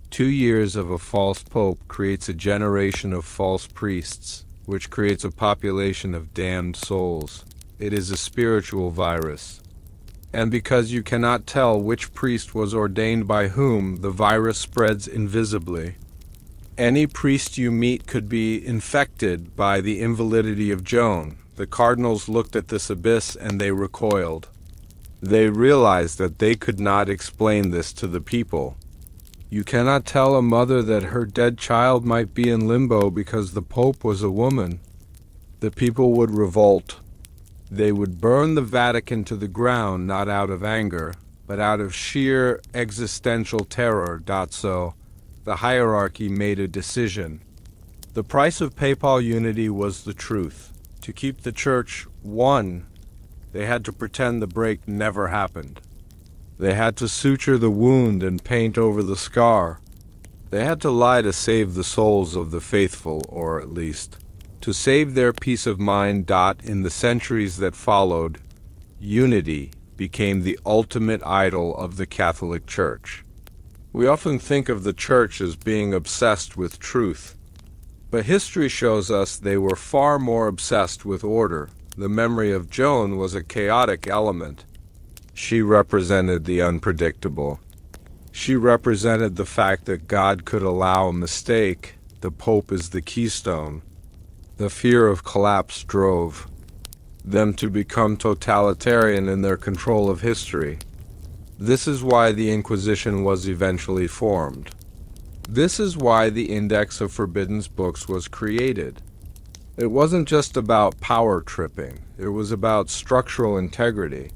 Speaker 1: 2 years of a false pope creates a generation of false priests, which creates a population of damned souls. It is a spiritual virus. And because you cannot tell which priest was ordained by whom, the virus spreads invisibly. Any priest you meet could be infected by the invalidity of Joan. The cardinals looked at this abyss and they recoiled. They realized that they could not explain this to the people. You cannot tell a mother that her dead child might be in limbo because the Pope was a woman. The people would revolt. They would burn the Vatican to the ground, not out of anger, but out of sheer existential terror. So, the hierarchy made a decision. The price of papal unity was the truth. To keep the Church one, they had to pretend the break never happened. They had to suture the wound and paint over the scar. They had to lie to save the souls of the faithful, or at least to save their peace of mind. In the centuries that followed, unity became the ultimate idol of the Catholic Church. We often think of the Church as being obsessed with truth, but history shows us they were far more obsessed with order. The memory of Joan was a chaotic element. She represented the unpredictable. She represented the fact that God could allow a mistake. The Pope is the keystone. The fear of collapse drove them to become totalitarian in their control of history. This is why the Inquisition was eventually formed. This is why the Index of Forbidden Books was created. It wasn't just about power tripping. It was about structural integrity.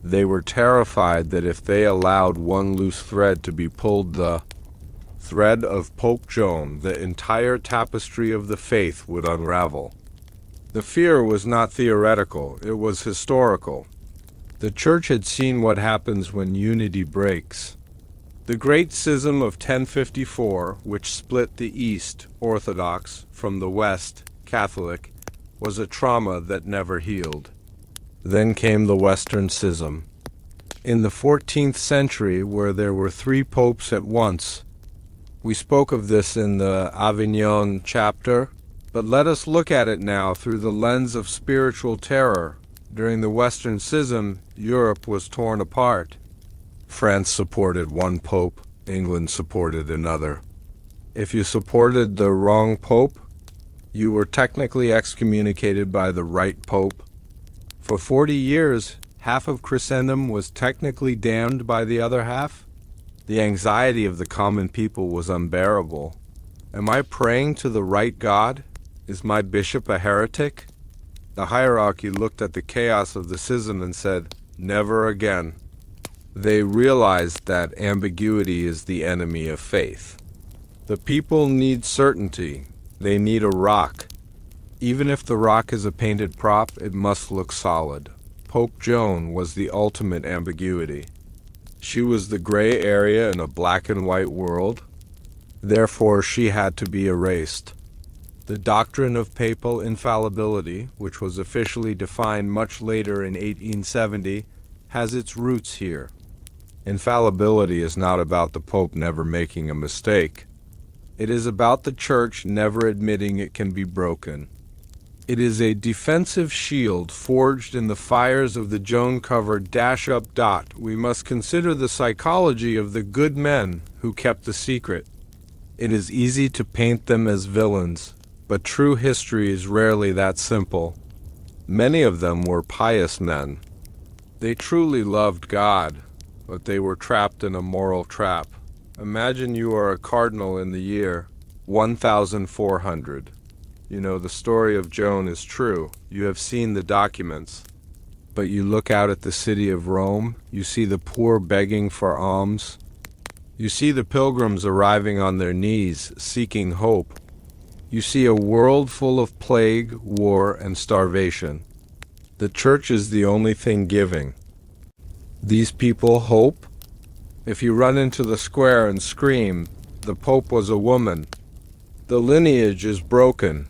Speaker 1: They were terrified that if they allowed one loose thread to be pulled, the thread of Pope Joan, the entire tapestry of the faith would unravel. The fear was not theoretical, it was historical. The Church had seen what happens when unity breaks. The Great Schism of 1054, which split the East, Orthodox, from the West, Catholic, was a trauma that never healed. Then came the Western Schism. In the 14th century, where there were 3 popes at once, we spoke of this in the Avignon chapter, but let us look at it now through the lens of spiritual terror. During the Western Schism, Europe was torn apart. France supported one pope, England supported another. If you supported the wrong pope, you were technically excommunicated by the right pope. For 40 years, half of Christendom was technically damned by the other half. The anxiety of the common people was unbearable. Am I praying to the right God? Is my bishop a heretic? The hierarchy looked at the chaos of the schism and said, never again. They realized that ambiguity is the enemy of faith. The people need certainty. They need a rock. Even if the rock is a painted prop, it must look solid. Pope Joan was the ultimate ambiguity. She was the gray area in a black and white world. Therefore, she had to be erased. The doctrine of papal infallibility, which was officially defined much later in 1870, has its roots here. Infallibility is not about the Pope never making a mistake. It is about the Church never admitting it can be broken. It is a defensive shield forged in the fires of the Joan-covered dash-up. We must consider the psychology of the good men who kept the secret. It is easy to paint them as villains, but true history is rarely that simple. Many of them were pious men. They truly loved God, but they were trapped in a moral trap. Imagine you are a cardinal in the year 1400. You know, the story of Joan is true. You have seen the documents. But you look out at the city of Rome, you see the poor begging for alms. You see the pilgrims arriving on their knees, seeking hope. You see a world full of plague, war, and starvation. The Church is the only thing giving. These people hope? If you run into the square and scream, the Pope was a woman, The lineage is broken.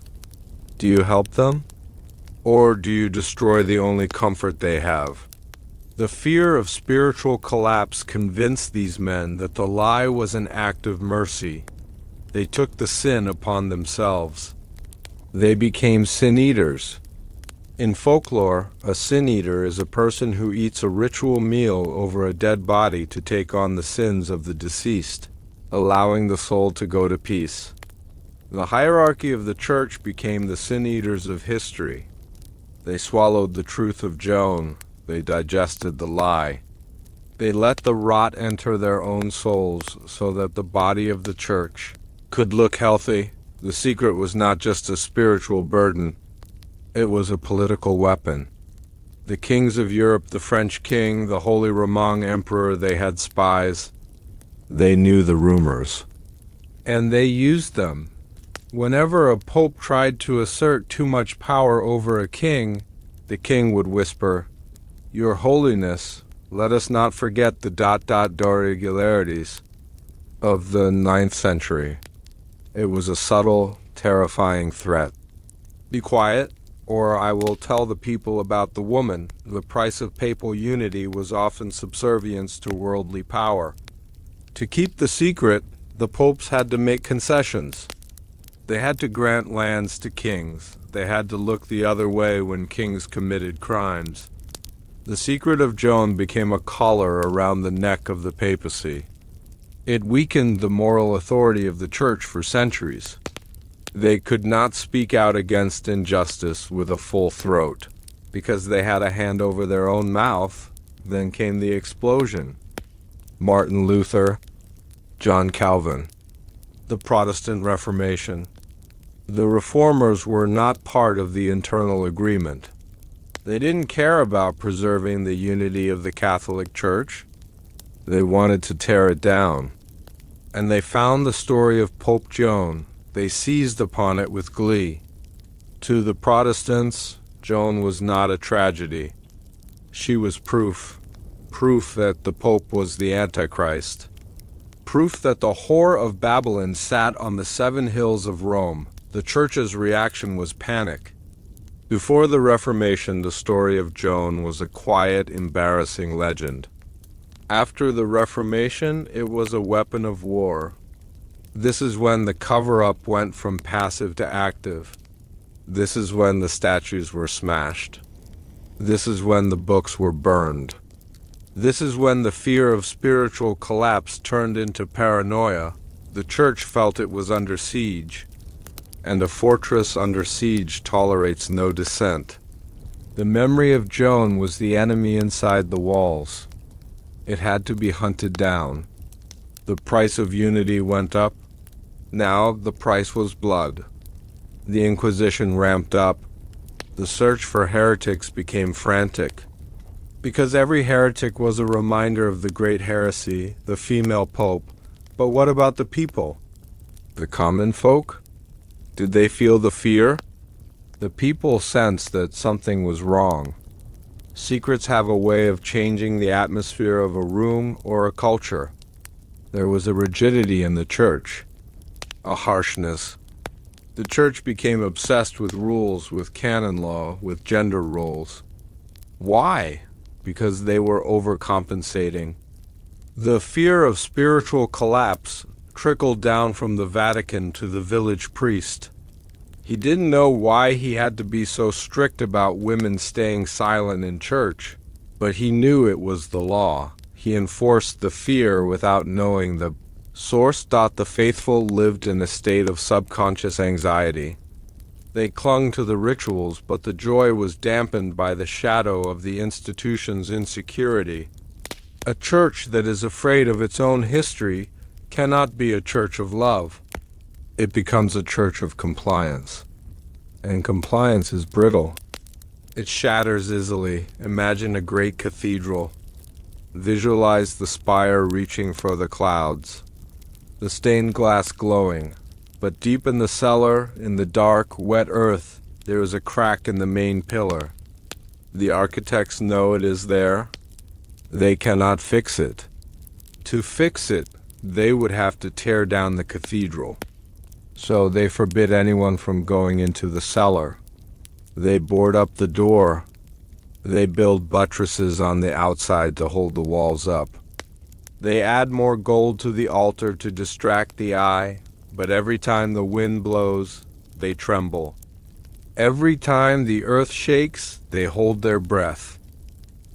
Speaker 1: Do you help them? Or do you destroy the only comfort they have? The fear of spiritual collapse convinced these men that the lie was an act of mercy. They took the sin upon themselves. They became sin-eaters. In folklore, a sin-eater is a person who eats a ritual meal over a dead body to take on the sins of the deceased, allowing the soul to go to peace. The hierarchy of the church became the sin-eaters of history. They swallowed the truth of Joan. They digested the lie. They let the rot enter their own souls so that the body of the church could look healthy. The secret was not just a spiritual burden. It was a political weapon. The kings of Europe, the French king, the Holy Roman emperor, they had spies. They knew the rumors. And they used them. Whenever a pope tried to assert too much power over a king, the king would whisper, "Your Holiness, let us not forget the ... irregularities of the 9th century." It was a subtle, terrifying threat. Be quiet, or I will tell the people about the woman. The price of papal unity was often subservience to worldly power. To keep the secret, the popes had to make concessions. They had to grant lands to kings. They had to look the other way when kings committed crimes. The secret of Joan became a collar around the neck of the papacy. It weakened the moral authority of the church for centuries. They could not speak out against injustice with a full throat, because they had a hand over their own mouth. Then came the explosion. Martin Luther, John Calvin, the Protestant Reformation. The reformers were not part of the internal agreement. They didn't care about preserving the unity of the Catholic Church. They wanted to tear it down. And they found the story of Pope Joan. They seized upon it with glee. To the Protestants, Joan was not a tragedy. She was proof that the Pope was the Antichrist. Proof that the whore of Babylon sat on the 7 hills of Rome. The Church's reaction was panic. Before the Reformation, the story of Joan was a quiet, embarrassing legend. After the Reformation, it was a weapon of war. This is when the cover-up went from passive to active. This is when the statues were smashed. This is when the books were burned. This is when the fear of spiritual collapse turned into paranoia. The church felt it was under siege, and a fortress under siege tolerates no dissent. The memory of Joan was the enemy inside the walls. It had to be hunted down. The price of unity went up. Now the price was blood. The Inquisition ramped up. The search for heretics became frantic. Because every heretic was a reminder of the great heresy, the female pope. But what about the people? The common folk? Did they feel the fear? The people sensed that something was wrong. Secrets have a way of changing the atmosphere of a room or a culture. There was a rigidity in the church, a harshness. The church became obsessed with rules, with canon law, with gender roles. Why? Because they were overcompensating. The fear of spiritual collapse trickled down from the Vatican to the village priest. He didn't know why he had to be so strict about women staying silent in church, but he knew it was the law. He enforced the fear without knowing the source. The faithful lived in a state of subconscious anxiety. They clung to the rituals, but the joy was dampened by the shadow of the institution's insecurity. A church that is afraid of its own history cannot be a church of love. It becomes a church of compliance. And compliance is brittle. It shatters easily. Imagine a great cathedral. Visualize the spire reaching for the clouds, the stained glass glowing. But deep in the cellar, in the dark, wet earth, there is a crack in the main pillar. The architects know it is there. They cannot fix it. To fix it, they would have to tear down the cathedral. So they forbid anyone from going into the cellar. They board up the door. They build buttresses on the outside to hold the walls up. They add more gold to the altar to distract the eye, but every time the wind blows, they tremble. Every time the earth shakes, they hold their breath.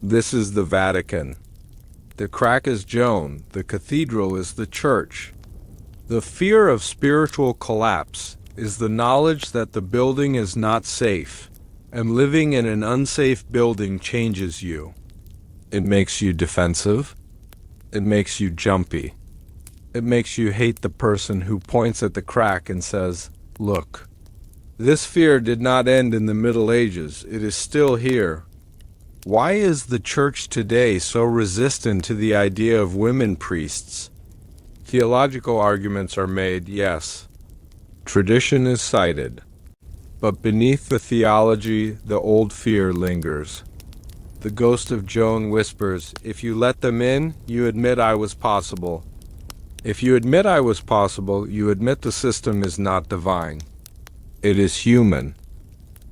Speaker 1: This is the Vatican. The crack is Joan, the cathedral is the church. The fear of spiritual collapse is the knowledge that the building is not safe, and living in an unsafe building changes you. It makes you defensive. It makes you jumpy. It makes you hate the person who points at the crack and says, "Look." This fear did not end in the Middle Ages. It is still here. Why is the church today so resistant to the idea of women priests? Theological arguments are made, yes. Tradition is cited. But beneath the theology, the old fear lingers. The ghost of Joan whispers, "If you let them in, you admit I was possible. If you admit I was possible, you admit the system is not divine. It is human.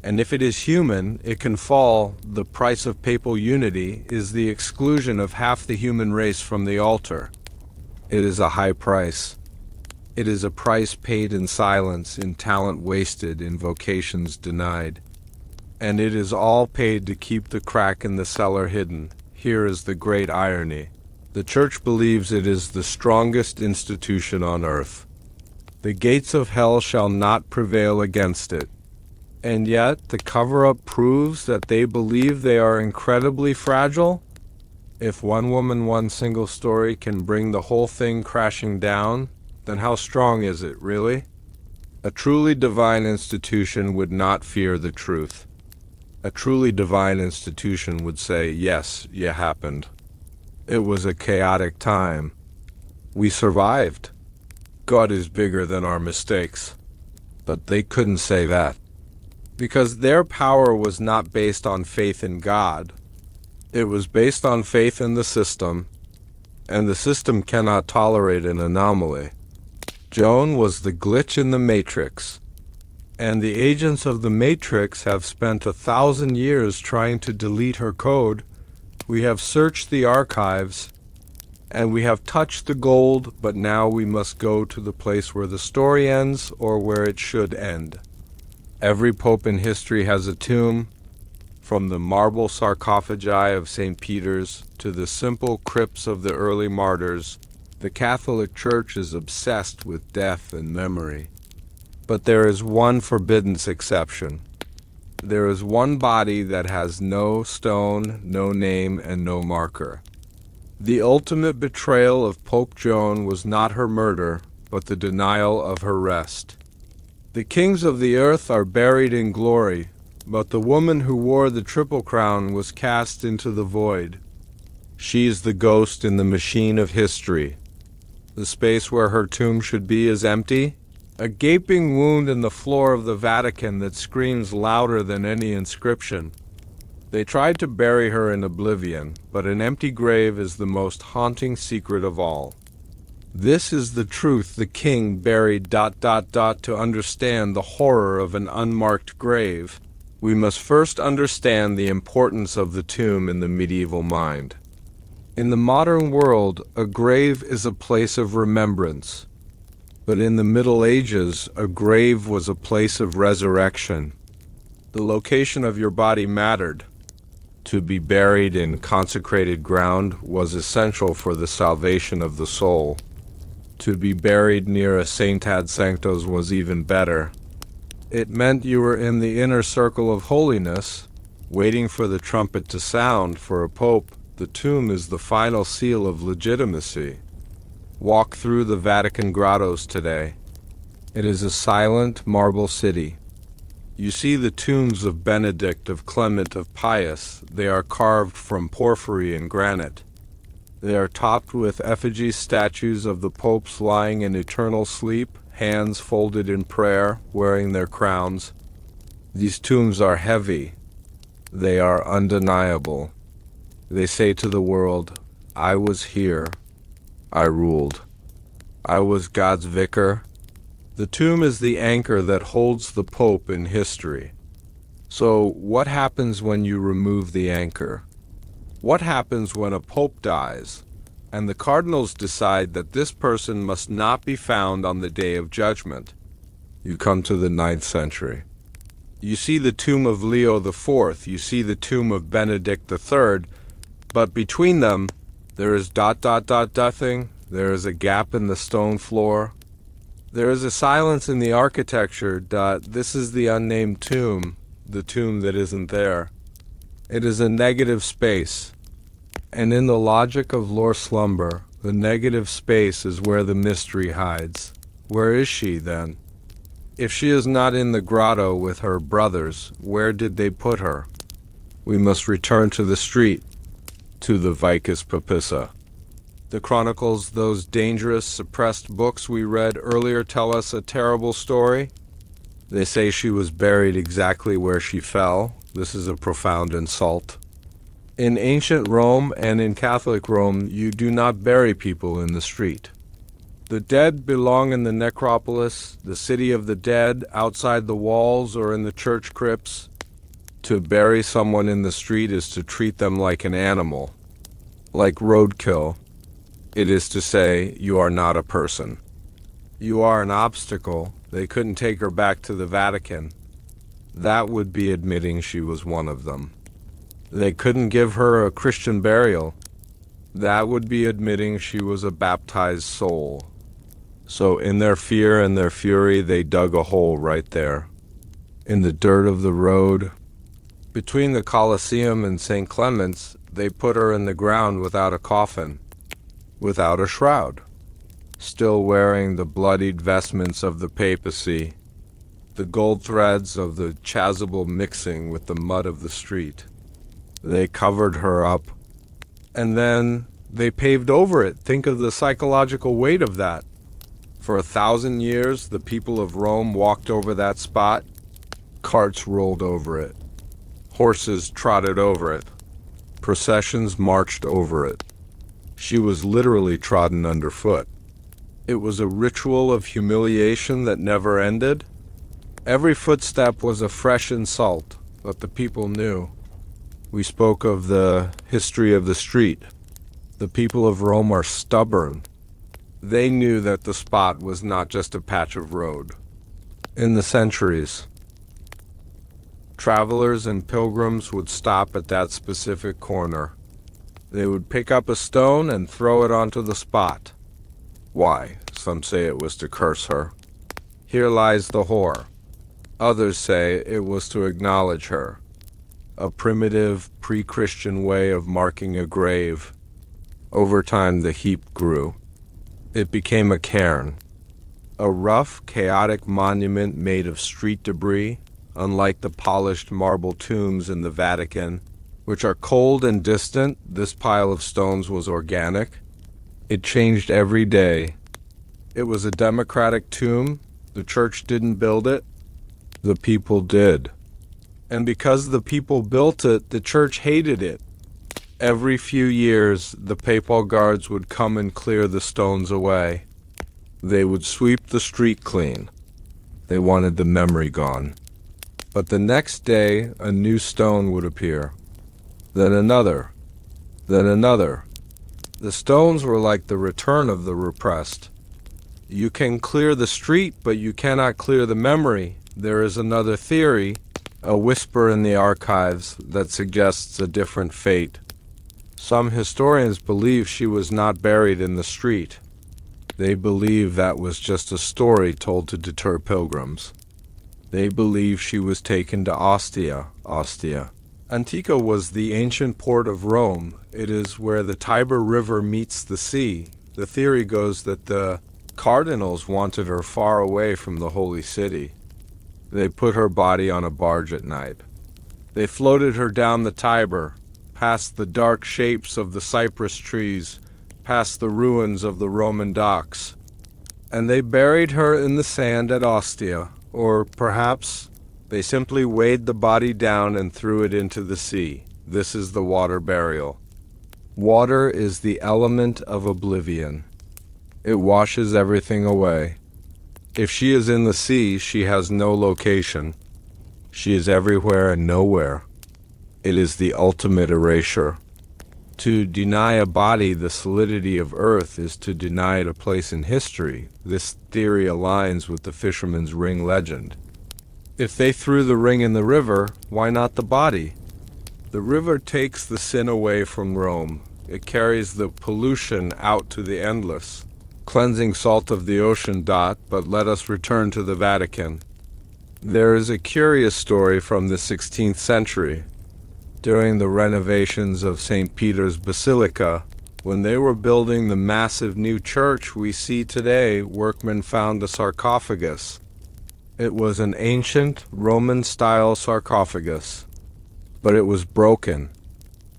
Speaker 1: And if it is human, it can fall. The price of papal unity is the exclusion of half the human race from the altar. It is a high price. It is a price paid in silence, in talent wasted, in vocations denied. And it is all paid to keep the crack in the cellar hidden. Here is the great irony. The Church believes it is the strongest institution on earth. The gates of hell shall not prevail against it. And yet, the cover-up proves that they believe they are incredibly fragile. If one woman, one single story can bring the whole thing crashing down, then how strong is it, really? A truly divine institution would not fear the truth. A truly divine institution would say, "Yes, it happened. It was a chaotic time. We survived. God is bigger than our mistakes." But they couldn't say that. Because their power was not based on faith in God. It was based on faith in the system, and the system cannot tolerate an anomaly. Joan was the glitch in the matrix, and the agents of the matrix have spent 1,000 years trying to delete her code. We have searched the archives, and we have touched the gold, but now we must go to the place where the story ends or where it should end. Every pope in history has a tomb, from the marble sarcophagi of St. Peter's to the simple crypts of the early martyrs. The Catholic Church is obsessed with death and memory. But there is one forbidden exception. There is one body that has no stone, no name, and no marker. The ultimate betrayal of Pope Joan was not her murder, but the denial of her rest. The kings of the earth are buried in glory, but the woman who wore the triple crown was cast into the void. She is the ghost in the machine of history. The space where her tomb should be is empty, a gaping wound in the floor of the Vatican that screams louder than any inscription. They tried to bury her in oblivion, but an empty grave is the most haunting secret of all. This is the truth the king buried ... To understand the horror of an unmarked grave, we must first understand the importance of the tomb in the medieval mind. In the modern world, a grave is a place of remembrance. But in the Middle Ages, a grave was a place of resurrection. The location of your body mattered. To be buried in consecrated ground was essential for the salvation of the soul. To be buried near a sanctad sanctos was even better. It meant you were in the inner circle of holiness, waiting for the trumpet to sound. For a pope, the tomb is the final seal of legitimacy. Walk through the Vatican grottos today. It is a silent marble city. You see the tombs of Benedict, of Clement, of Pius. They are carved from porphyry and granite. They are topped with effigy statues of the popes lying in eternal sleep, hands folded in prayer, wearing their crowns. These tombs are heavy. They are undeniable. They say to the world, "I was here. I ruled. I was God's vicar. The tomb is the anchor that holds the Pope in history. So, what happens when you remove the anchor? What happens when a Pope dies, and the cardinals decide that this person must not be found on the day of judgment? You come to the 9th century. You see the tomb of Leo IV, you see the tomb of Benedict III, but between them, there is ... nothing, there is a gap in the stone floor. There is a silence in the architecture. This is the unnamed tomb, the tomb that isn't there. It is a negative space. And in the logic of Lore Slumber, the negative space is where the mystery hides. Where is she, then? If she is not in the grotto with her brothers, where did they put her? We must return to the street, to the Vicus Papissa. The Chronicles, those dangerous, suppressed books we read earlier, tell us a terrible story. They say she was buried exactly where she fell. This is a profound insult. In ancient Rome and in Catholic Rome, you do not bury people in the street. The dead belong in the necropolis, the city of the dead, outside the walls or in the church crypts. To bury someone in the street is to treat them like an animal, like roadkill. It is to say, you are not a person. You are an obstacle. They couldn't take her back to the Vatican. That would be admitting she was one of them. They couldn't give her a Christian burial. That would be admitting she was a baptized soul. So in their fear and their fury, they dug a hole right there, in the dirt of the road. Between the Colosseum and St. Clement's, they put her in the ground without a coffin, without a shroud, still wearing the bloodied vestments of the papacy, the gold threads of the chasuble mixing with the mud of the street. They covered her up, and then they paved over it. Think of the psychological weight of that. For 1,000 years, the people of Rome walked over that spot. Carts rolled over it. Horses trotted over it. Processions marched over it. She was literally trodden underfoot. It was a ritual of humiliation that never ended. Every footstep was a fresh insult, but the people knew. We spoke of the history of the street. The people of Rome are stubborn. They knew that the spot was not just a patch of road. In the centuries, travelers and pilgrims would stop at that specific corner. They would pick up a stone and throw it onto the spot. Why? Some say it was to curse her. Here lies the whore. Others say it was to acknowledge her. A primitive, pre-Christian way of marking a grave. Over time, the heap grew. It became a cairn, a rough, chaotic monument made of street debris, unlike the polished marble tombs in the Vatican, which are cold and distant. This pile of stones was organic. It changed every day. It was a democratic tomb. The church didn't build it. The people did. And because the people built it, the church hated it. Every few years, the papal guards would come and clear the stones away. They would sweep the street clean. They wanted the memory gone. But the next day, a new stone would appear. Then another. Then another. The stones were like the return of the repressed. You can clear the street, but you cannot clear the memory. There is another theory, a whisper in the archives that suggests a different fate. Some historians believe she was not buried in the street. They believe that was just a story told to deter pilgrims. They believe she was taken to Ostia. Antica was the ancient port of Rome. It is where the Tiber River meets the sea. The theory goes that the cardinals wanted her far away from the holy city. They put her body on a barge at night. They floated her down the Tiber, past the dark shapes of the cypress trees, past the ruins of the Roman docks. And they buried her in the sand at Ostia, or perhaps they simply weighed the body down and threw it into the sea. This is the water burial. Water is the element of oblivion. It washes everything away. If she is in the sea, she has no location. She is everywhere and nowhere. It is the ultimate erasure. To deny a body the solidity of earth is to deny it a place in history. This theory aligns with the fisherman's ring legend. If they threw the ring in the river, why not the body? The river takes the sin away from Rome. It carries the pollution out to the endless, cleansing salt of the ocean. But let us return to the Vatican. There is a curious story from the 16th century. During the renovations of St. Peter's Basilica, when they were building the massive new church we see today, workmen found a sarcophagus. It was an ancient Roman-style sarcophagus, but it was broken,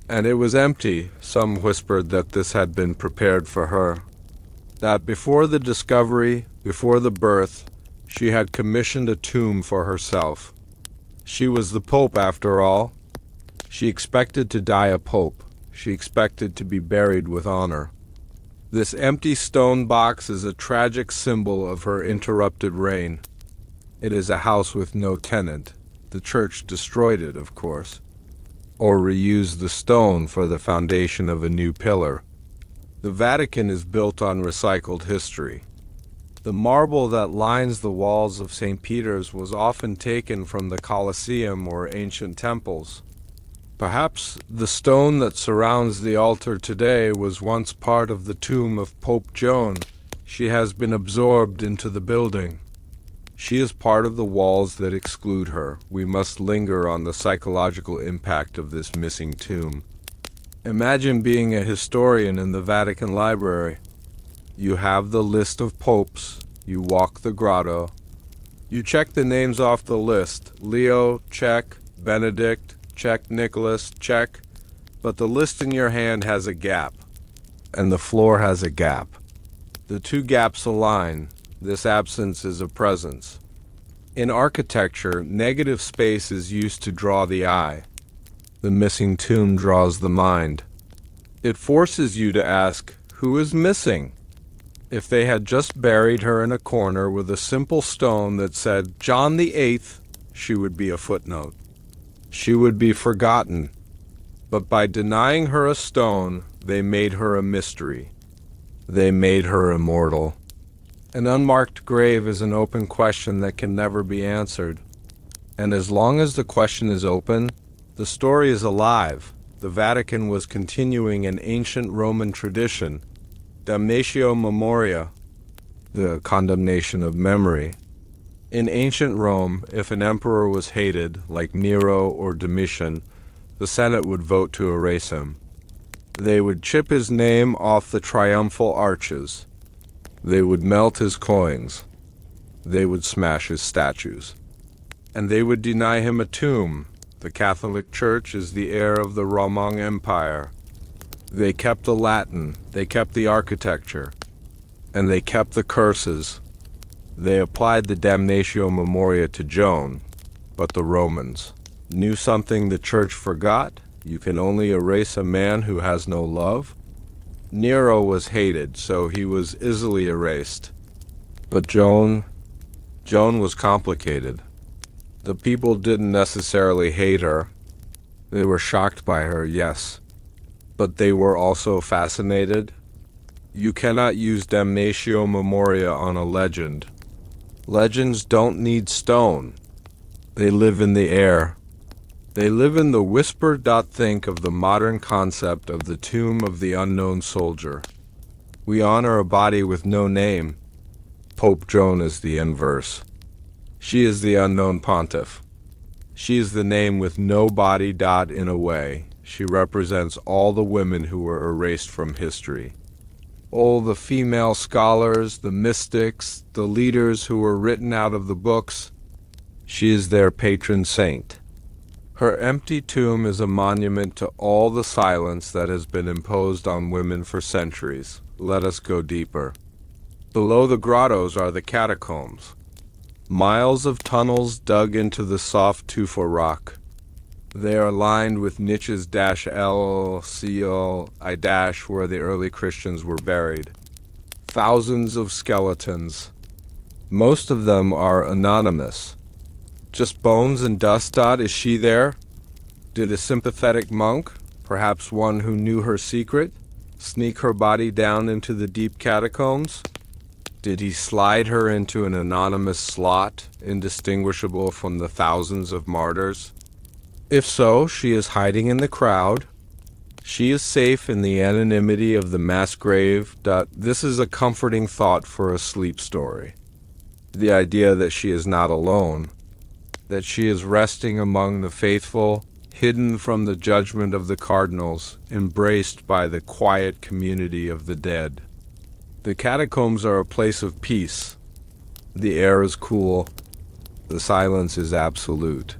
Speaker 1: and it was empty. Some whispered that this had been prepared for her, that before the discovery, before the birth, she had commissioned a tomb for herself. She was the Pope, after all. She expected to die a pope. She expected to be buried with honor. This empty stone box is a tragic symbol of her interrupted reign. It is a house with no tenant. The church destroyed it, of course, or reused the stone for the foundation of a new pillar. The Vatican is built on recycled history. The marble that lines the walls of St. Peter's was often taken from the Colosseum or ancient temples. Perhaps the stone that surrounds the altar today was once part of the tomb of Pope Joan. She has been absorbed into the building. She is part of the walls that exclude her. We must linger on the psychological impact of this missing tomb. Imagine being a historian in the Vatican Library. You have the list of popes. You walk the grotto. You check the names off the list. Leo, check. Benedict, check. Nicholas, check. But the list in your hand has a gap, and the floor has a gap. The two gaps align. This absence is a presence. In architecture, negative space is used to draw the eye. The missing tomb draws the mind. It forces you to ask, who is missing? If they had just buried her in a corner with a simple stone that said John the Eighth, she would be a footnote. She would be forgotten. But by denying her a stone, they made her a mystery. They made her immortal. An unmarked grave is an open question that can never be answered. And as long as the question is open, the story is alive. The Vatican was continuing an ancient Roman tradition, damnatio memoria, the condemnation of memory. In ancient Rome, if an emperor was hated, like Nero or Domitian, the Senate would vote to erase him. They would chip his name off the triumphal arches. They would melt his coins. They would smash his statues. And they would deny him a tomb. The Catholic Church is the heir of the Roman Empire. They kept the Latin, they kept the architecture, and they kept the curses. They applied the damnatio memoria to Joan, but the Romans knew something the Church forgot. You can only erase a man who has no love. Nero was hated, so he was easily erased. But Joan was complicated. The people didn't necessarily hate her. They were shocked by her, yes. But they were also fascinated. You cannot use damnatio memoria on a legend. Legends don't need stone. They live in the air. They live in the whisper. Think of the modern concept of the tomb of the unknown soldier. We honor a body with no name. Pope Joan is the inverse. She is the unknown pontiff. She is the name with no body. In a way, she represents all the women who were erased from history. All the female scholars, the mystics, the leaders who were written out of the books. She is their patron saint. Her empty tomb is a monument to all the silence that has been imposed on women for centuries. Let us go deeper. Below the grottos are the catacombs. Miles of tunnels dug into the soft tufa rock. They are lined with niches L, Cl, I where the early Christians were buried. Thousands of skeletons. Most of them are anonymous. Just bones and dust. Is she there? Did a sympathetic monk, perhaps one who knew her secret, sneak her body down into the deep catacombs? Did he slide her into an anonymous slot, indistinguishable from the thousands of martyrs? If so, she is hiding in the crowd. She is safe in the anonymity of the mass grave. This is a comforting thought for a sleep story. The idea that she is not alone, that she is resting among the faithful, hidden from the judgment of the cardinals, embraced by the quiet community of the dead. The catacombs are a place of peace. The air is cool. The silence is absolute.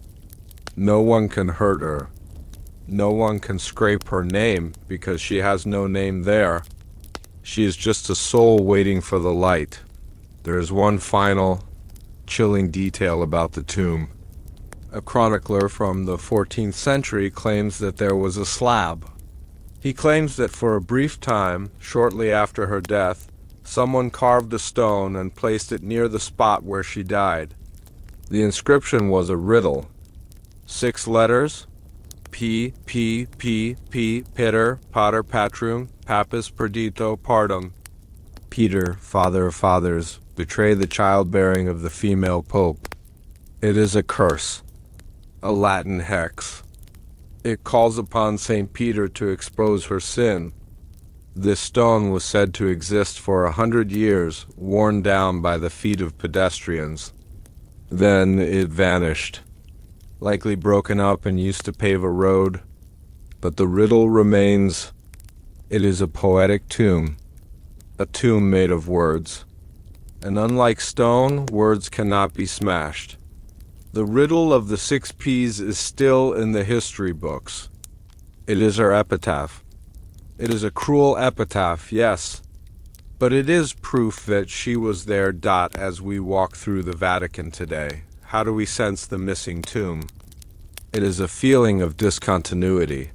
Speaker 1: No one can hurt her. No one can scrape her name because she has no name there. She is just a soul waiting for the light. There is one final, chilling detail about the tomb. A chronicler from the 14th century claims that there was a slab. He claims that for a brief time, shortly after her death, someone carved a stone and placed it near the spot where she died. The inscription was a riddle. 6 letters: P, P, P, P, Peter, Pater Patrum, Papis Perdito Partum. Peter, father of fathers, betray the childbearing of the female pope. It is a curse, a Latin hex. It calls upon St. Peter to expose her sin. This stone was said to exist for 100 years, worn down by the feet of pedestrians. Then it vanished, likely broken up and used to pave a road. But the riddle remains. It is a poetic tomb, a tomb made of words. And unlike stone, words cannot be smashed. The riddle of the 6 Ps is still in the history books. It is her epitaph. It is a cruel epitaph, yes, but it is proof that she was there. As we walk through the Vatican today, how do we sense the missing tomb? It is a feeling of discontinuity.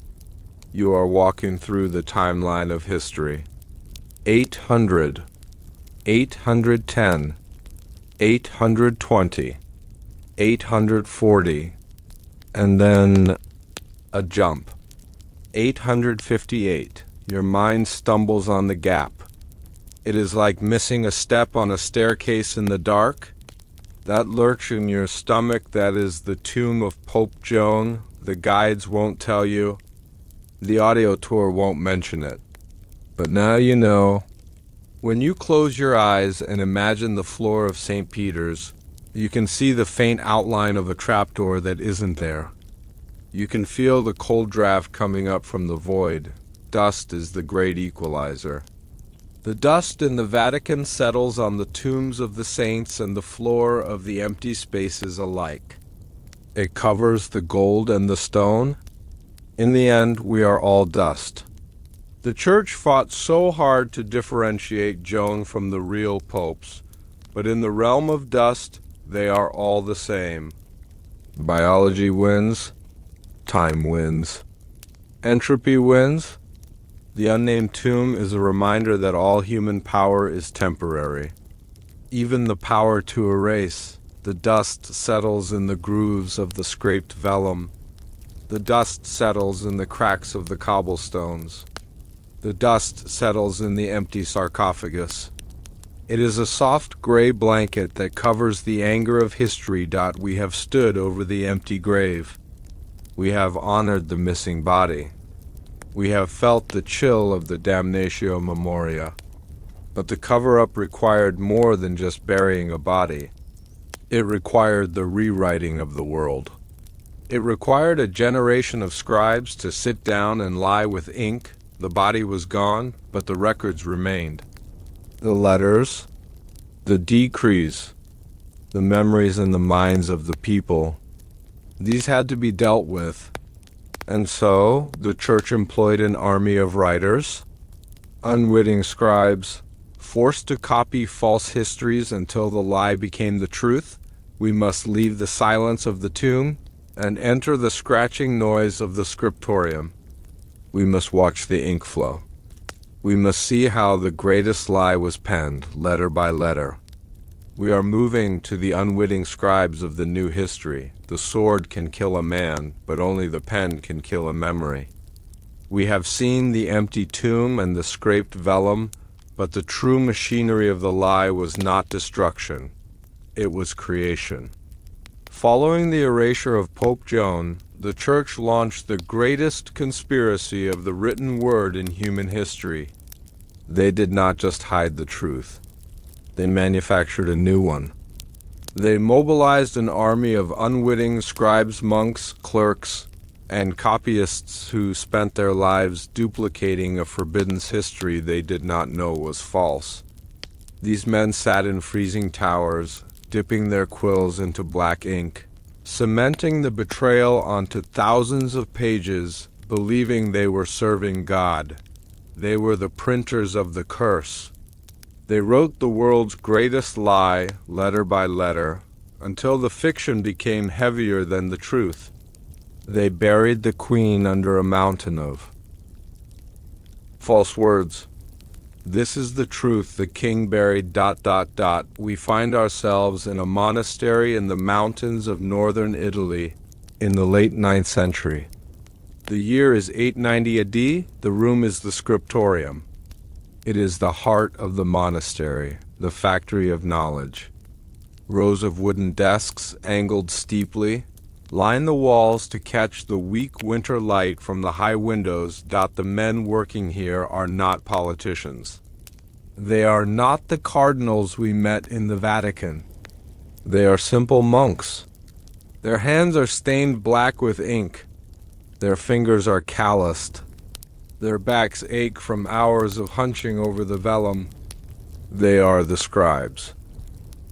Speaker 1: You are walking through the timeline of history. 800, 810, 820, 840, and then a jump. 858. Your mind stumbles on the gap. It is like missing a step on a staircase in the dark. That lurch in your stomach, that is the tomb of Pope Joan. The guides won't tell you. The audio tour won't mention it. But now you know. When you close your eyes and imagine the floor of St. Peter's, you can see the faint outline of a trapdoor that isn't there. You can feel the cold draft coming up from the void. Dust is the great equalizer. The dust in the Vatican settles on the tombs of the saints and the floor of the empty spaces alike. It covers the gold and the stone. In the end, we are all dust. The Church fought so hard to differentiate Joan from the real popes, but in the realm of dust, they are all the same. Biology wins. Time wins. Entropy wins. The unnamed tomb is a reminder that all human power is temporary. Even the power to erase. The dust settles in the grooves of the scraped vellum. The dust settles in the cracks of the cobblestones. The dust settles in the empty sarcophagus. It is a soft gray blanket that covers the anger of history. We have stood over the empty grave. We have honored the missing body. We have felt the chill of the damnatio memoria. But the cover-up required more than just burying a body. It required the rewriting of the world. It required a generation of scribes to sit down and lie with ink. The body was gone, but the records remained. The letters, the decrees, the memories in the minds of the people. These had to be dealt with. And so, the Church employed an army of writers, unwitting scribes, forced to copy false histories until the lie became the truth. We must leave the silence of the tomb and enter the scratching noise of the scriptorium. We must watch the ink flow. We must see how the greatest lie was penned, letter by letter. We are moving to the unwitting scribes of the new history. The sword can kill a man, but only the pen can kill a memory. We have seen the empty tomb and the scraped vellum, but the true machinery of the lie was not destruction. It was creation. Following the erasure of Pope Joan, the Church launched the greatest conspiracy of the written word in human history. They did not just hide the truth. They manufactured a new one. They mobilized an army of unwitting scribes, monks, clerks, and copyists who spent their lives duplicating a forbidden history they did not know was false. These men sat in freezing towers, dipping their quills into black ink, cementing the betrayal onto thousands of pages, believing they were serving God. They were the printers of the curse. They wrote the world's greatest lie, letter by letter, until the fiction became heavier than the truth. They buried the queen under a mountain of false words. This is the truth the king buried ... We find ourselves in a monastery in the mountains of northern Italy in the late 9th century. The year is 890 AD. The room is the scriptorium. It is the heart of the monastery, the factory of knowledge. Rows of wooden desks, angled steeply, line the walls to catch the weak winter light from the high windows. The men working here are not politicians. They are not the cardinals we met in the Vatican. They are simple monks. Their hands are stained black with ink. Their fingers are calloused. Their backs ache from hours of hunching over the vellum. They are the scribes.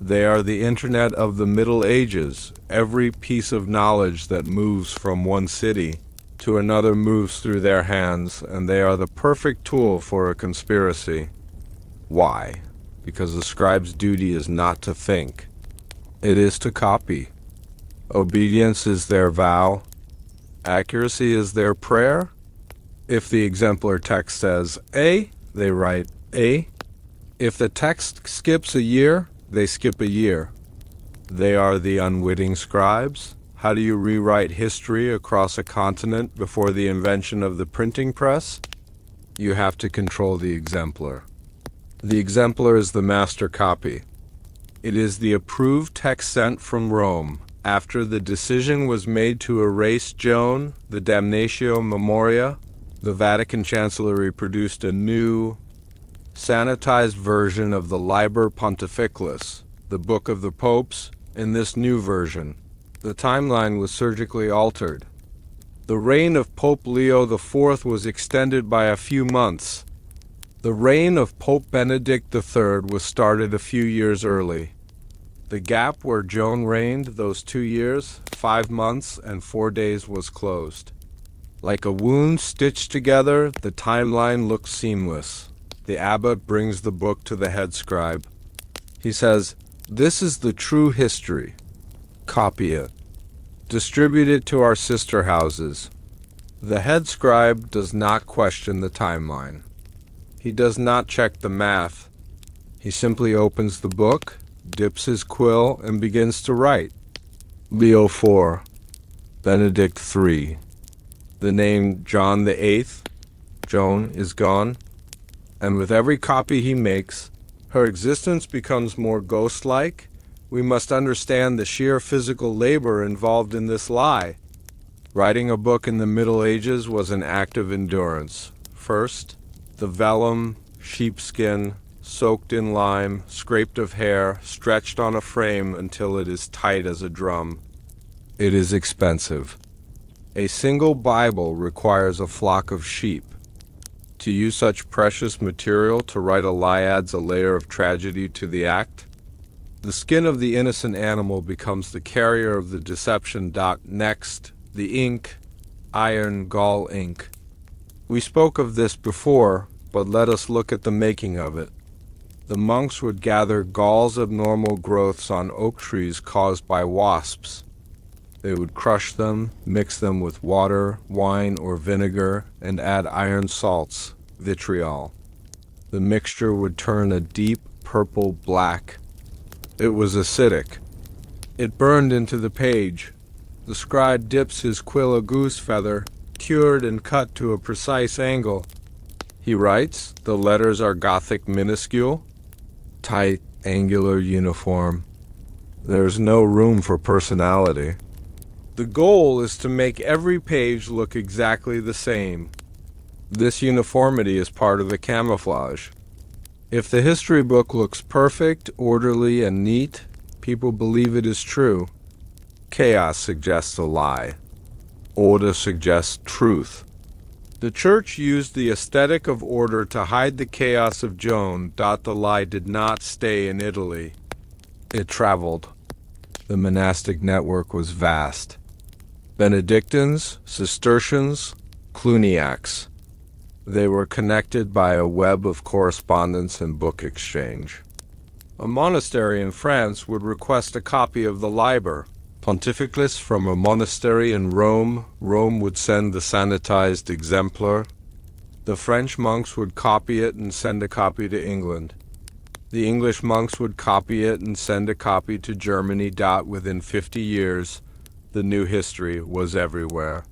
Speaker 1: They are the internet of the Middle Ages. Every piece of knowledge that moves from one city to another moves through their hands, and they are the perfect tool for a conspiracy. Why? Because the scribe's duty is not to think. It is to copy. Obedience is their vow. Accuracy is their prayer. If the exemplar text says A, they write A. If the text skips a year, they skip a year. They are the unwitting scribes. How do you rewrite history across a continent before the invention of the printing press? You have to control the exemplar. The exemplar is the master copy. It is the approved text sent from Rome. After the decision was made to erase Joan, the Damnatio Memoria, the Vatican Chancellery produced a new, sanitized version of the Liber Pontificalis, the Book of the Popes. In this new version, the timeline was surgically altered. The reign of Pope Leo IV was extended by a few months. The reign of Pope Benedict III was started a few years early. The gap where Joan reigned, those 2 years, 5 months, and 4 days, was closed. Like a wound stitched together, the timeline looks seamless. The abbot brings the book to the head scribe. He says, "This is the true history. Copy it. Distribute it to our sister houses." The head scribe does not question the timeline. He does not check the math. He simply opens the book, dips his quill, and begins to write. Leo IV, Benedict III. The name John VIII, Joan, is gone, and with every copy he makes, her existence becomes more ghost-like. We must understand the sheer physical labor involved in this lie. Writing a book in the Middle Ages was an act of endurance. First, the vellum, sheepskin, soaked in lime, scraped of hair, stretched on a frame until it is tight as a drum. It is expensive. A single Bible requires a flock of sheep. To use such precious material to write a lie adds a layer of tragedy to the act. The skin of the innocent animal becomes the carrier of the deception. Next, the ink, iron gall ink. We spoke of this before, but let us look at the making of it. The monks would gather gall's abnormal growths on oak trees caused by wasps. They would crush them, mix them with water, wine, or vinegar, and add iron salts, vitriol. The mixture would turn a deep purple black. It was acidic. It burned into the page. The scribe dips his quill a goose feather, cured and cut to a precise angle. He writes, the letters are Gothic minuscule, tight, angular, uniform. There's no room for personality. The goal is to make every page look exactly the same. This uniformity is part of the camouflage. If the history book looks perfect, orderly, and neat, people believe it is true. Chaos suggests a lie. Order suggests truth. The Church used the aesthetic of order to hide the chaos of Joan. The lie did not stay in Italy. It traveled. The monastic network was vast. Benedictines, Cistercians, Cluniacs. They were connected by a web of correspondence and book exchange. A monastery in France would request a copy of the Liber Pontificalis from a monastery in Rome. Rome would send the sanitized exemplar. The French monks would copy it and send a copy to England. The English monks would copy it and send a copy to Germany. Within 50 years, the new history was everywhere.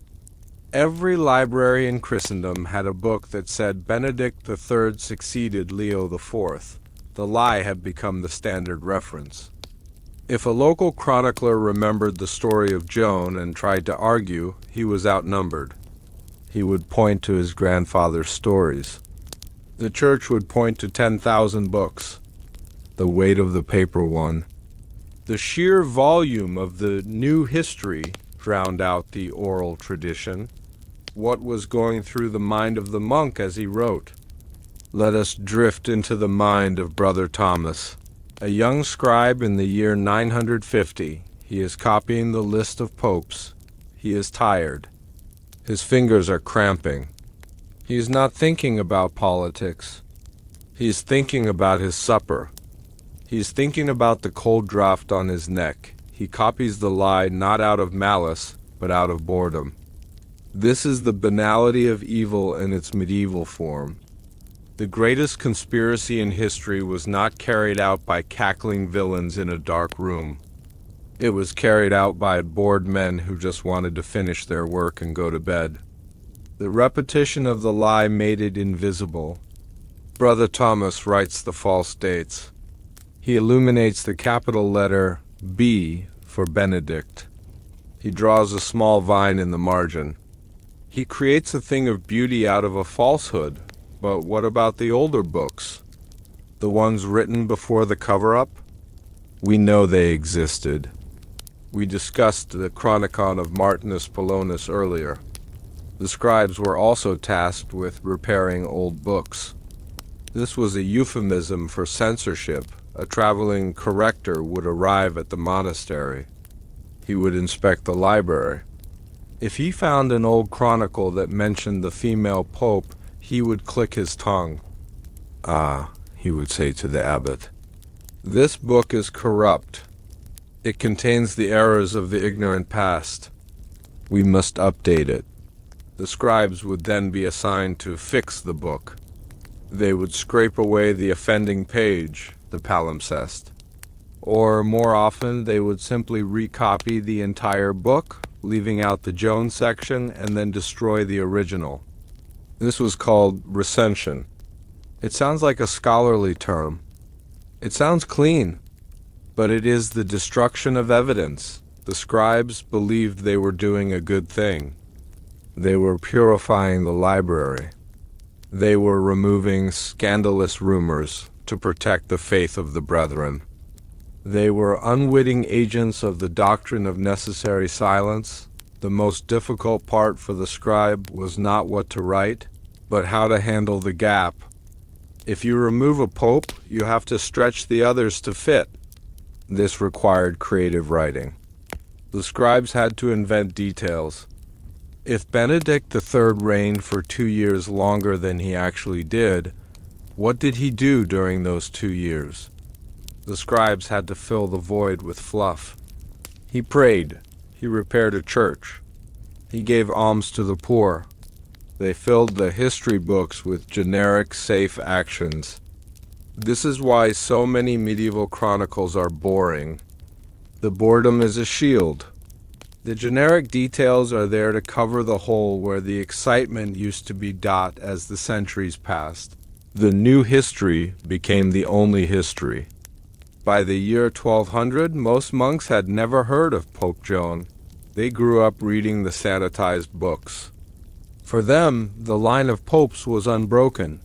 Speaker 1: Every library in Christendom had a book that said Benedict III succeeded Leo IV. The lie had become the standard reference. If a local chronicler remembered the story of Joan and tried to argue, he was outnumbered. He would point to his grandfather's stories. The Church would point to 10,000 books. The weight of the paper won. The sheer volume of the new history drowned out the oral tradition. What was going through the mind of the monk as he wrote? Let us drift into the mind of Brother Thomas. A young scribe in the year 950. He is copying the list of popes. He is tired. His fingers are cramping. He is not thinking about politics. He is thinking about his supper. He is thinking about the cold draught on his neck. He copies the lie not out of malice, but out of boredom. This is the banality of evil in its medieval form. The greatest conspiracy in history was not carried out by cackling villains in a dark room. It was carried out by bored men who just wanted to finish their work and go to bed. The repetition of the lie made it invisible. Brother Thomas writes the false dates. He illuminates the capital letter B for Benedict. He draws a small vine in the margin. He creates a thing of beauty out of a falsehood. But what about the older books? The ones written before the cover-up? We know they existed. We discussed the Chronicon of Martinus Polonus earlier. The scribes were also tasked with repairing old books. This was a euphemism for censorship. A traveling corrector would arrive at the monastery. He would inspect the library. If he found an old chronicle that mentioned the female pope, he would click his tongue. Ah, he would say to the abbot, this book is corrupt. It contains the errors of the ignorant past. We must update it. The scribes would then be assigned to fix the book. They would scrape away the offending page, the palimpsest. Or, more often, they would simply recopy the entire book, leaving out the Joan section, and then destroy the original. This was called recension. It sounds like a scholarly term. It sounds clean, but it is the destruction of evidence. The scribes believed they were doing a good thing. They were purifying the library. They were removing scandalous rumors to protect the faith of the brethren. They were unwitting agents of the doctrine of necessary silence. The most difficult part for the scribe was not what to write, but how to handle the gap. If you remove a pope, you have to stretch the others to fit. This required creative writing. The scribes had to invent details. If Benedict III reigned for 2 years longer than he actually did, what did he do during those 2 years? The scribes had to fill the void with fluff. He prayed. He repaired a church. He gave alms to the poor. They filled the history books with generic, safe actions. This is why so many medieval chronicles are boring. The boredom is a shield. The generic details are there to cover the hole where the excitement used to be dot as the centuries passed. The new history became the only history. By the year 1200, most monks had never heard of Pope Joan. They grew up reading the sanitized books. For them, the line of popes was unbroken.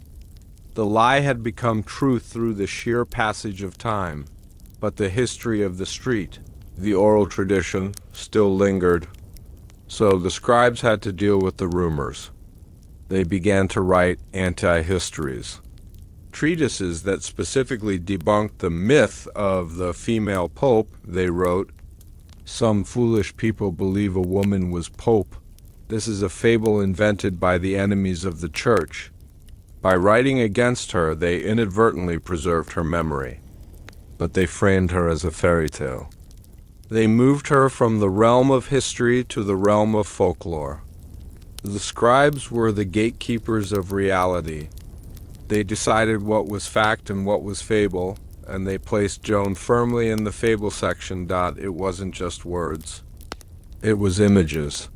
Speaker 1: The lie had become truth through the sheer passage of time. But the history of the street, the oral tradition, still lingered. So the scribes had to deal with the rumors. They began to write anti-histories, treatises that specifically debunked the myth of the female pope. They wrote, "Some foolish people believe a woman was pope. This is a fable invented by the enemies of the church." By writing against her, they inadvertently preserved her memory. But they framed her as a fairy tale. They moved her from the realm of history to the realm of folklore. The scribes were the gatekeepers of reality. They decided what was fact and what was fable, and they placed Joan firmly in the fable section. It wasn't just words. It was images.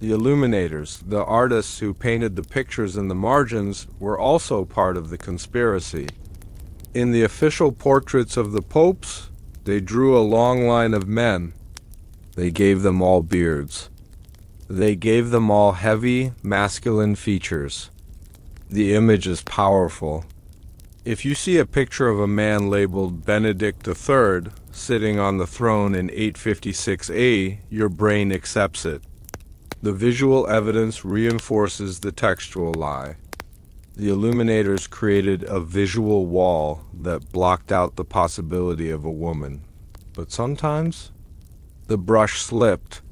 Speaker 1: The illuminators, the artists who painted the pictures in the margins, were also part of the conspiracy. In the official portraits of the popes, they drew a long line of men. They gave them all beards. They gave them all heavy, masculine features. The image is powerful. If you see a picture of a man labeled Benedict III sitting on the throne in 856 A, your brain accepts it. The visual evidence reinforces the textual lie. The illuminators created a visual wall that blocked out the possibility of a woman. But sometimes the brush slipped,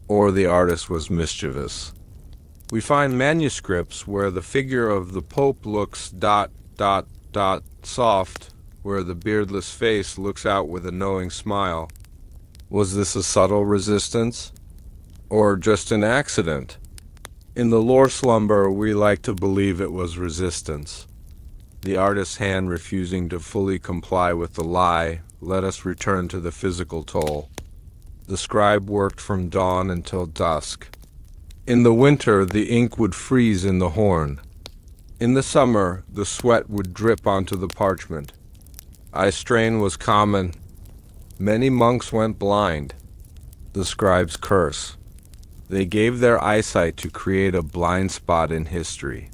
Speaker 1: or the artist was mischievous. We find manuscripts where the figure of the Pope looks ... soft, where the beardless face looks out with a knowing smile. Was this a subtle resistance? Or just an accident? In the Lore Slumber, we like to believe it was resistance. The artist's hand refusing to fully comply with the lie. Let us return to the physical toll. The scribe worked from dawn until dusk. In the winter, the ink would freeze in the horn. In the summer, the sweat would drip onto the parchment. Eye strain was common. Many monks went blind. The scribe's curse. They gave their eyesight to create a blind spot in history.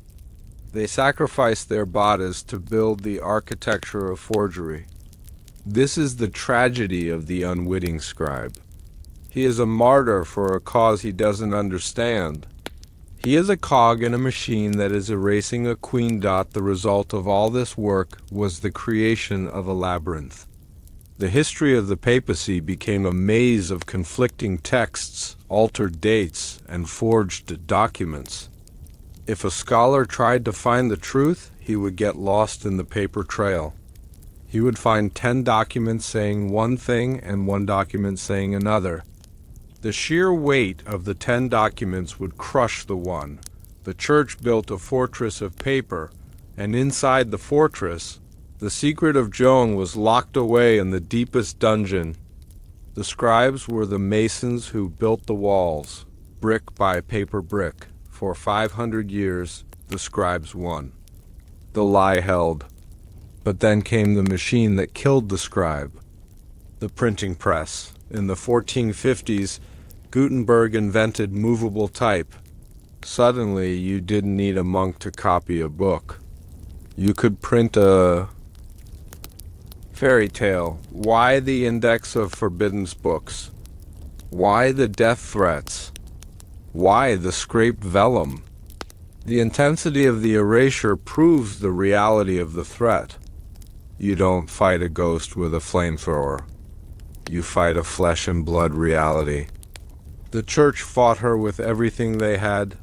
Speaker 1: They sacrificed their bodies to build the architecture of forgery. This is the tragedy of the unwitting scribe. He is a martyr for a cause he doesn't understand. He is a cog in a machine that is erasing a queen. The result of all this work was the creation of a labyrinth. The history of the papacy became a maze of conflicting texts, altered dates, and forged documents. If a scholar tried to find the truth, he would get lost in the paper trail. He would find 10 documents saying one thing and 1 document saying another. The sheer weight of the 10 documents would crush the one. The church built a fortress of paper, and inside the fortress, the secret of Joan was locked away in the deepest dungeon. The scribes were the masons who built the walls, brick by paper brick. For 500 years, the scribes won. The lie held. But then came the machine that killed the scribe, the printing press. In the 1450s, Gutenberg invented movable type. Suddenly, you didn't need a monk to copy a book. You could print a fairy tale. Why the index of forbidden books? Why the death threats? Why the scraped vellum? The intensity of the erasure proves the reality of the threat. You don't fight a ghost with a flamethrower. You fight a flesh and blood reality. The church fought her with everything they had,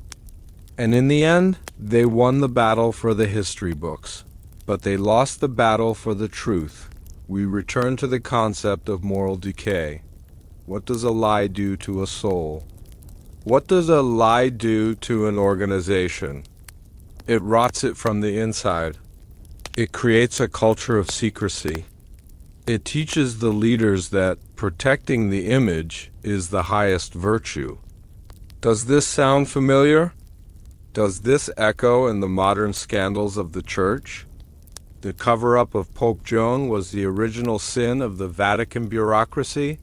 Speaker 1: and in the end, they won the battle for the history books. But they lost the battle for the truth. We return to the concept of moral decay. What does a lie do to a soul? What does a lie do to an organization? It rots it from the inside. It creates a culture of secrecy. It teaches the leaders that protecting the image is the highest virtue. Does this sound familiar? Does this echo in the modern scandals of the Church? The cover-up of Pope Joan was the original sin of the Vatican bureaucracy.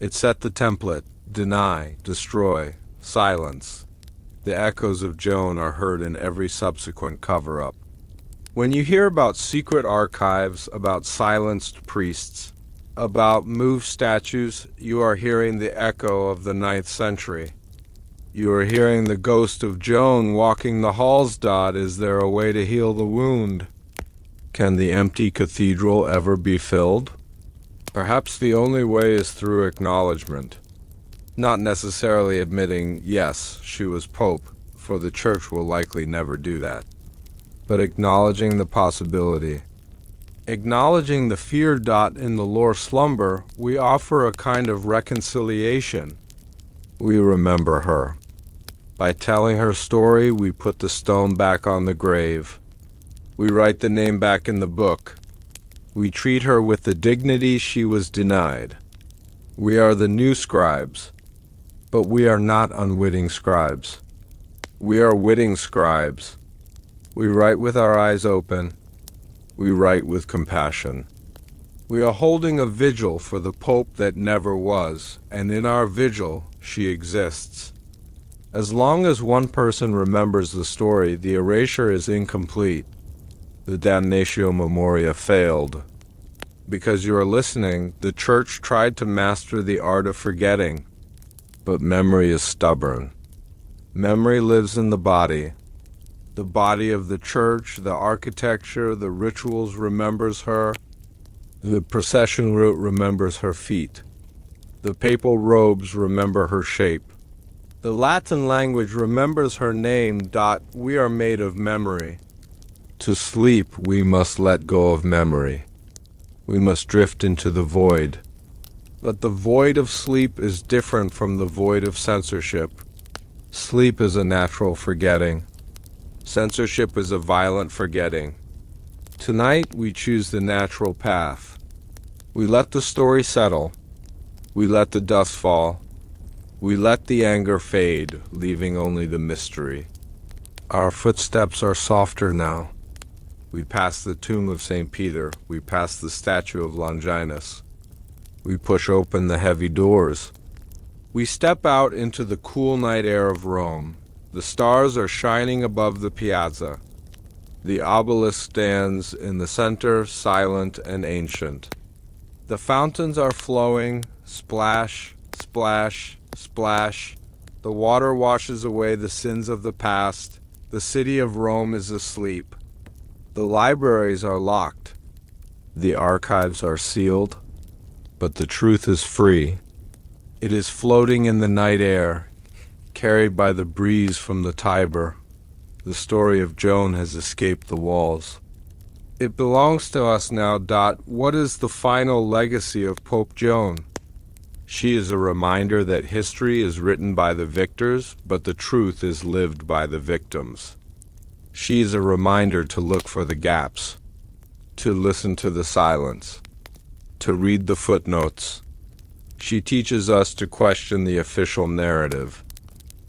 Speaker 1: It set the template: deny, destroy, silence. The echoes of Joan are heard in every subsequent cover-up. When you hear about secret archives, about silenced priests, about moved statues, you are hearing the echo of the 9th century. You are hearing the ghost of Joan walking the halls. Is there a way to heal the wound? Can the empty cathedral ever be filled? Perhaps the only way is through acknowledgement. Not necessarily admitting, yes, she was Pope, for the Church will likely never do that. But acknowledging the possibility. Acknowledging the fear. In the Lore Slumber, we offer a kind of reconciliation. We remember her. By telling her story, we put the stone back on the grave. We write the name back in the book. We treat her with the dignity she was denied. We are the new scribes, but we are not unwitting scribes. We are witting scribes. We write with our eyes open. We write with compassion. We are holding a vigil for the Pope that never was, and in our vigil, she exists. As long as one person remembers the story, the erasure is incomplete. The damnatio memoria failed. Because you are listening, the Church tried to master the art of forgetting, but memory is stubborn. Memory lives in the body of the Church. The architecture, the rituals remembers her. The procession route remembers her feet. The papal robes remember her shape. The Latin language remembers her name. We are made of memory. To sleep, we must let go of memory. We must drift into the void. But the void of sleep is different from the void of censorship. Sleep is a natural forgetting. Censorship is a violent forgetting. Tonight, we choose the natural path. We let the story settle. We let the dust fall. We let the anger fade, leaving only the mystery. Our footsteps are softer now. We pass the tomb of St. Peter. We pass the statue of Longinus. We push open the heavy doors. We step out into the cool night air of Rome. The stars are shining above the piazza. The obelisk stands in the center, silent and ancient. The fountains are flowing, splash, splash, splash. The water washes away the sins of the past. The city of Rome is asleep. The libraries are locked. The archives are sealed. But the truth is free. It is floating in the night air, carried by the breeze from the Tiber. The story of Joan has escaped the walls. It belongs to us now. What is the final legacy of Pope Joan? She is a reminder that history is written by the victors, but the truth is lived by the victims. She is a reminder to look for the gaps, to listen to the silence, to read the footnotes. She teaches us to question the official narrative.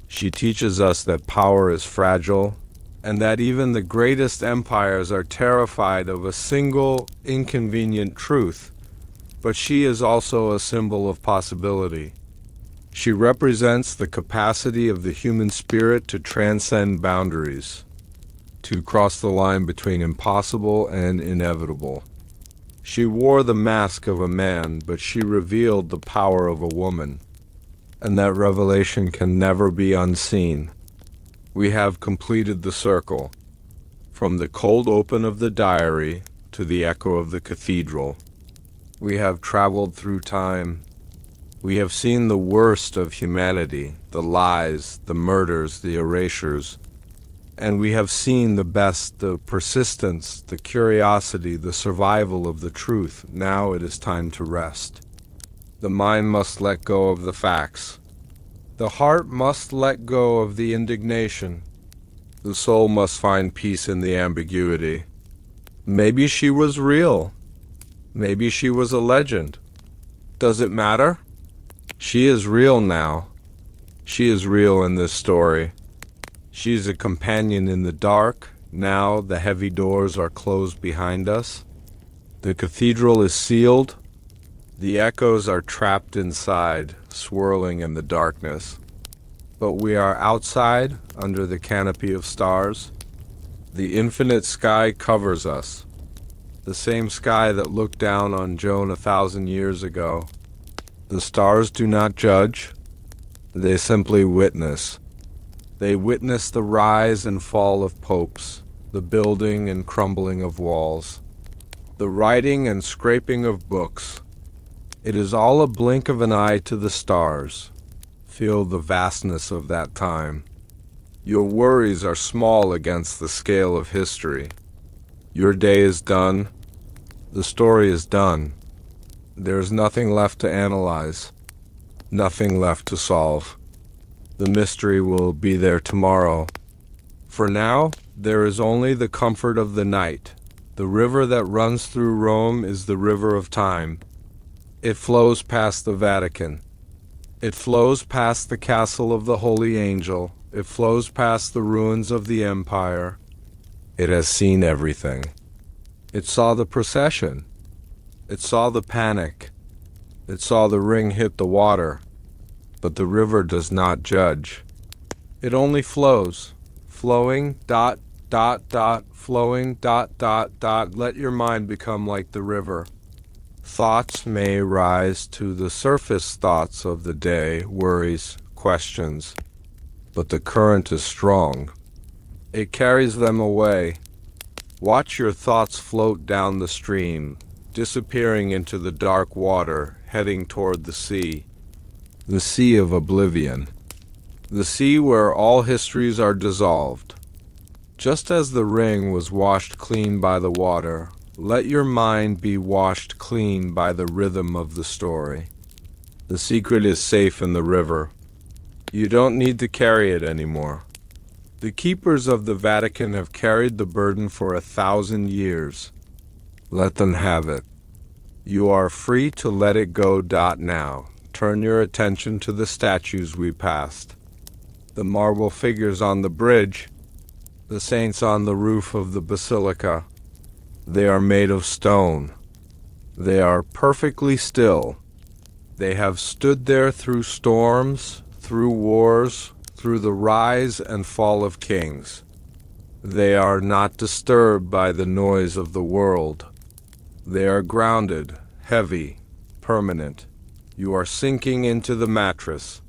Speaker 1: She teaches us that power is fragile, and that even the greatest empires are terrified of a single, inconvenient truth. But she is also a symbol of possibility. She represents the capacity of the human spirit to transcend boundaries, to cross the line between impossible and inevitable. She wore the mask of a man, but she revealed the power of a woman, and that revelation can never be unseen. We have completed the circle, from the cold open of the diary to the echo of the cathedral. We have traveled through time. We have seen the worst of humanity, the lies, the murders, the erasures. And we have seen the best, the persistence, the curiosity, the survival of the truth. Now it is time to rest. The mind must let go of the facts. The heart must let go of the indignation. The soul must find peace in the ambiguity. Maybe she was real. Maybe she was a legend. Does it matter? She is real now. She is real in this story. She is a companion in the dark. Now the heavy doors are closed behind us. The cathedral is sealed. The echoes are trapped inside, swirling in the darkness. But we are outside, under the canopy of stars. The infinite sky covers us. The same sky that looked down on Joan 1,000 years ago. The stars do not judge. They simply witness. They witness the rise and fall of popes, the building and crumbling of walls, the writing and scraping of books. It is all a blink of an eye to the stars. Feel the vastness of that time. Your worries are small against the scale of history. Your day is done. The story is done. There is nothing left to analyze, nothing left to solve. The mystery will be there tomorrow. For now, there is only the comfort of the night. The river that runs through Rome is the river of time. It flows past the Vatican. It flows past the castle of the Holy Angel. It flows past the ruins of the empire. It has seen everything. It saw the procession. It saw the panic. It saw the ring hit the water. But the river does not judge. It only flows. Flowing, dot, dot, dot, flowing, dot, dot, dot. Let your mind become like the river. Thoughts may rise to the surface, thoughts of the day, worries, questions. But the current is strong. It carries them away. Watch your thoughts float down the stream, disappearing into the dark water, heading toward the sea of oblivion, the sea where all histories are dissolved. Just as the ring was washed clean by the water, let your mind be washed clean by the rhythm of the story. The secret is safe in the river. You don't need to carry it anymore. The keepers of the Vatican have carried the burden for 1,000 years. Let them have it. You are free to let it go. Now. Turn your attention to the statues we passed. The marble figures on the bridge. The saints on the roof of the basilica. They are made of stone. They are perfectly still. They have stood there through storms, through wars, through the rise and fall of kings. They are not disturbed by the noise of the world. They are grounded, heavy, permanent. You are sinking into the mattress.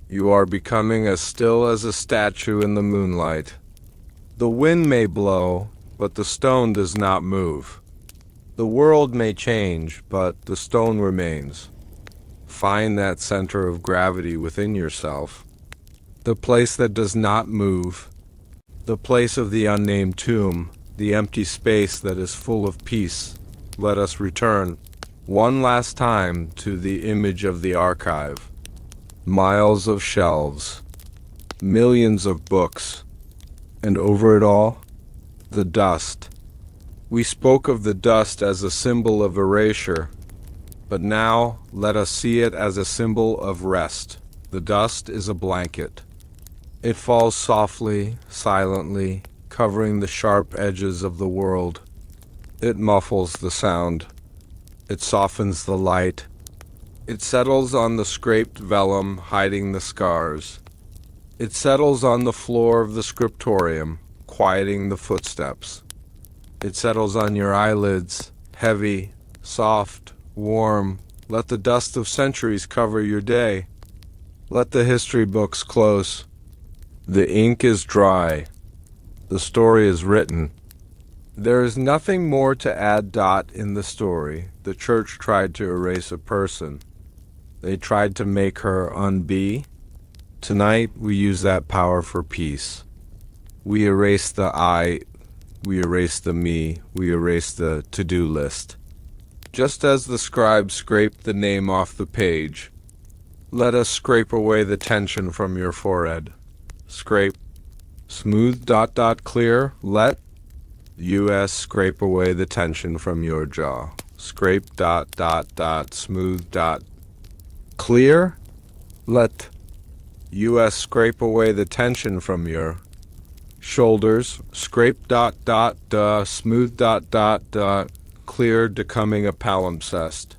Speaker 1: You are becoming as still as a statue in the moonlight. The wind may blow, but the stone does not move. The world may change, but the stone remains. Find that center of gravity within yourself. The place that does not move. The place of the unnamed tomb, the empty space that is full of peace. Let us return one last time to the image of the archive. Miles of shelves, millions of books, and over it all, the dust. We spoke of the dust as a symbol of erasure, but now let us see it as a symbol of rest. The dust is a blanket. It falls softly, silently, covering the sharp edges of the world. It muffles the sound. It softens the light. It settles on the scraped vellum, hiding the scars. It settles on the floor of the scriptorium, quieting the footsteps. It settles on your eyelids, heavy, soft, warm. Let the dust of centuries cover your day. Let the history books close. The ink is dry. The story is written. There is nothing more to add. In the story, the church tried to erase a person. They tried to make her unbe. Tonight, we use that power for peace. We erase the I, we erase the me, we erase the to-do list. Just as the scribe scraped the name off the page, let us scrape away the tension from your forehead. Scrape. Smooth. Clear. Let. U.S. Scrape away the tension from your jaw. Scrape ... smooth ... clear. Let U.S. scrape away the tension from your shoulders. Scrape ... smooth ... clear, becoming a palimpsest.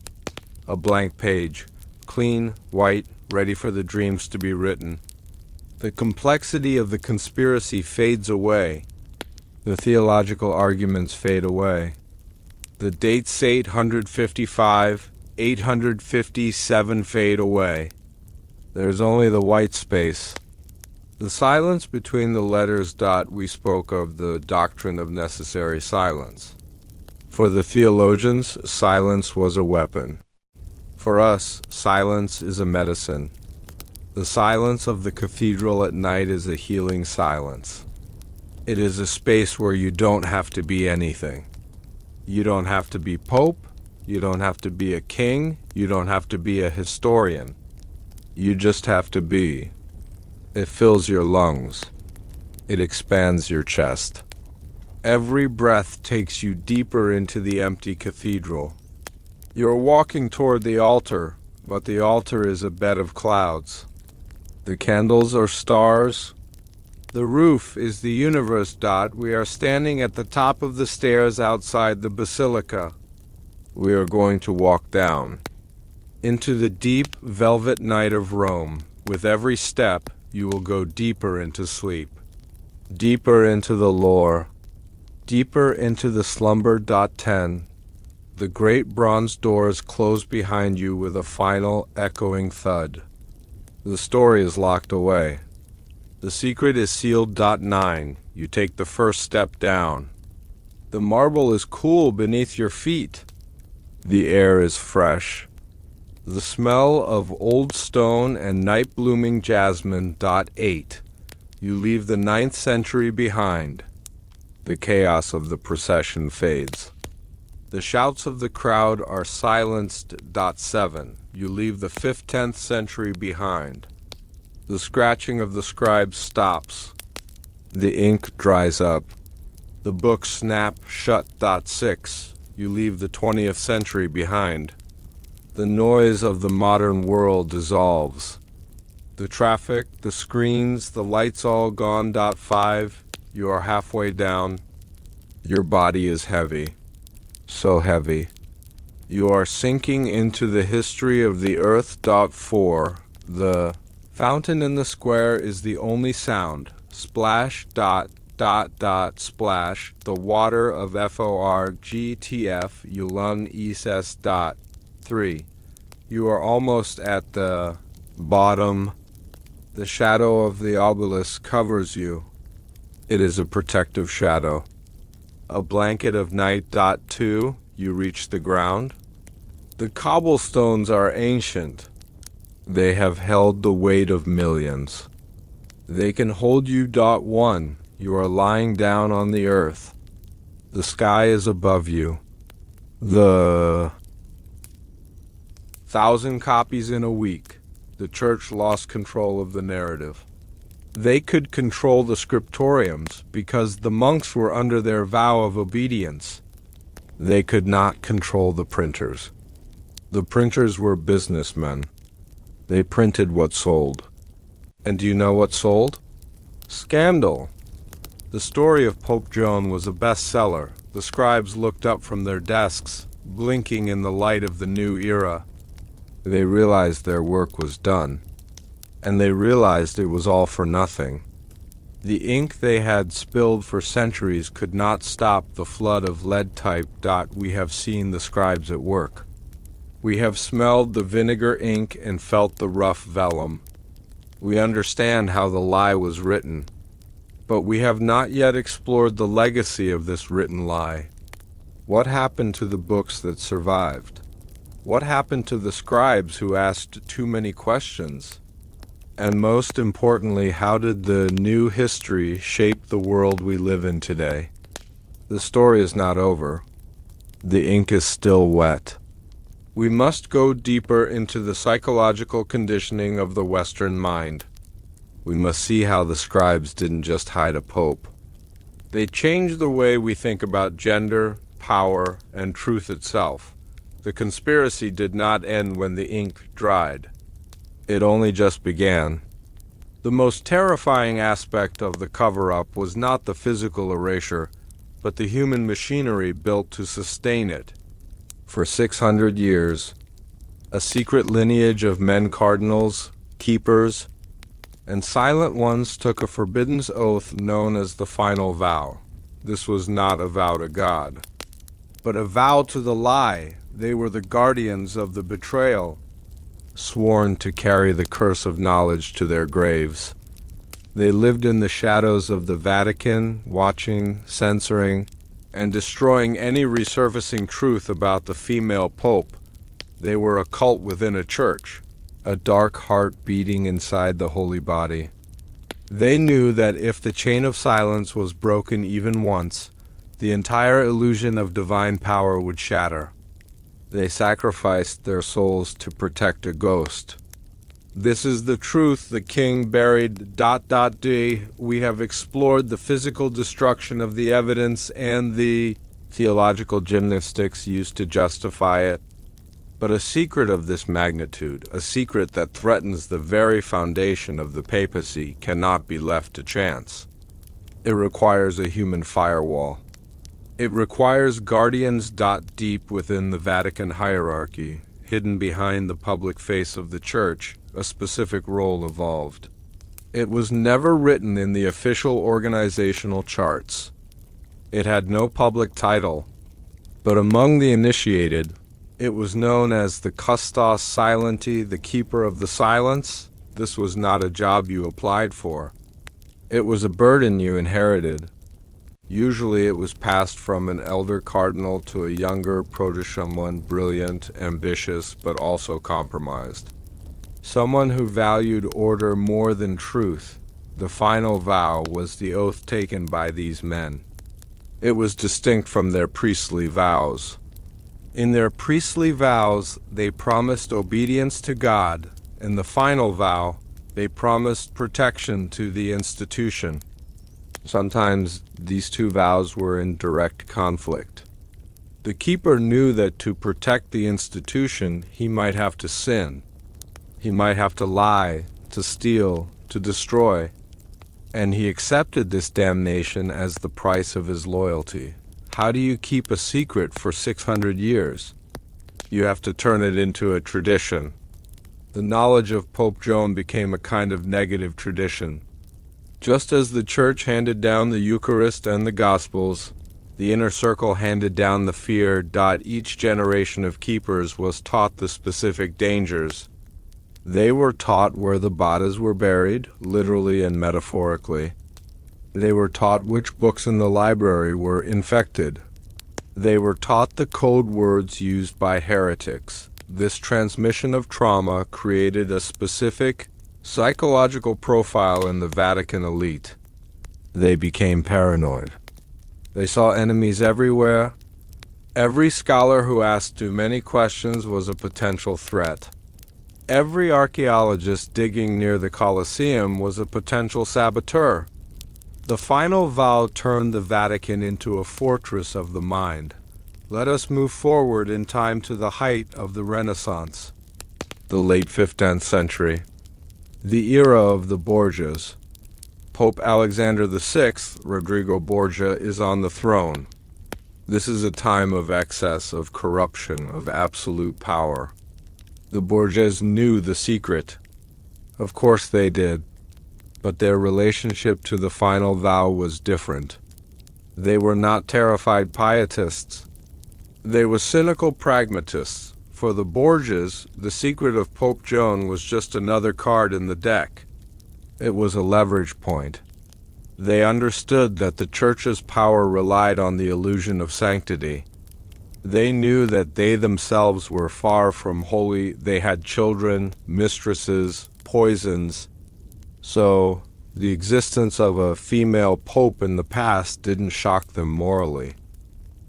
Speaker 1: A blank page. Clean, white, ready for the dreams to be written. The complexity of the conspiracy fades away. The theological arguments fade away. The dates 855, 857 fade away. There's only the white space. The silence between the letters ... we spoke of the doctrine of necessary silence. For the theologians, silence was a weapon. For us, silence is a medicine. The silence of the cathedral at night is a healing silence. It is a space where you don't have to be anything. You don't have to be pope. You don't have to be a king. You don't have to be a historian. You just have to be. It fills your lungs. It expands your chest. Every breath takes you deeper into the empty cathedral. You're walking toward the altar, but the altar is a bed of clouds. The candles are stars. The roof is the universe. We are standing at the top of the stairs outside the basilica. We are going to walk down into the deep velvet night of Rome. With every step, you will go deeper into sleep, deeper into the lore, deeper into the slumber. 10. The great bronze doors close behind you with a final echoing thud. The story is locked away. The secret is sealed. 9. You take the first step down. The marble is cool beneath your feet. The air is fresh. The smell of old stone and night-blooming jasmine. 8. You leave the 9th century behind. The chaos of the procession fades. The shouts of the crowd are silenced. 7. You leave the 5th, 10th century behind. The scratching of the scribes stops. The ink dries up. The books snap shut. 6. You leave the 20th century behind. The noise of the modern world dissolves. The traffic, the screens, the lights all gone. 5. You are halfway down. Your body is heavy. So heavy. You are sinking into the history of the earth. 4. The fountain in the square is the only sound. Splash ... splash. The water of FORGTF. Ulun ESS. 3. You are almost at the bottom. The shadow of the obelisk covers you. It is a protective shadow. A blanket of night. 2. You reach the ground. The cobblestones are ancient. They have held the weight of millions. They can hold you. 1. You are lying down on the earth. The sky is above you. The 1,000 copies in a week. The church lost control of the narrative. They could control the scriptoriums because the monks were under their vow of obedience. They could not control the printers. The printers were businessmen. They printed what sold. And do you know what sold? Scandal. The story of Pope Joan was a bestseller. The scribes looked up from their desks, blinking in the light of the new era. They realized their work was done. And they realized it was all for nothing. The ink they had spilled for centuries could not stop the flood of lead type. We have seen the scribes at work. We have smelled the vinegar ink and felt the rough vellum. We understand how the lie was written, but we have not yet explored the legacy of this written lie. What happened to the books that survived? What happened to the scribes who asked too many questions? And most importantly, how did the new history shape the world we live in today? The story is not over. The ink is still wet. We must go deeper into the psychological conditioning of the Western mind. We must see how the scribes didn't just hide a pope. They changed the way we think about gender, power, and truth itself. The conspiracy did not end when the ink dried. It only just began. The most terrifying aspect of the cover-up was not the physical erasure, but the human machinery built to sustain it. For 600 years, a secret lineage of men cardinals, keepers, and silent ones took a forbidden oath known as the final vow. This was not a vow to God, but a vow to the lie. They were the guardians of the betrayal, sworn to carry the curse of knowledge to their graves. They lived in the shadows of the Vatican, watching, censoring, and destroying any resurfacing truth about the female pope. They were a cult within a church, a dark heart beating inside the holy body. They knew that if the chain of silence was broken even once, the entire illusion of divine power would shatter. They sacrificed their souls to protect a ghost. This is the truth the king buried. We have explored the physical destruction of the evidence and the theological gymnastics used to justify it. But a secret of this magnitude, a secret that threatens the very foundation of the papacy, cannot be left to chance. It requires a human firewall. It requires guardians. Deep within the Vatican hierarchy, hidden behind the public face of the Church, a specific role evolved. It was never written in the official organizational charts. It had no public title, but among the initiated, it was known as the Custos Silenti, the keeper of the silence. This was not a job you applied for. It was a burden you inherited. Usually it was passed from an elder cardinal to a younger protege, someone brilliant, ambitious, but also compromised. Someone who valued order more than truth. The final vow was the oath taken by these men. It was distinct from their priestly vows. In their priestly vows, they promised obedience to God. In the final vow, they promised protection to the institution. Sometimes these two vows were in direct conflict. The keeper knew that to protect the institution, he might have to sin. He might have to lie, to steal, to destroy. And he accepted this damnation as the price of his loyalty. How do you keep a secret for 600 years? You have to turn it into a tradition. The knowledge of Pope Joan became a kind of negative tradition. Just as the Church handed down the Eucharist and the Gospels, the inner circle handed down the fear. Each generation of keepers was taught the specific dangers. They were taught where the bodies were buried, literally and metaphorically. They were taught which books in the library were infected. They were taught the code words used by heretics. This transmission of trauma created a specific psychological profile in the Vatican elite. They became paranoid. They saw enemies everywhere. Every scholar who asked too many questions was a potential threat. Every archaeologist digging near the Colosseum was a potential saboteur. The final vow turned the Vatican into a fortress of the mind. Let us move forward in time to the height of the Renaissance, the late 15th century, the era of the Borgias. Pope Alexander VI, Rodrigo Borgia, is on the throne. This is a time of excess, of corruption, of absolute power. The Borgias knew the secret. Of course they did. But their relationship to the final vow was different. They were not terrified pietists. They were cynical pragmatists. For the Borgias, the secret of Pope Joan was just another card in the deck. It was a leverage point. They understood that the Church's power relied on the illusion of sanctity. They knew that they themselves were far from holy. They had children, mistresses, poisons. So, the existence of a female pope in the past didn't shock them morally.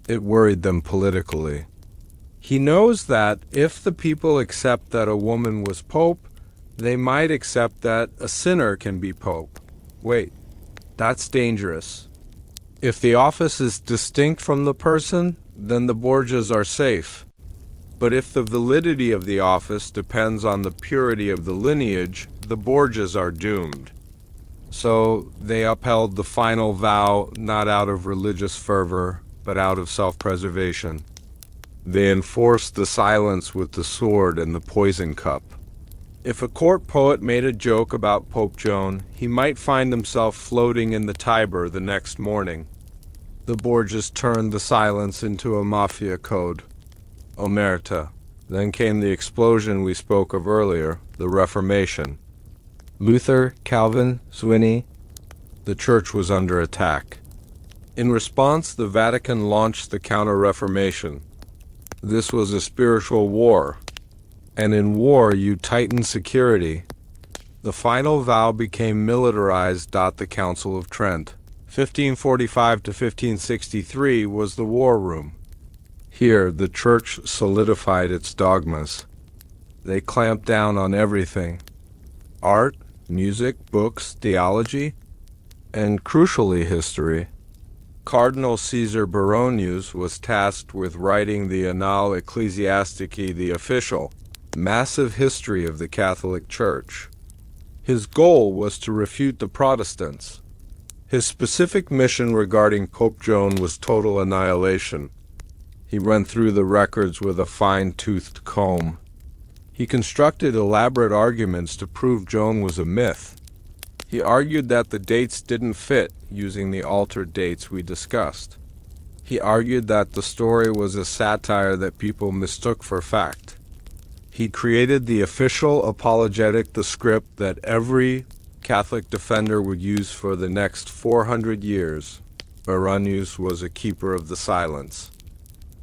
Speaker 1: It worried them politically. He knows that if the people accept that a woman was pope, they might accept that a sinner can be pope. Wait, that's dangerous. If the office is distinct from the person, then the Borgias are safe. But if the validity of the office depends on the purity of the lineage, the Borgias are doomed. So they upheld the final vow not out of religious fervor, but out of self-preservation. They enforced the silence with the sword and the poison cup. If a court poet made a joke about Pope Joan, he might find himself floating in the Tiber the next morning. The Borgias turned the silence into a mafia code, omerta. Then came the explosion we spoke of earlier, the Reformation. Luther, Calvin, Zwingli. The Church was under attack. In response, the Vatican launched the Counter-Reformation. This was a spiritual war, and in war you tighten security. The final vow became militarized. The Council of Trent, 1545 to 1563, was the war room. Here, the Church solidified its dogmas. They clamped down on everything: art, music, books, theology, and crucially history. Cardinal Caesar Baronius was tasked with writing the Annales Ecclesiastici, the official, massive history of the Catholic Church. His goal was to refute the Protestants. His specific mission regarding Pope Joan was total annihilation. He went through the records with a fine-toothed comb. He constructed elaborate arguments to prove Joan was a myth. He argued that the dates didn't fit, using the altered dates we discussed. He argued that the story was a satire that people mistook for fact. He created the official apologetic, the script that every Catholic defender would use for the next 400 years. Baronius was a keeper of the silence.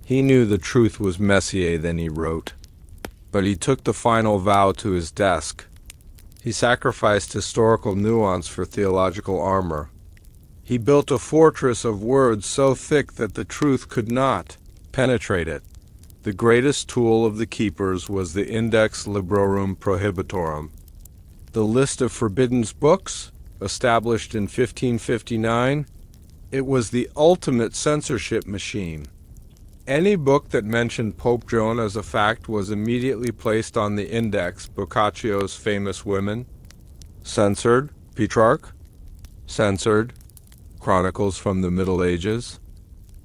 Speaker 1: He knew the truth was messier than he wrote. But he took the final vow to his desk. He sacrificed historical nuance for theological armor. He built a fortress of words so thick that the truth could not penetrate it. The greatest tool of the keepers was the Index Librorum Prohibitorum. The list of forbidden books, established in 1559, it was the ultimate censorship machine. Any book that mentioned Pope Joan as a fact was immediately placed on the index. Boccaccio's Famous Women, censored. Petrarch, censored. Chronicles from the Middle Ages,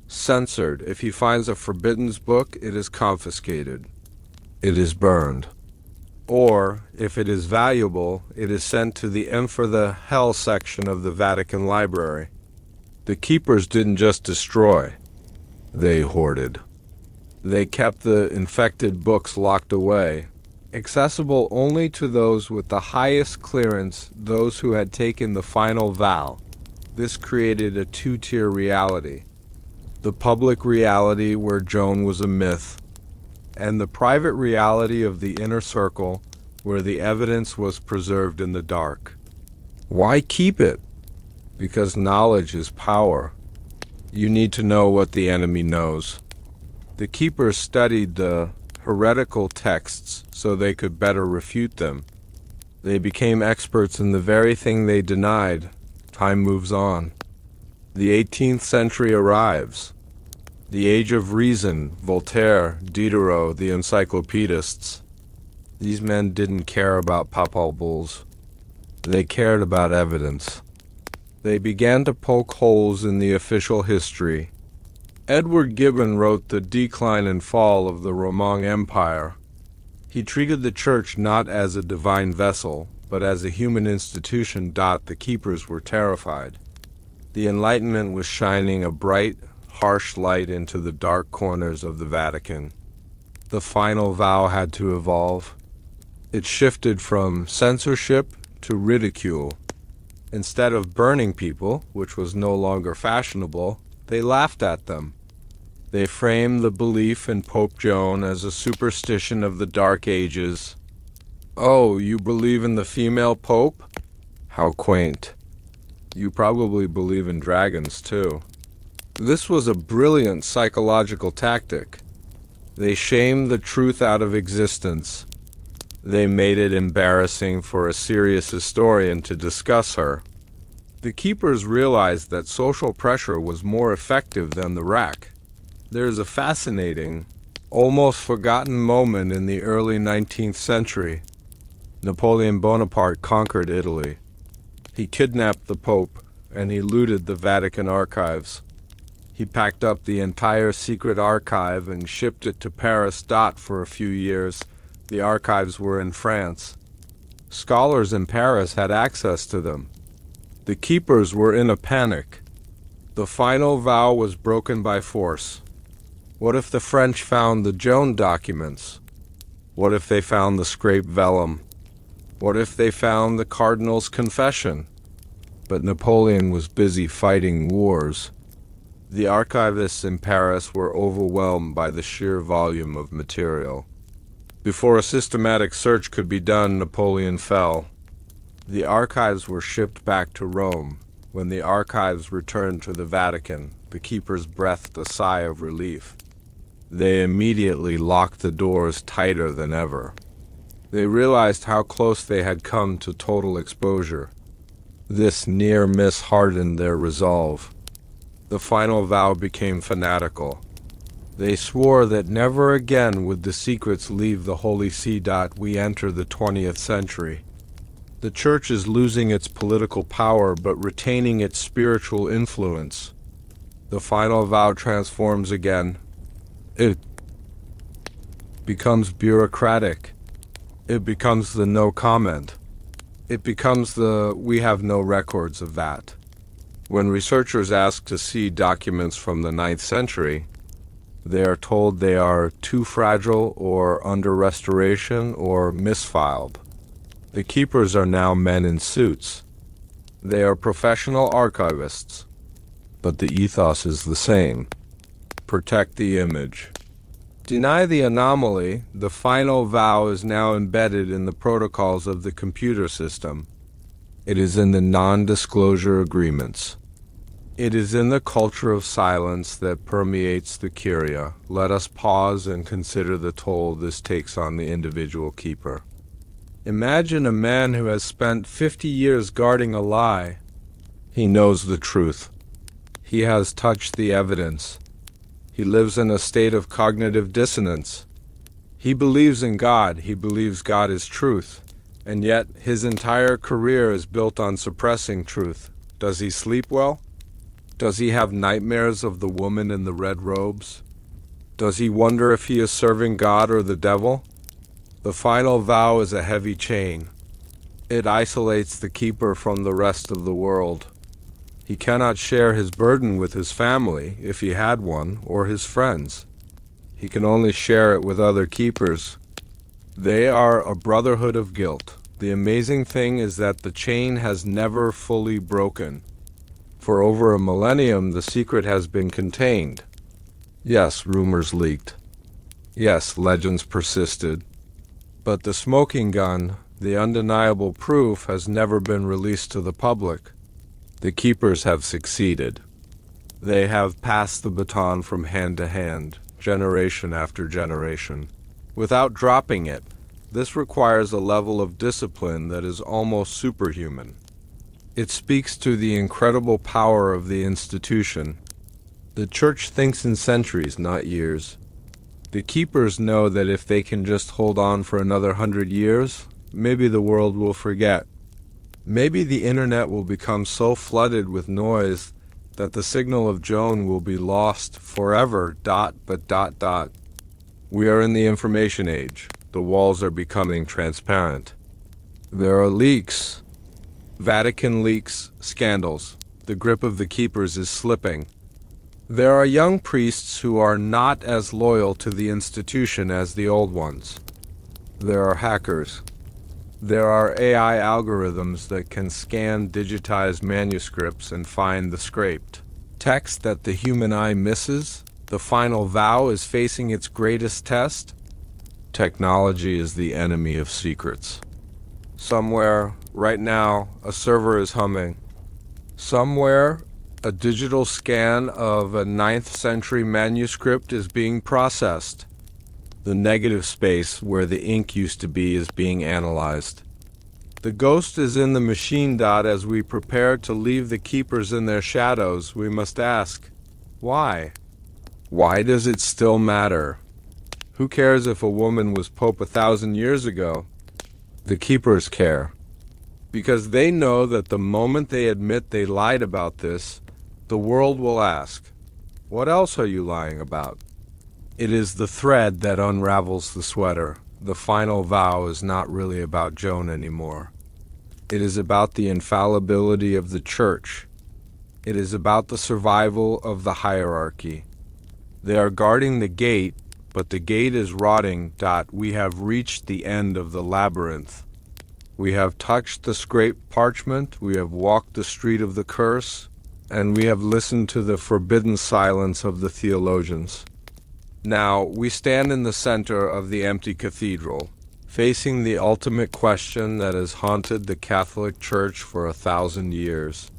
Speaker 1: censored. If he finds a forbidden book, it is confiscated. It is burned. Or, if it is valuable, it is sent to the the hell section of the Vatican Library. The keepers didn't just destroy. They hoarded. They kept the infected books locked away, accessible only to those with the highest clearance, those who had taken the final vow. This created a two-tier reality: the public reality where Joan was a myth, and the private reality of the inner circle where the evidence was preserved in the dark. Why keep it? Because knowledge is power. You need to know what the enemy knows. The keepers studied the heretical texts so they could better refute them. They became experts in the very thing they denied. Time moves on. The 18th century arrives. The age of reason, Voltaire, Diderot, the encyclopedists. These men didn't care about papal bulls. They cared about evidence. They began to poke holes in the official history. Edward Gibbon wrote The Decline and Fall of the Roman Empire. He treated the Church not as a divine vessel, but as a human institution. The keepers were terrified. The Enlightenment was shining a bright, harsh light into the dark corners of the Vatican. The final vow had to evolve. It shifted from censorship to ridicule. Instead of burning people, which was no longer fashionable, they laughed at them. They framed the belief in Pope Joan as a superstition of the Dark Ages. Oh, you believe in the female pope? How quaint. You probably believe in dragons, too. This was a brilliant psychological tactic. They shamed the truth out of existence. They made it embarrassing for a serious historian to discuss her. The keepers realized that social pressure was more effective than the rack. There's a fascinating, almost forgotten moment in the early 19th century. Napoleon Bonaparte conquered Italy. He kidnapped the Pope, and he looted the Vatican archives. He packed up the entire secret archive and shipped it to Paris. For a few years, the archives were in France. Scholars in Paris had access to them. The keepers were in a panic. The final vow was broken by force. What if the French found the Joan documents? What if they found the scraped vellum? What if they found the cardinal's confession? But Napoleon was busy fighting wars. The archivists in Paris were overwhelmed by the sheer volume of material. Before a systematic search could be done, Napoleon fell. The archives were shipped back to Rome. When the archives returned to the Vatican, the keepers breathed a sigh of relief. They immediately locked the doors tighter than ever. They realized how close they had come to total exposure. This near miss hardened their resolve. The final vow became fanatical. They swore that never again would the secrets leave the Holy See. We enter the 20th century. The Church is losing its political power but retaining its spiritual influence. The final vow transforms again. It becomes bureaucratic. It becomes the no comment. It becomes the we have no records of that. When researchers ask to see documents from the 9th century, they are told they are too fragile or under restoration or misfiled. The keepers are now men in suits. They are professional archivists, but the ethos is the same. Protect the image. Deny the anomaly. The final vow is now embedded in the protocols of the computer system. It is in the non-disclosure agreements. It is in the culture of silence that permeates the curia. Let us pause and consider the toll this takes on the individual keeper. Imagine a man who has spent 50 years guarding a lie. He knows the truth. He has touched the evidence. He lives in a state of cognitive dissonance. He believes in God. He believes God is truth. And yet his entire career is built on suppressing truth. Does he sleep well? Does he have nightmares of the woman in the red robes? Does he wonder if he is serving God or the devil? The final vow is a heavy chain. It isolates the keeper from the rest of the world. He cannot share his burden with his family, if he had one, or his friends. He can only share it with other keepers. They are a brotherhood of guilt. The amazing thing is that the chain has never fully broken. For over a millennium, the secret has been contained. Yes, rumors leaked. Yes, legends persisted. But the smoking gun, the undeniable proof, has never been released to the public. The keepers have succeeded. They have passed the baton from hand to hand, generation after generation, without dropping it. This requires a level of discipline that is almost superhuman. It speaks to the incredible power of the institution. The Church thinks in centuries, not years. The keepers know that if they can just hold on for another 100 years, maybe the world will forget. Maybe the internet will become so flooded with noise that the signal of Joan will be lost forever. We are in the information age. The walls are becoming transparent. There are leaks. Vatican leaks, scandals. The grip of the keepers is slipping. There are young priests who are not as loyal to the institution as the old ones. There are hackers. There are AI algorithms that can scan digitized manuscripts and find the scraped text that the human eye misses. The final vow is facing its greatest test. Technology is the enemy of secrets. Somewhere, right now, a server is humming. Somewhere, a digital scan of a 9th century manuscript is being processed. The negative space where the ink used to be is being analyzed. The ghost is in the machine. As we prepare to leave the keepers in their shadows, we must ask, why? Why does it still matter? Who cares if a woman was Pope 1,000 years ago? The keepers care, because they know that the moment they admit they lied about this, the world will ask, what else are you lying about? It is the thread that unravels the sweater. The final vow is not really about Joan anymore. It is about the infallibility of the Church. It is about the survival of the hierarchy. They are guarding the gate, but the gate is rotting. We have reached the end of the labyrinth. We have touched the scraped parchment, we have walked the street of the curse, and we have listened to the forbidden silence of the theologians. Now, we stand in the center of the empty cathedral, facing the ultimate question that has haunted the Catholic Church for 1,000 years.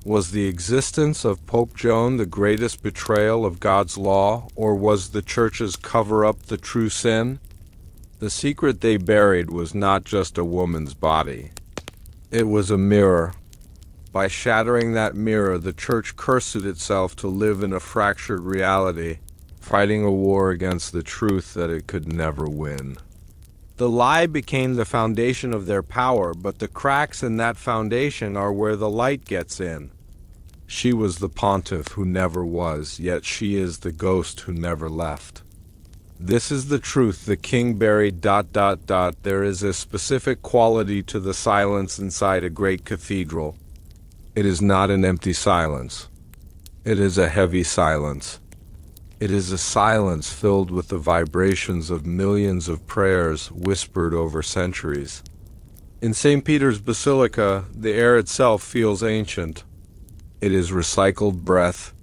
Speaker 1: Was the existence of Pope Joan the greatest betrayal of God's law, or was the Church's cover-up the true sin? The secret they buried was not just a woman's body. It was a mirror. By shattering that mirror, the Church cursed itself to live in a fractured reality, fighting a war against the truth that it could never win. The lie became the foundation of their power, but the cracks in that foundation are where the light gets in. She was the Pontiff who never was, yet she is the ghost who never left. This is the truth the king buried. There is a specific quality to the silence inside a great cathedral. It is not an empty silence. It is a heavy silence. It is a silence filled with the vibrations of millions of prayers whispered over centuries. In St. Peter's Basilica, the air itself feels ancient. It is recycled breath.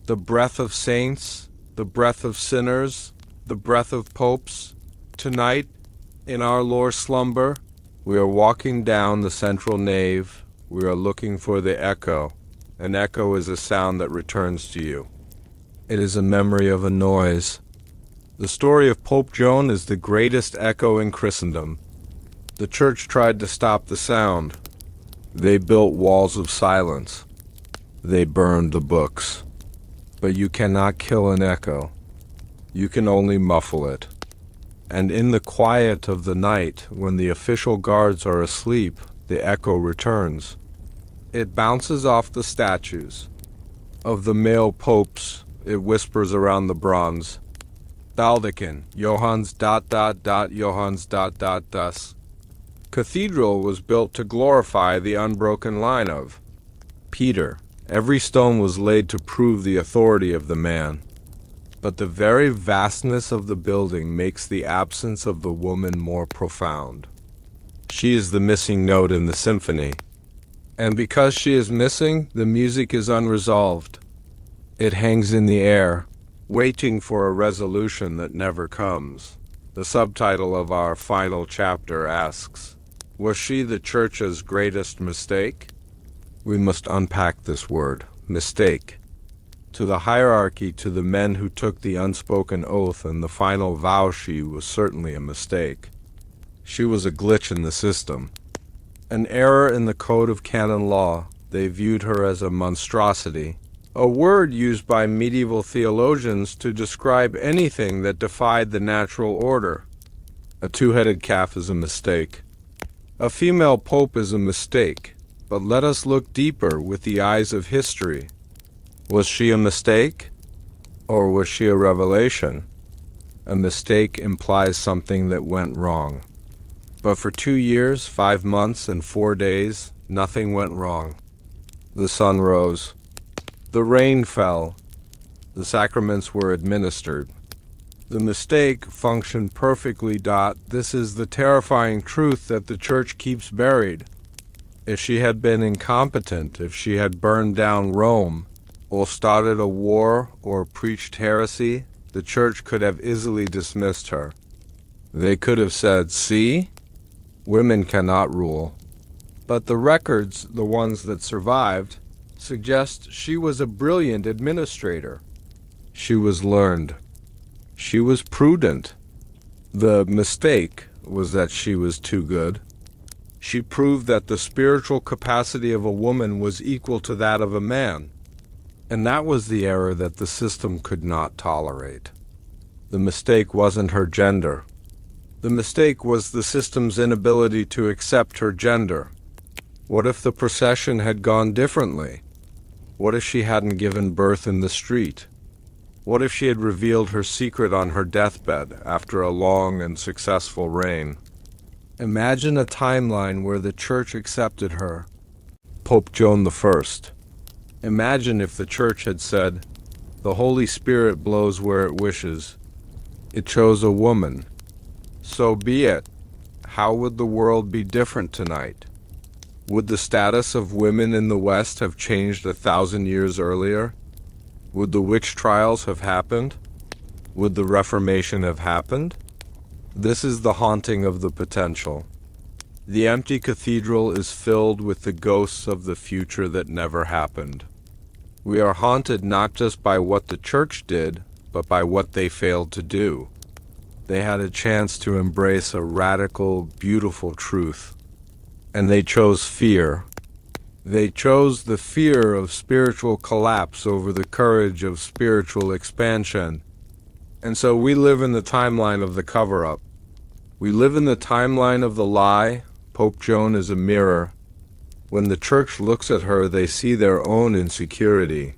Speaker 1: The breath of saints, the breath of sinners, the breath of popes. Tonight, in our Lore Slumber, we are walking down the central nave. We are looking for the echo. An echo is a sound that returns to you. It is a memory of a noise. The story of Pope Joan is the greatest echo in Christendom. The Church tried to stop the sound. They built walls of silence. They burned the books. But you cannot kill an echo. You can only muffle it. And in the quiet of the night, when the official guards are asleep, the echo returns. It bounces off the statues. Of the male popes, it whispers around the bronze. Vatican, Johannes ... Johannes ... Das. Cathedral was built to glorify the unbroken line of Peter. Every stone was laid to prove the authority of the man. But the very vastness of the building makes the absence of the woman more profound. She is the missing note in the symphony. And because she is missing, the music is unresolved. It hangs in the air, waiting for a resolution that never comes. The subtitle of our final chapter asks, was she the Church's greatest mistake? We must unpack this word, mistake. To the hierarchy, to the men who took the unspoken oath and the final vow, she was certainly a mistake. She was a glitch in the system. An error in the code of canon law. They viewed her as a monstrosity, a word used by medieval theologians to describe anything that defied the natural order. A two-headed calf is a mistake. A female pope is a mistake, but let us look deeper with the eyes of history. Was she a mistake, or was she a revelation? A mistake implies something that went wrong. But for 2 years, 5 months, and 4 days, nothing went wrong. The sun rose. The rain fell. The sacraments were administered. The mistake functioned perfectly. This is the terrifying truth that the Church keeps buried. If she had been incompetent, if she had burned down Rome, or started a war, or preached heresy, the Church could have easily dismissed her. They could have said, see? Women cannot rule. But the records, the ones that survived, suggest she was a brilliant administrator. She was learned. She was prudent. The mistake was that she was too good. She proved that the spiritual capacity of a woman was equal to that of a man. And that was the error that the system could not tolerate. The mistake wasn't her gender. The mistake was the system's inability to accept her gender. What if the procession had gone differently? What if she hadn't given birth in the street? What if she had revealed her secret on her deathbed after a long and successful reign? Imagine a timeline where the Church accepted her, Pope Joan I. Imagine if the Church had said, "The Holy Spirit blows where it wishes. It chose a woman. So be it." How would the world be different tonight? Would the status of women in the West have changed 1,000 years earlier? Would the witch trials have happened? Would the Reformation have happened? This is the haunting of the potential. The empty cathedral is filled with the ghosts of the future that never happened. We are haunted not just by what the Church did, but by what they failed to do. They had a chance to embrace a radical, beautiful truth, and they chose fear. They chose the fear of spiritual collapse over the courage of spiritual expansion. And so we live in the timeline of the cover-up. We live in the timeline of the lie. Pope Joan is a mirror. When the Church looks at her, they see their own insecurity.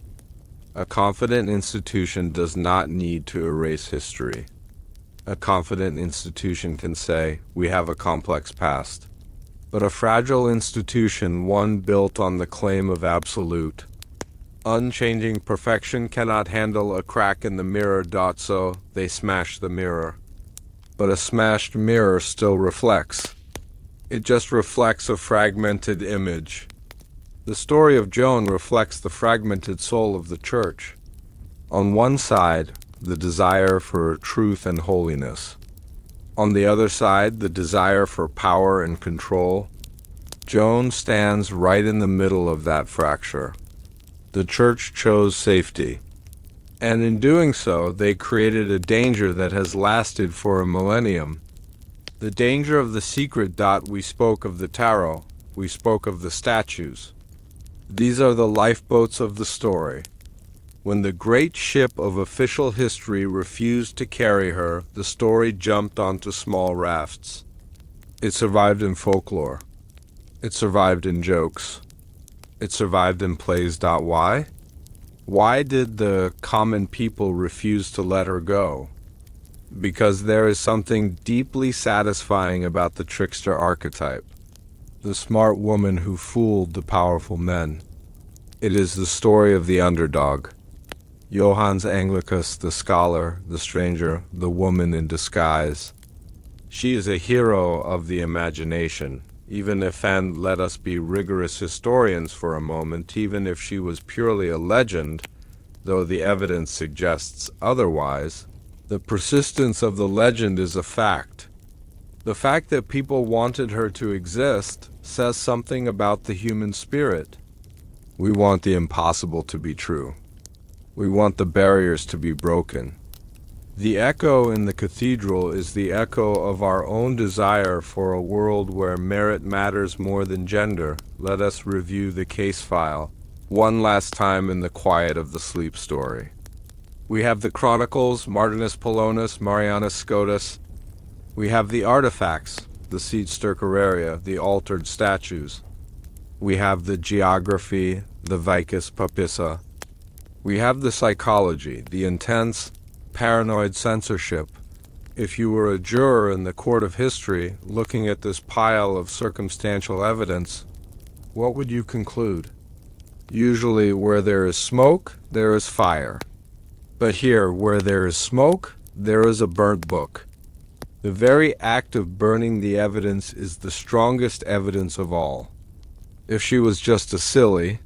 Speaker 1: A confident institution does not need to erase history. A confident institution can say, "We have a complex past." But a fragile institution, one built on the claim of absolute, unchanging perfection, cannot handle a crack in the mirror. So they smash the mirror. But a smashed mirror still reflects. It just reflects a fragmented image. The story of Joan reflects the fragmented soul of the Church. On one side, the desire for truth and holiness. On the other side, the desire for power and control. Joan stands right in the middle of that fracture. The Church chose safety. And in doing so, they created a danger that has lasted for a millennium. The danger of the secret. We spoke of the tarot. We spoke of the statues. These are the lifeboats of the story. When the great ship of official history refused to carry her, the story jumped onto small rafts. It survived in folklore. It survived in jokes. It survived in plays. Why? Why did the common people refuse to let her go? Because there is something deeply satisfying about the trickster archetype, the smart woman who fooled the powerful men. It is the story of the underdog. Johannes Anglicus, the scholar, the stranger, the woman in disguise. She is a hero of the imagination, even if, and let us be rigorous historians for a moment, even if she was purely a legend, though the evidence suggests otherwise, the persistence of the legend is a fact. The fact that people wanted her to exist says something about the human spirit. We want the impossible to be true. We want the barriers to be broken. The echo in the cathedral is the echo of our own desire for a world where merit matters more than gender. Let us review the case file one last time in the quiet of the sleep story. We have the chronicles, Martinus Polonus, Marianus Scotus. We have the artifacts, the seed stercoraria, the altered statues. We have the geography, the vicus papissa. We have the psychology, the intense, paranoid censorship. If you were a juror in the court of history looking at this pile of circumstantial evidence, what would you conclude? Usually, where there is smoke, there is fire. But here, where there is smoke, there is a burnt book. The very act of burning the evidence is the strongest evidence of all. If she was just a silly,